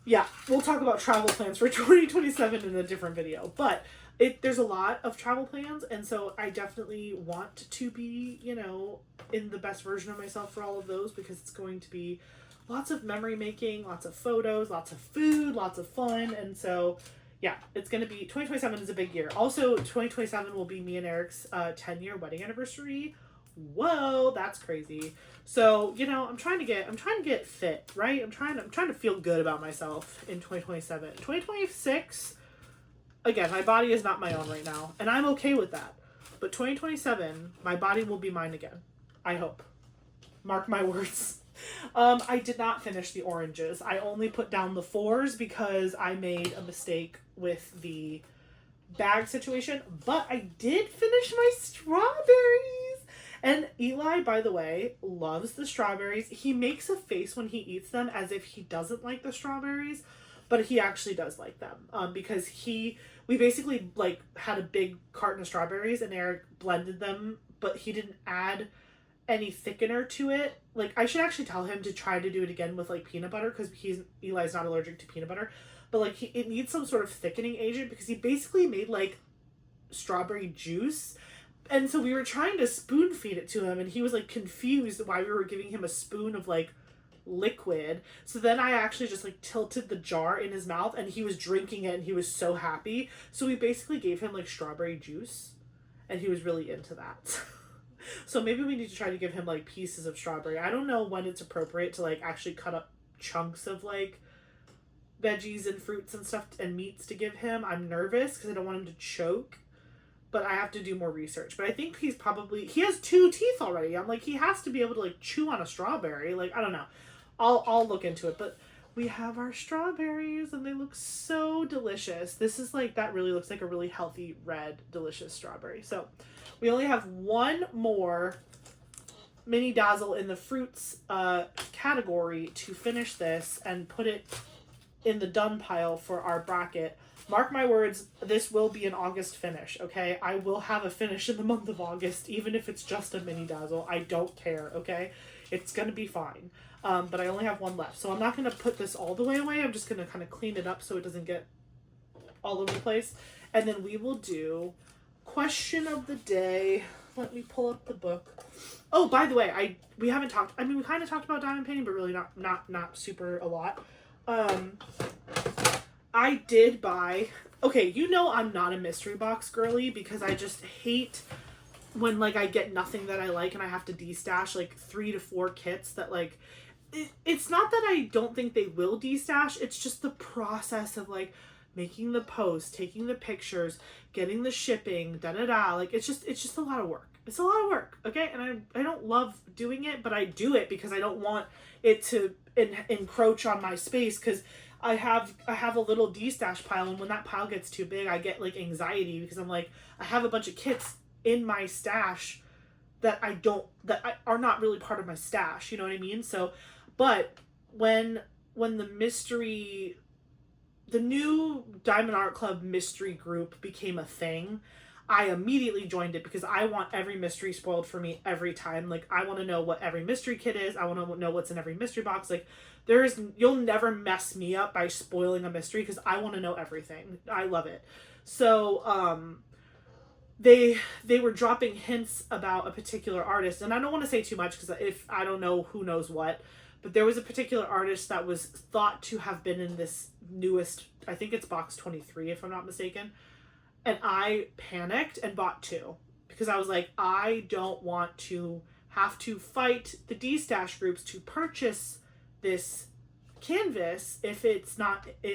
Yeah, we'll talk about travel plans for 2027 in a different video, but there's a lot of travel plans, and so I definitely want to be, you know, in the best version of myself for all of those, because it's going to be lots of memory making, lots of photos, lots of food, lots of fun. And so yeah, it's going to be, 2027 is a big year. Also, 2027 will be me and Eric's 10-year wedding anniversary. Whoa, that's crazy. So, you know, I'm trying to get fit, right? I'm trying to feel good about myself in 2027. 2026, again, my body is not my own right now, and I'm okay with that. But 2027, my body will be mine again. I hope. Mark my words. I did not finish the oranges. I only put down the 4s because I made a mistake with the bag situation, but I did finish my strawberries. And Eli, by the way, loves the strawberries. He makes a face when he eats them as if he doesn't like the strawberries, but he actually does like them, because we basically like had a big carton of strawberries and Eric blended them, but he didn't add any thickener to it. Like, I should actually tell him to try to do it again with like peanut butter, because Eli's not allergic to peanut butter, but like it needs some sort of thickening agent, because he basically made like strawberry juice. And so we were trying to spoon feed it to him, and he was like confused why we were giving him a spoon of like liquid. So then I actually just like tilted the jar in his mouth, and he was drinking it, and he was so happy. So we basically gave him like strawberry juice, and he was really into that. So maybe we need to try to give him like pieces of strawberry. I don't know when it's appropriate to like actually cut up chunks of like veggies and fruits and stuff and meats to give him. I'm nervous because I don't want him to choke, but I have to do more research. But I think he has 2 teeth already. I'm like, he has to be able to like chew on a strawberry. Like, I don't know. I'll look into it. But we have our strawberries and they look so delicious. This is like, that really looks like a really healthy, red, delicious strawberry. So we only have one more mini dazzle in the fruits category to finish this and put it in the done pile for our bracket. Mark my words, this will be an August finish, okay? I will have a finish in the month of August, even if it's just a mini dazzle. I don't care, okay? It's gonna be fine. But I only have one left. So I'm not gonna put this all the way away. I'm just gonna kind of clean it up so it doesn't get all over the place. And then we will do question of the day. Let me pull up the book. Oh, by the way, we haven't talked, I mean, we kind of talked about diamond painting, but really not super a lot. I did buy, okay, you know I'm not a mystery box girly because I just hate when like I get nothing that I like and I have to destash like 3 to 4 kits that like, it's not that I don't think they will destash, it's just the process of like making the post, taking the pictures, getting the shipping, like it's just a lot of work. It's a lot of work, okay? And I don't love doing it, but I do it because I don't want it to encroach on my space because I have a little destash pile, and when that pile gets too big, I get like anxiety because I'm like, I have a bunch of kits in my stash that are not really part of my stash, you know what I mean? So, but when the new Diamond Art Club mystery group became a thing, I immediately joined it because I want every mystery spoiled for me every time. Like, I want to know what every mystery kit is. I want to know what's in every mystery box. Like, you'll never mess me up by spoiling a mystery because I want to know everything. I love it. So, they were dropping hints about a particular artist, and I don't want to say too much because if I don't know who knows what, but there was a particular artist that was thought to have been in this newest, I think it's box 23 if I'm not mistaken. And I panicked and bought 2 because I was like, I don't want to have to fight the D-stash groups to purchase this canvas if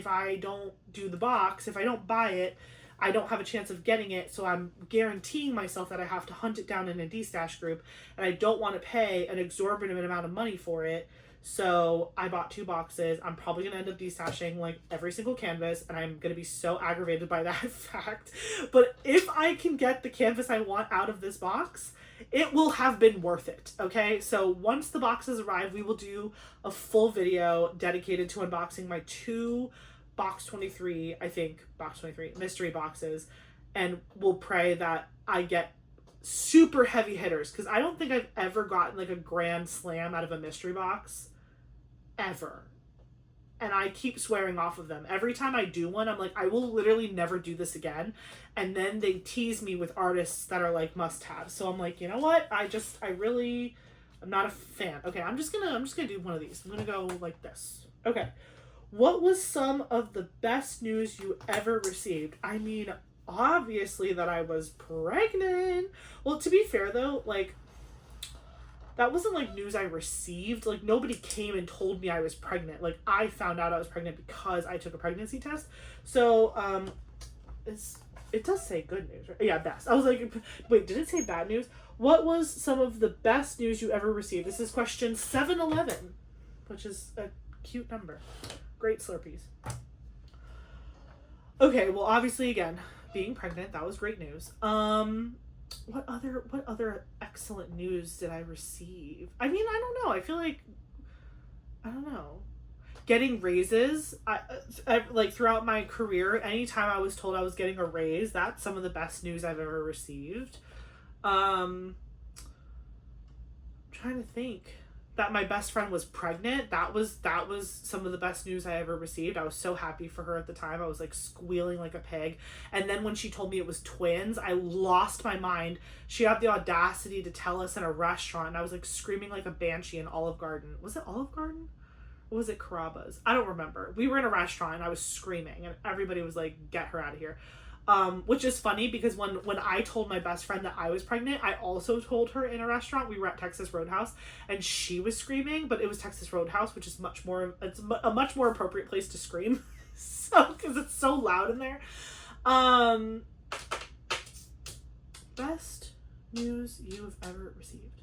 I don't do the box, if I don't buy it, I don't have a chance of getting it. So I'm guaranteeing myself that I have to hunt it down in a D-stash group, and I don't want to pay an exorbitant amount of money for it. So I bought 2 boxes. I'm probably going to end up destashing like every single canvas, and I'm going to be so aggravated by that fact. But if I can get the canvas I want out of this box, it will have been worth it, okay? So once the boxes arrive, we will do a full video dedicated to unboxing my 2 box 23, I think, box 23 mystery boxes, and we'll pray that I get super heavy hitters because I don't think I've ever gotten like a grand slam out of a mystery box ever, and I keep swearing off of them. Every time I do one, I'm like, I will literally never do this again, and then they tease me with artists that are like must-haves. So I'm like, you know what, I'm not a fan. Okay, I'm just gonna do one of these. I'm gonna go like this. Okay, what was some of the best news you ever received? I mean, obviously that I was pregnant. Well, to be fair though, like, that wasn't like news I received. Like, nobody came and told me I was pregnant. Like, I found out I was pregnant because I took a pregnancy test. So, it does say good news, right? Yeah, best. I was like, wait, did it say bad news? What was some of the best news you ever received? This is question 711, which is a cute number. Great Slurpees. Okay, well, obviously, again, being pregnant, that was great news. What other excellent news did I receive? I mean, I don't know. I feel like, I don't know. Getting raises, I like throughout my career, anytime I was told I was getting a raise, that's some of the best news I've ever received. I'm trying to think. That my best friend was pregnant, that was some of the best news I ever received. I was so happy for her at the time. I was like squealing like a pig. And then when she told me it was twins, I lost my mind. She had the audacity to tell us in a restaurant, and I was like screaming like a banshee in Olive Garden. Was it Olive Garden? Or was it Carrabba's? I don't remember. We were in a restaurant and I was screaming, and everybody was like, get her out of here. Which is funny because when I told my best friend that I was pregnant, I also told her in a restaurant. We were at Texas Roadhouse, and she was screaming, but it was Texas Roadhouse, which is it's a much more appropriate place to scream, so because it's so loud in there. Best news you have ever received.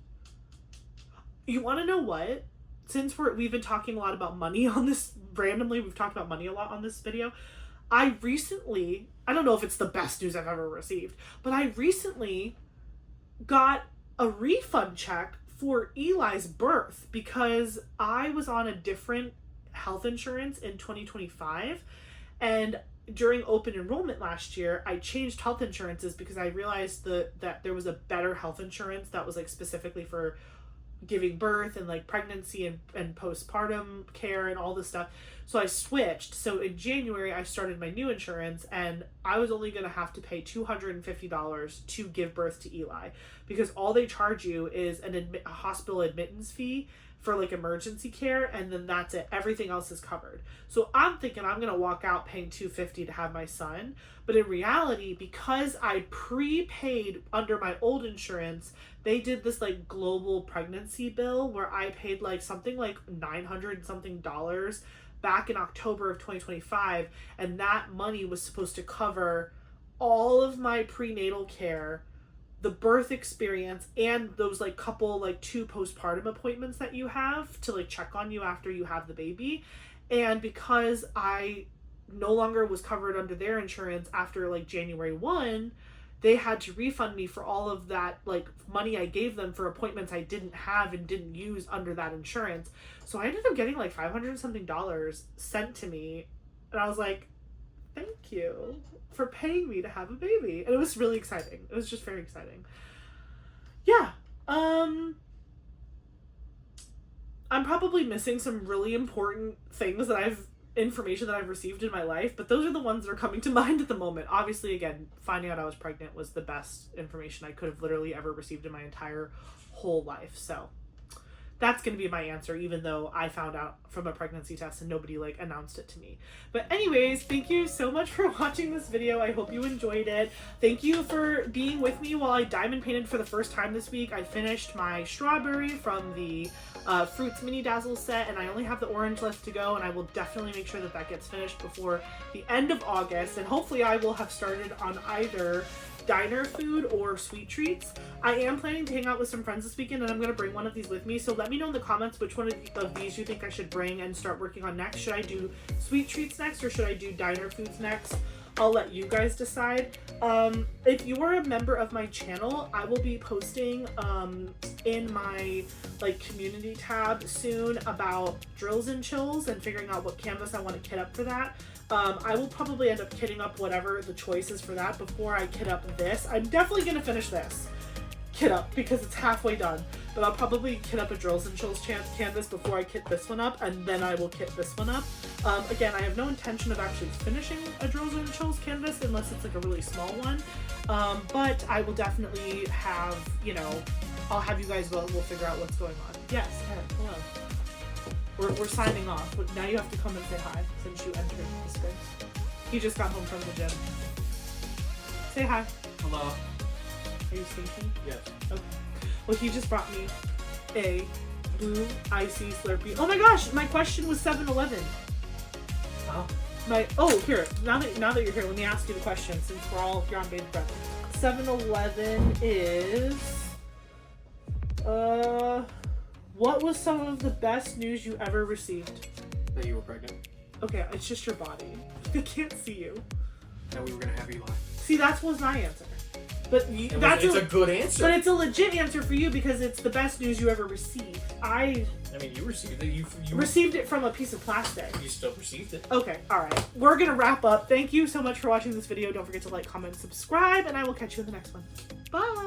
You want to know what? Since we've been talking a lot about money on this, randomly we've talked about money a lot on this video. I don't know if it's the best news I've ever received, but I recently got a refund check for Eli's birth because I was on a different health insurance in 2025, and during open enrollment last year, I changed health insurances because I realized that there was a better health insurance that was like specifically for giving birth and like pregnancy and postpartum care and all this stuff. So I switched. So in January, I started my new insurance, and I was only going to have to pay $250 to give birth to Eli because all they charge you is a hospital admittance fee for like emergency care, and then that's it. Everything else is covered. So I'm thinking I'm going to walk out paying $250 to have my son. But in reality, because I prepaid under my old insurance, they did this like global pregnancy bill where I paid like something like $900 something back in October of 2025, and that money was supposed to cover all of my prenatal care, the birth experience, and those like two postpartum appointments that you have to like check on you after you have the baby. And because I no longer was covered under their insurance after like January 1, they had to refund me for all of that like money I gave them for appointments I didn't have and didn't use under that insurance. So I ended up getting like $500 something sent to me, and I was like, thank you for paying me to have a baby. And it was really exciting. It was just very exciting. Yeah. I'm probably missing some really important things information that I've received in my life, but those are the ones that are coming to mind at the moment. Obviously, again, finding out I was pregnant was the best information I could have literally ever received in my entire whole life. So that's going to be my answer, even though I found out from a pregnancy test and nobody like announced it to me. But anyways, thank you so much for watching this video. I hope you enjoyed it. Thank you for being with me while I diamond painted for the first time this week. I finished my strawberry from the Fruits Mini Dazzle set, and I only have the orange left to go, and I will definitely make sure that that gets finished before the end of August, and hopefully I will have started on either diner food or sweet treats. I am planning to hang out with some friends this weekend, and I'm going to bring one of these with me, so let me know in the comments which one of these you think I should bring and start working on next. Should I do sweet treats next, or should I do diner foods next? I'll let you guys decide. If you are a member of my channel, I will be posting in my like community tab soon about drills and chills and figuring out what canvas I want to kit up for that. I will probably end up kitting up whatever the choice is for that before I kit up this. I'm definitely going to finish this kit up because it's halfway done, but I'll probably kit up a drills and chills canvas before I kit this one up, and then I will kit this one up. Again, I have no intention of actually finishing a drills and chills canvas unless it's like a really small one, but I will definitely have, you know, I'll have you guys we'll figure out what's going on. Yes, Ed, hello. We're signing off, but now you have to come and say hi since you entered the space. He just got home from the gym. Say hi. Hello. Are you stinking? Yes. Okay. Well, he just brought me a blue icy Slurpee. Oh my gosh, my question was 7-Eleven. Oh. Here. Now that you're here, let me ask you the question since you're on baby breath. 7-Eleven is what was some of the best news you ever received? That you were pregnant. Okay, it's just your body. I can't see you. That we were gonna have Eli. See, that was my answer. But it's a good answer. But it's a legit answer for you because it's the best news you ever received. I mean, you received it. You received it from a piece of plastic. You still received it. Okay, alright. We're gonna wrap up. Thank you so much for watching this video. Don't forget to like, comment, subscribe, and I will catch you in the next one. Bye!